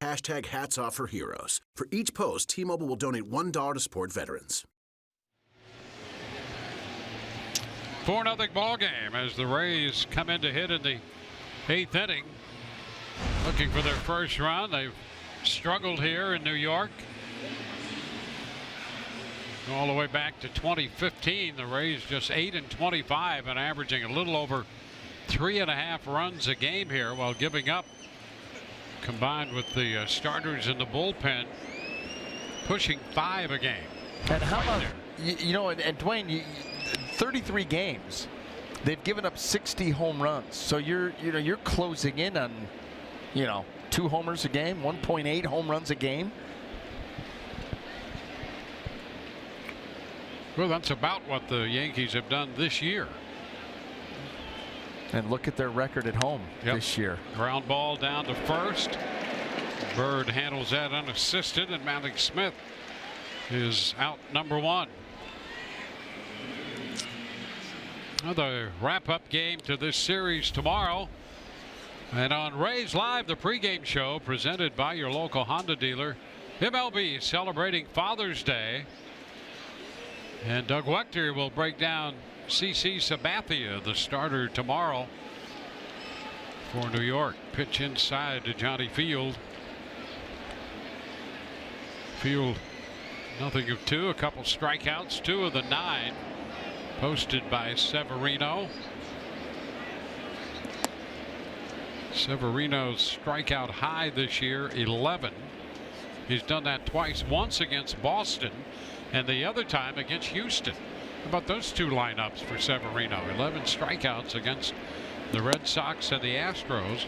Hashtag hats off for heroes. For each post, T-Mobile will donate $1 to support veterans. 4-0 ball game as the Rays come in to hit in the 8th inning. Looking for their first run. They've struggled here in New York. All the way back to 2015, the Rays just 8-25 and averaging a little over 3.5 runs a game here, while giving up, combined with the starters in the bullpen, pushing 5 a game. And how about, you know, and Dwayne, 33 games, they've given up 60 home runs. So you're closing in on, 2 homers a game, 1.8 home runs a game. Well, that's about what the Yankees have done this year. And look at their record at home this year. Ground ball down to first. Bird handles that unassisted, and Malik Smith is out number 1. Another wrap-up game to this series tomorrow. And on Rays Live, the pregame show presented by your local Honda dealer. MLB celebrating Father's Day. And Doug Wechter will break down CC Sabathia, the starter tomorrow for New York. Pitch inside to Johnny Field. Field nothing of 2, a couple strikeouts, 2 of the 9 posted by Severino. Severino's strikeout high this year, 11. He's done that twice, once against Boston and the other time against Houston. How about those 2 lineups for Severino? 11 strikeouts against the Red Sox and the Astros.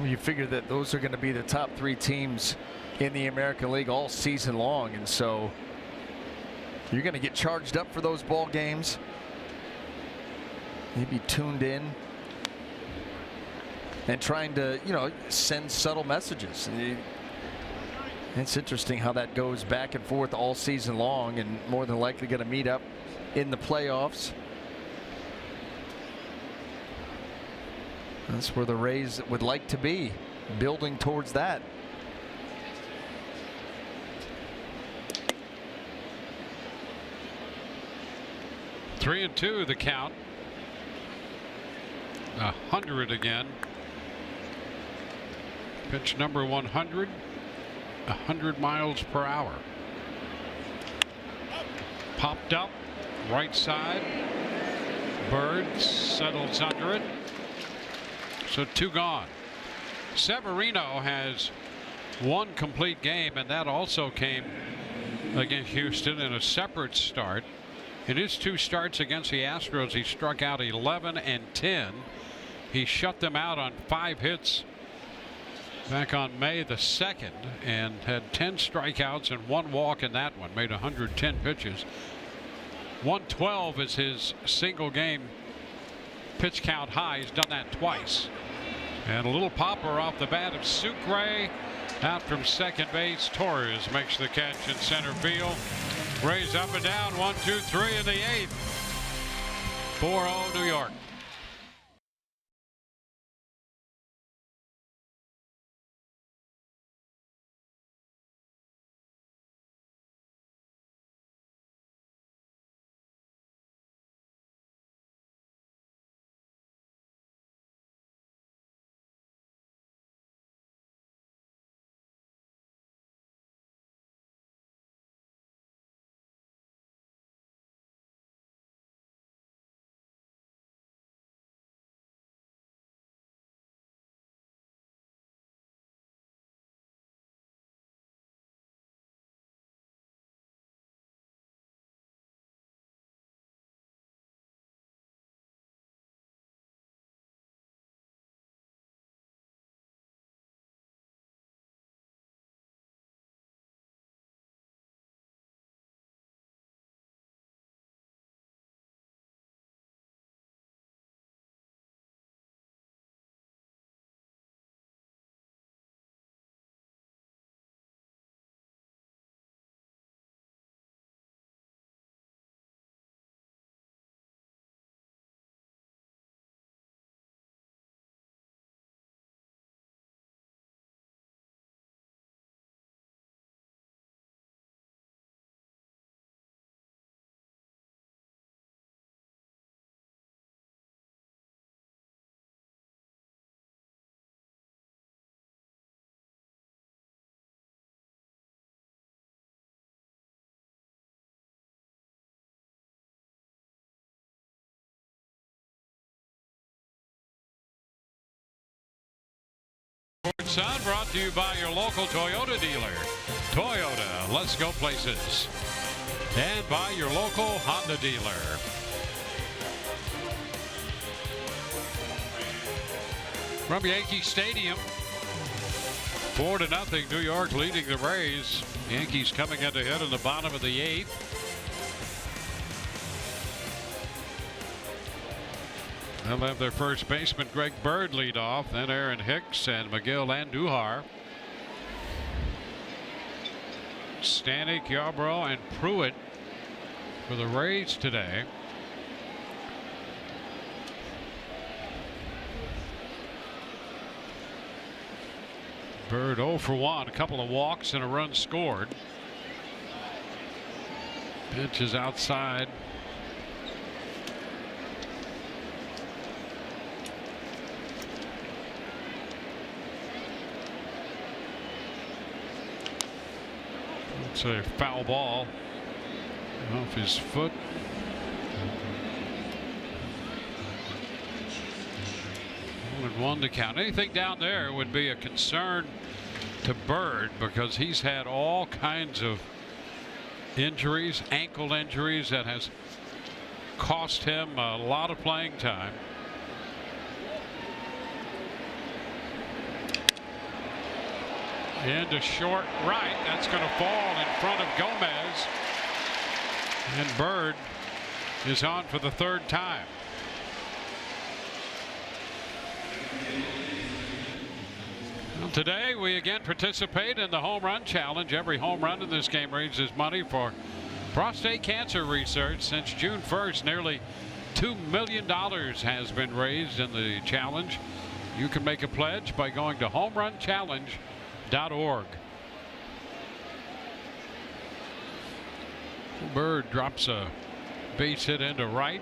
You figure that those are going to be the top 3 teams in the American League all season long, and so you're going to get charged up for those ball games. Maybe tuned in and trying to, send subtle messages. It's interesting how that goes back and forth all season long, and more than likely going to meet up in the playoffs. That's where the Rays would like to be, building towards that. Three and 2 the count. 100 again. Pitch number 100. 100 miles per hour. Popped up right side. Bird settles under it. So 2 gone. Severino has 1 complete game, and that also came against Houston in a separate start. In his 2 starts against the Astros, he struck out 11 and 10. He shut them out on 5 hits back on May the 2nd and had 10 strikeouts and 1 walk in that one. Made 110 pitches. 112 is his single game pitch count high. He's done that twice. And a little popper off the bat of Sucre. Out from second base, Torres makes the catch in center field. Rays up and down, 1-2-3 in the 8th. 4-0 New York. Sports Sun brought to you by your local Toyota dealer. Toyota, let's go places. And by your local Honda dealer. From Yankee Stadium, 4-0, New York leading the Rays. Yankees coming head to head in the bottom of the 8th. They'll have their first baseman Greg Bird lead off, then Aaron Hicks and Miguel Andujar. Stanek, Yarbrough, and Pruitt for the Rays today. Bird 0 for 1, a couple of walks and a run scored. Pitch is outside. It's a foul ball off his foot. One to count. Anything down there would be a concern to Bird because he's had all kinds of injuries, ankle injuries that has cost him a lot of playing time. Into short right. That's going to fall in front of Gomez. And Bird is on for the 3rd time. Well, today we again participate in the home run challenge. Every home run in this game raises money for prostate cancer research. Since June 1st, nearly $2 million has been raised in the challenge. You can make a pledge by going to homerunchallenge.org. Bird drops a base hit into right.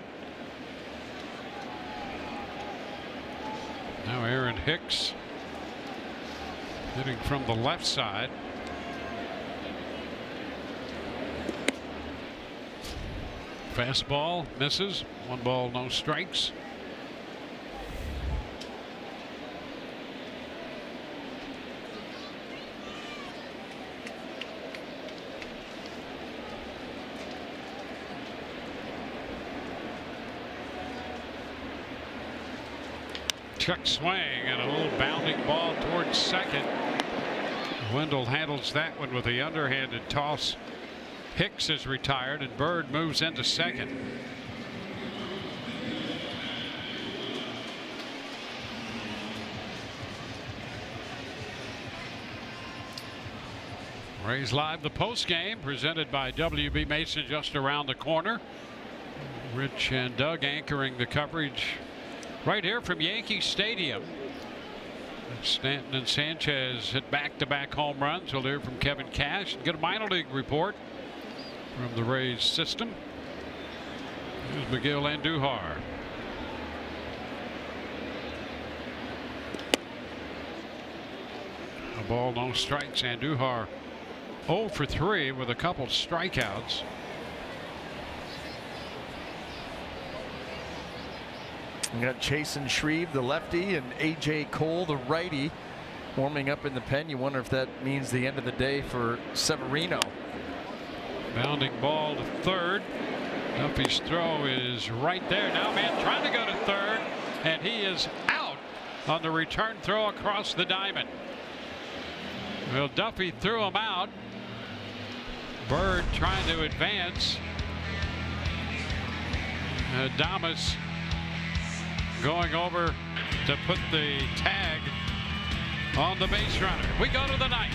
Now Aaron Hicks hitting from the left side. Fastball misses. 1 ball, no strikes. Chuck swing and a little bounding ball towards second. Wendell handles that one with the underhanded toss. Hicks is retired and Bird moves into second. Rays Live, the post game presented by WB Mason just around the corner. Rich and Doug anchoring the coverage right here from Yankee Stadium. Stanton and Sanchez hit back-to-back home runs. We'll hear from Kevin Cash and get a minor league report from the Rays system. Here's Miguel Andujar. A ball, no strikes. Andujar 0 for 3 with a couple strikeouts. We got Chasen Shreve, the lefty, and A.J. Cole, the righty, warming up in the pen. You wonder if that means the end of the day for Severino. Bounding ball to third. Duffy's throw is right there. Now man trying to go to third, and he is out on the return throw across the diamond. Well, Duffy threw him out. Bird trying to advance. Adames going over to put the tag on the base runner. We go to the ninth.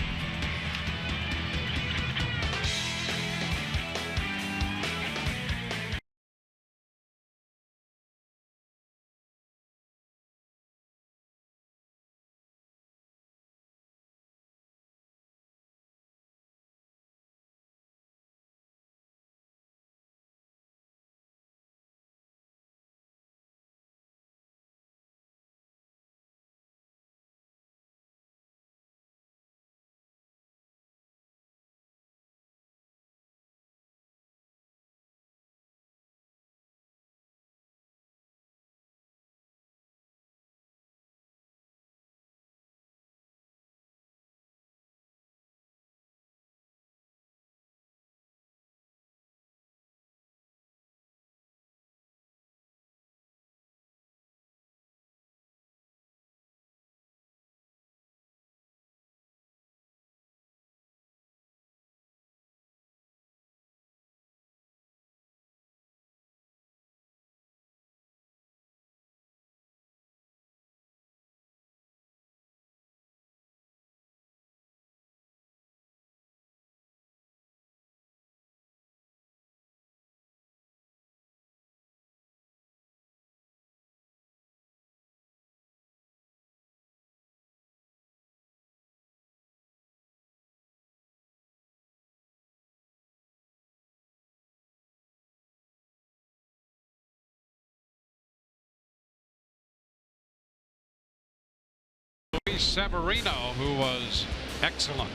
Ray Severino, who was excellent.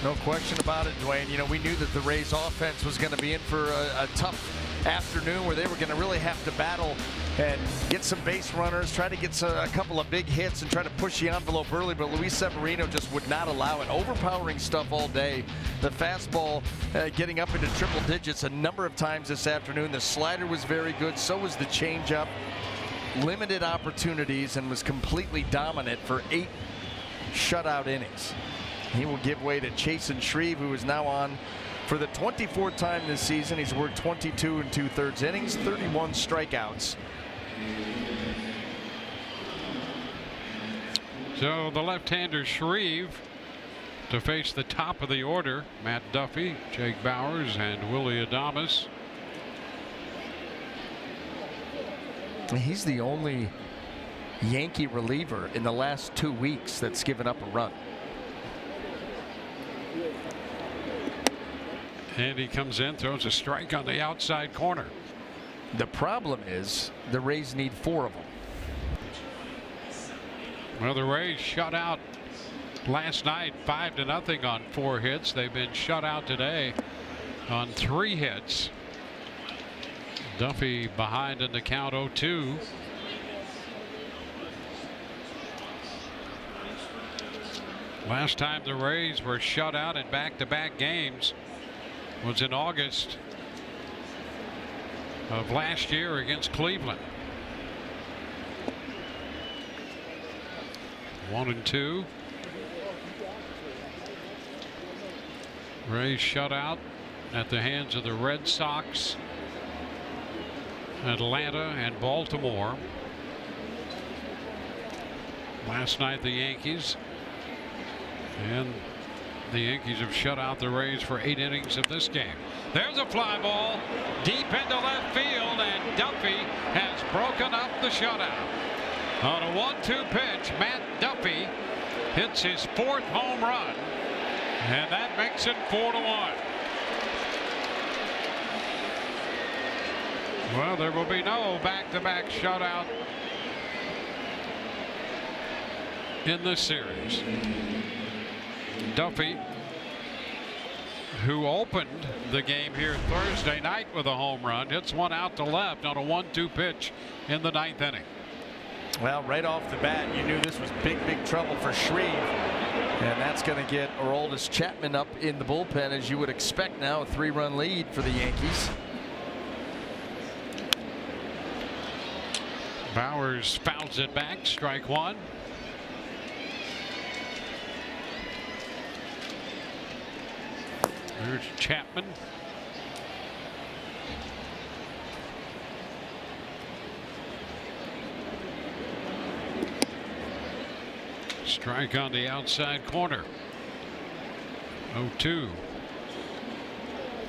No question about it, Dwayne. You know, we knew that the Rays offense was going to be in for a tough afternoon where they were going to really have to battle and get some base runners, try to get a couple of big hits and try to push the envelope early, but Luis Severino just would not allow it. Overpowering stuff all day. The fastball getting up into triple digits a number of times this afternoon. The slider was very good, so was the changeup. Limited opportunities and was completely dominant for 8 shutout innings. He will give way to Chasen Shreve, who is now on for the 24th time this season. He's worked 22 2/3 innings, 31 strikeouts. So the left-hander Shreve to face the top of the order: Matt Duffy, Jake Bauers, and Willie Adames. He's the only Yankee reliever in the last 2 weeks that's given up a run. And he comes in, throws a strike on the outside corner. The problem is the Rays need 4 of them. Well, the Rays shut out last night 5-0 on 4 hits. They've been shut out today on 3 hits. Duffy behind in the count 0-2. Last time the Rays were shut out in back-to-back games was in August of last year against Cleveland. 1-2. Rays shut out at the hands of the Red Sox, Atlanta, and Baltimore. Last night the Yankees, and the Yankees have shut out the Rays for 8 innings of this game. There's a fly ball deep into left field, and Duffy has broken up the shutout. On a 1-2 pitch, Matt Duffy hits his 4th home run, and that makes it 4-1. Well, there will be no back-to-back shutout in this series. Duffy, who opened the game here Thursday night with a home run, hits one out to left on a 1-2 pitch in the 9th inning. Well, right off the bat, you knew this was big trouble for Shreve. And that's going to get Aroldis Chapman up in the bullpen, as you would expect now. A 3-run lead for the Yankees. Bauers fouls it back, strike 1. There's Chapman. Strike on the outside corner. 0-2.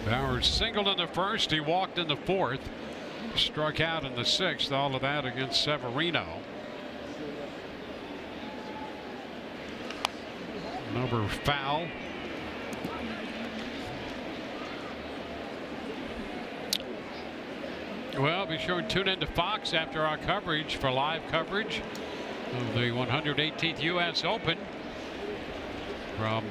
Bauers singled in the 1st. He walked in the 4th. Struck out in the 6th. All of that against Severino. Number foul. Well, be sure to tune in to Fox after our coverage for live coverage of the 118th U.S. Open from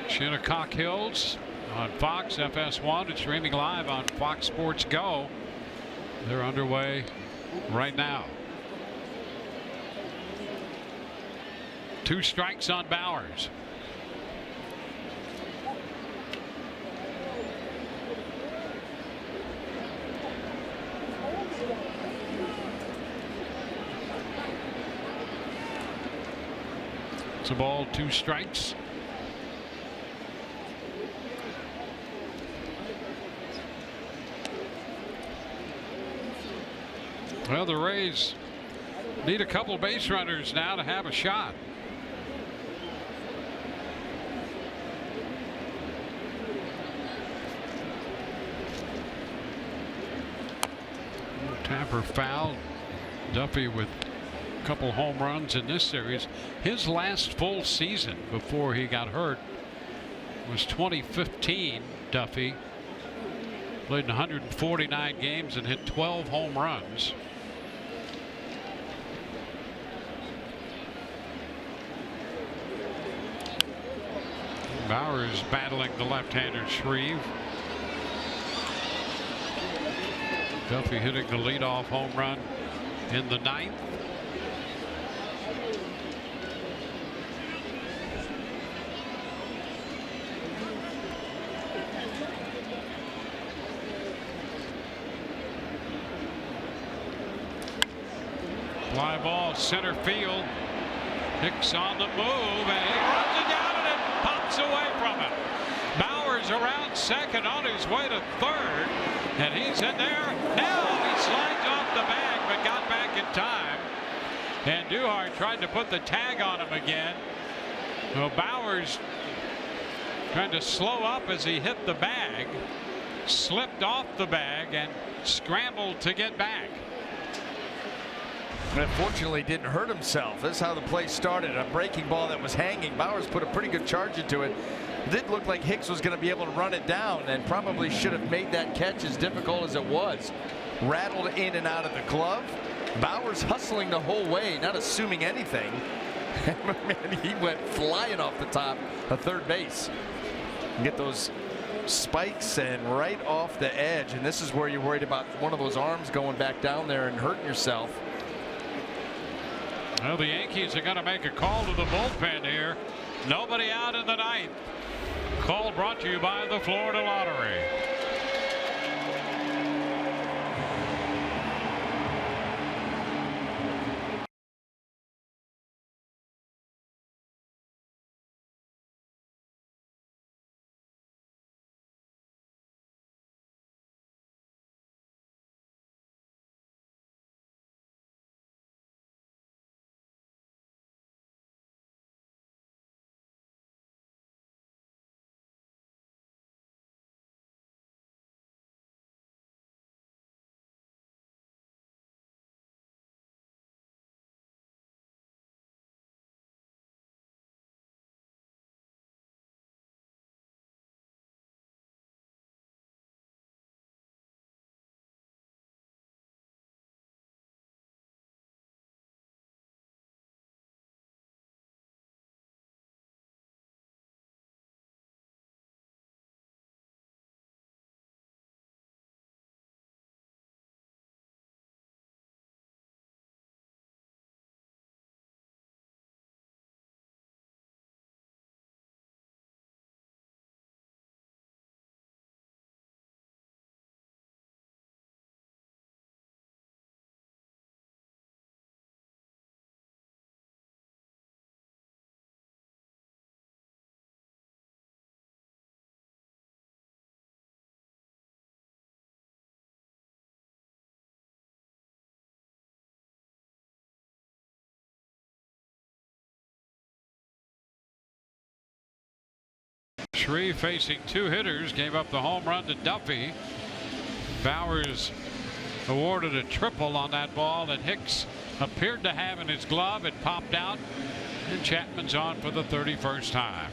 Shinnecock Hills on Fox FS1 and streaming live on Fox Sports Go. They're underway right now. 2 strikes on Bauers. It's a ball, 2 strikes. Well, the Rays need a couple base runners now to have a shot. Tapper foul. Duffy with a couple home runs in this series. His last full season before he got hurt was 2015. Duffy played in 149 games and hit 12 home runs. Bowers battling the left-hander Shreve. Duffy hitting the leadoff home run in the 9th. Fly ball center field. Hicks on the move, and he runs it down, and it pops away from him. Bowers around second on his way to third, and he's in there. Now he slides off the bag, but got back in time. And Duhart tried to put the tag on him again. Well, Bowers trying to slow up as he hit the bag, slipped off the bag, and scrambled to get back. And unfortunately didn't hurt himself. This is how the play started. A breaking ball that was hanging. Bowers put a pretty good charge into it. It did look like Hicks was going to be able to run it down, and probably should have made that catch, as difficult as it was. Rattled in and out of the glove. Bowers hustling the whole way, not assuming anything. Man, he went flying off the top of third base. Get those spikes and right off the edge, and this is where you're worried about one of those arms going back down there and hurting yourself. Well, the Yankees are going to make a call to the bullpen here. Nobody out in the 9th. Call brought to you by the Florida Lottery. Shreve facing two hitters, gave up the home run to Duffy. Bowers awarded a triple on that ball that Hicks appeared to have in his glove. It popped out, and Chapman's on for the 31st time.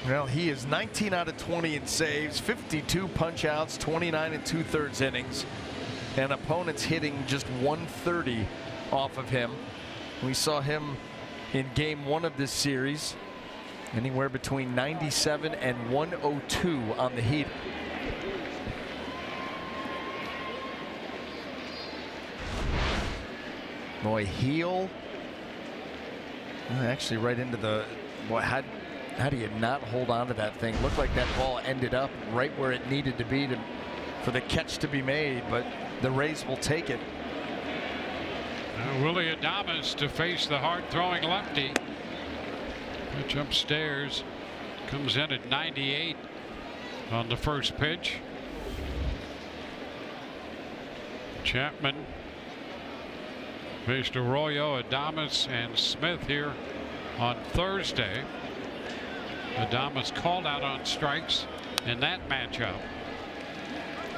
Well, he is 19 out of 20 in saves, 52 punch outs, 29 and 2/3 innings, and opponents hitting just 130 off of him. We saw him in game 1 of this series, anywhere between 97 and 102 on the heat. Boy, heel actually right into the, boy, how do you not hold on to that thing? Looked like that ball ended up right where it needed to be for the catch to be made, but the Rays will take it. Willie Adames to face the hard-throwing lefty. Pitch upstairs, comes in at 98 on the first pitch. Chapman faced Arroyo, Adames, and Smith here on Thursday. Adames called out on strikes in that matchup,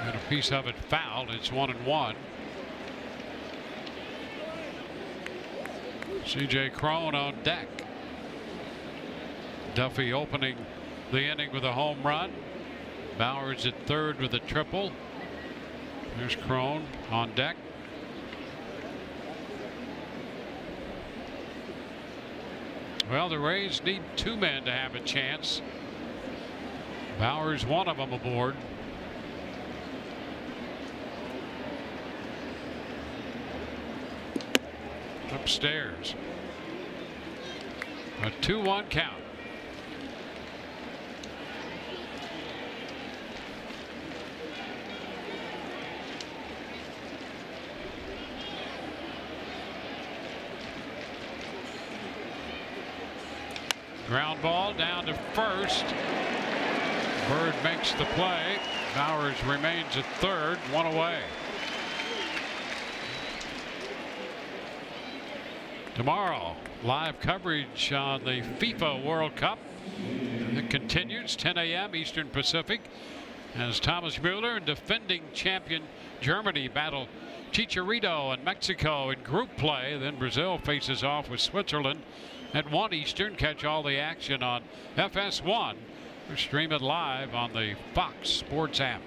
and a piece of it fouled. It's 1-1. C.J. Cron on deck. Duffy opening the inning with a home run. Bowers at third with a triple. There's Cron on deck. Well, the Rays need two men to have a chance. Bowers, one of them aboard. Upstairs. A 2-1 count. Ground ball down to first. Bird makes the play. Bowers remains at third, one away. Tomorrow, live coverage on the FIFA World Cup. It continues 10 a.m. Eastern Pacific as Thomas Mueller and defending champion Germany battle Chicharito and Mexico in group play. Then Brazil faces off with Switzerland at 1 Eastern. Catch all the action on FS1. We're streaming live on the Fox Sports app.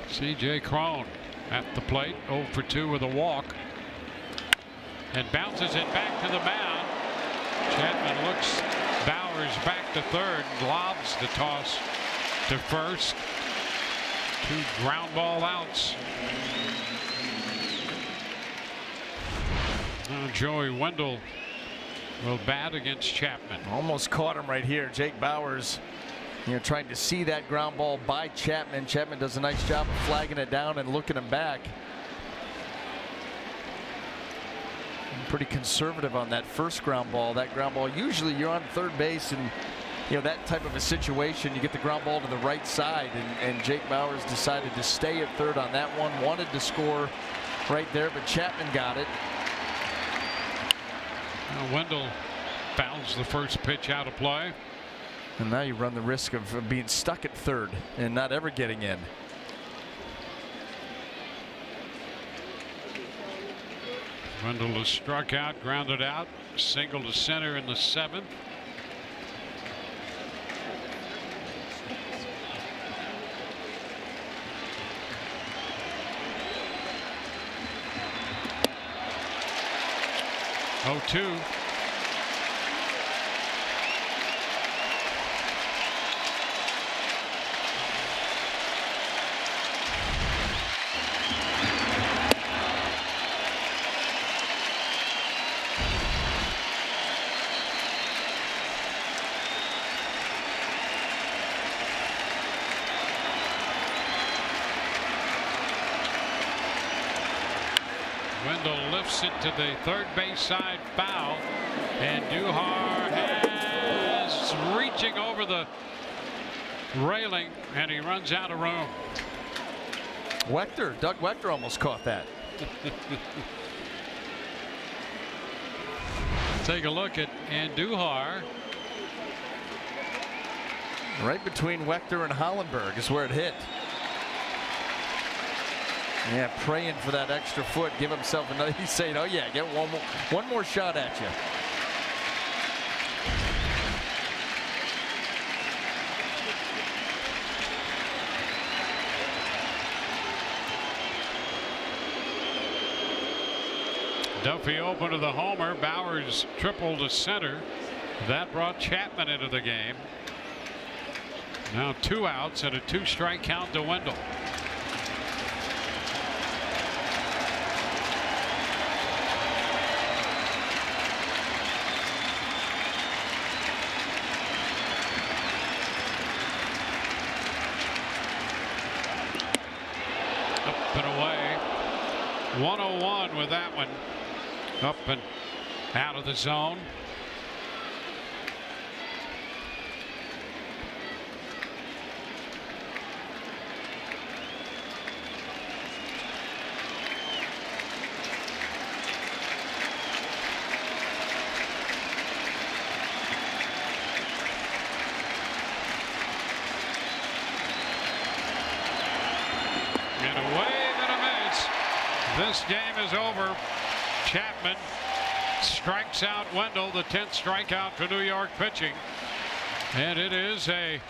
C.J. Cron at the plate, 0 for 2 with a walk, and bounces it back to the mound. Chapman looks Bowers back to third, lobs the toss to first. 2 ground ball outs. Now Joey Wendell will bat against Chapman. Almost caught him right here. Jake Bowers, trying to see that ground ball by Chapman. Chapman does a nice job of flagging it down and looking him back. Pretty conservative on that first ground ball. That ground ball, usually you're on third base, and that type of a situation, you get the ground ball to the right side, and Jake Bowers decided to stay at third on that one. Wanted to score right there, but Chapman got it. Now Wendell fouls the first pitch out of play. And now you run the risk of being stuck at third and not ever getting in. Wendell is struck out, grounded out, single to center in the 7th. Oh, 2. Wendell lifts it to the third base side, foul, and Duhar has reaching over the railing, and he runs out of room. Doug Wechter almost caught that. Take a look at Andujar. Right between Wechter and Hollenberg is where it hit. Yeah, praying for that extra foot, give himself another. He's saying, oh yeah, get one more shot at you. Duffy open to the homer. Bowers triple to center. That brought Chapman into the game. Now 2 outs and a 2-strike count to Wendell. Up and away. 101 with that one. Up and out of the zone. And a wave and a miss. This game is over. Chapman strikes out Wendell, the 10th strikeout for New York pitching. And it is a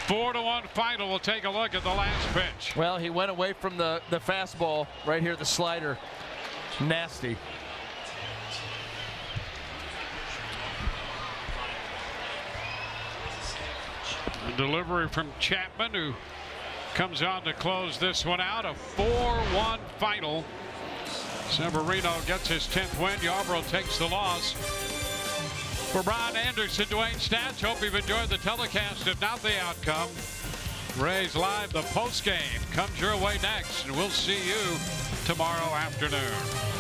4-1 final. We'll take a look at the last pitch. Well, he went away from the fastball right here, the slider. Nasty. Delivery from Chapman, who comes on to close this one out. A 4-1 final. Severino gets his 10th win. Yarborough takes the loss. For Brian Anderson, Dwayne Stats, hope you've enjoyed the telecast. If not the outcome, Rays Live, the postgame comes your way next, and we'll see you tomorrow afternoon.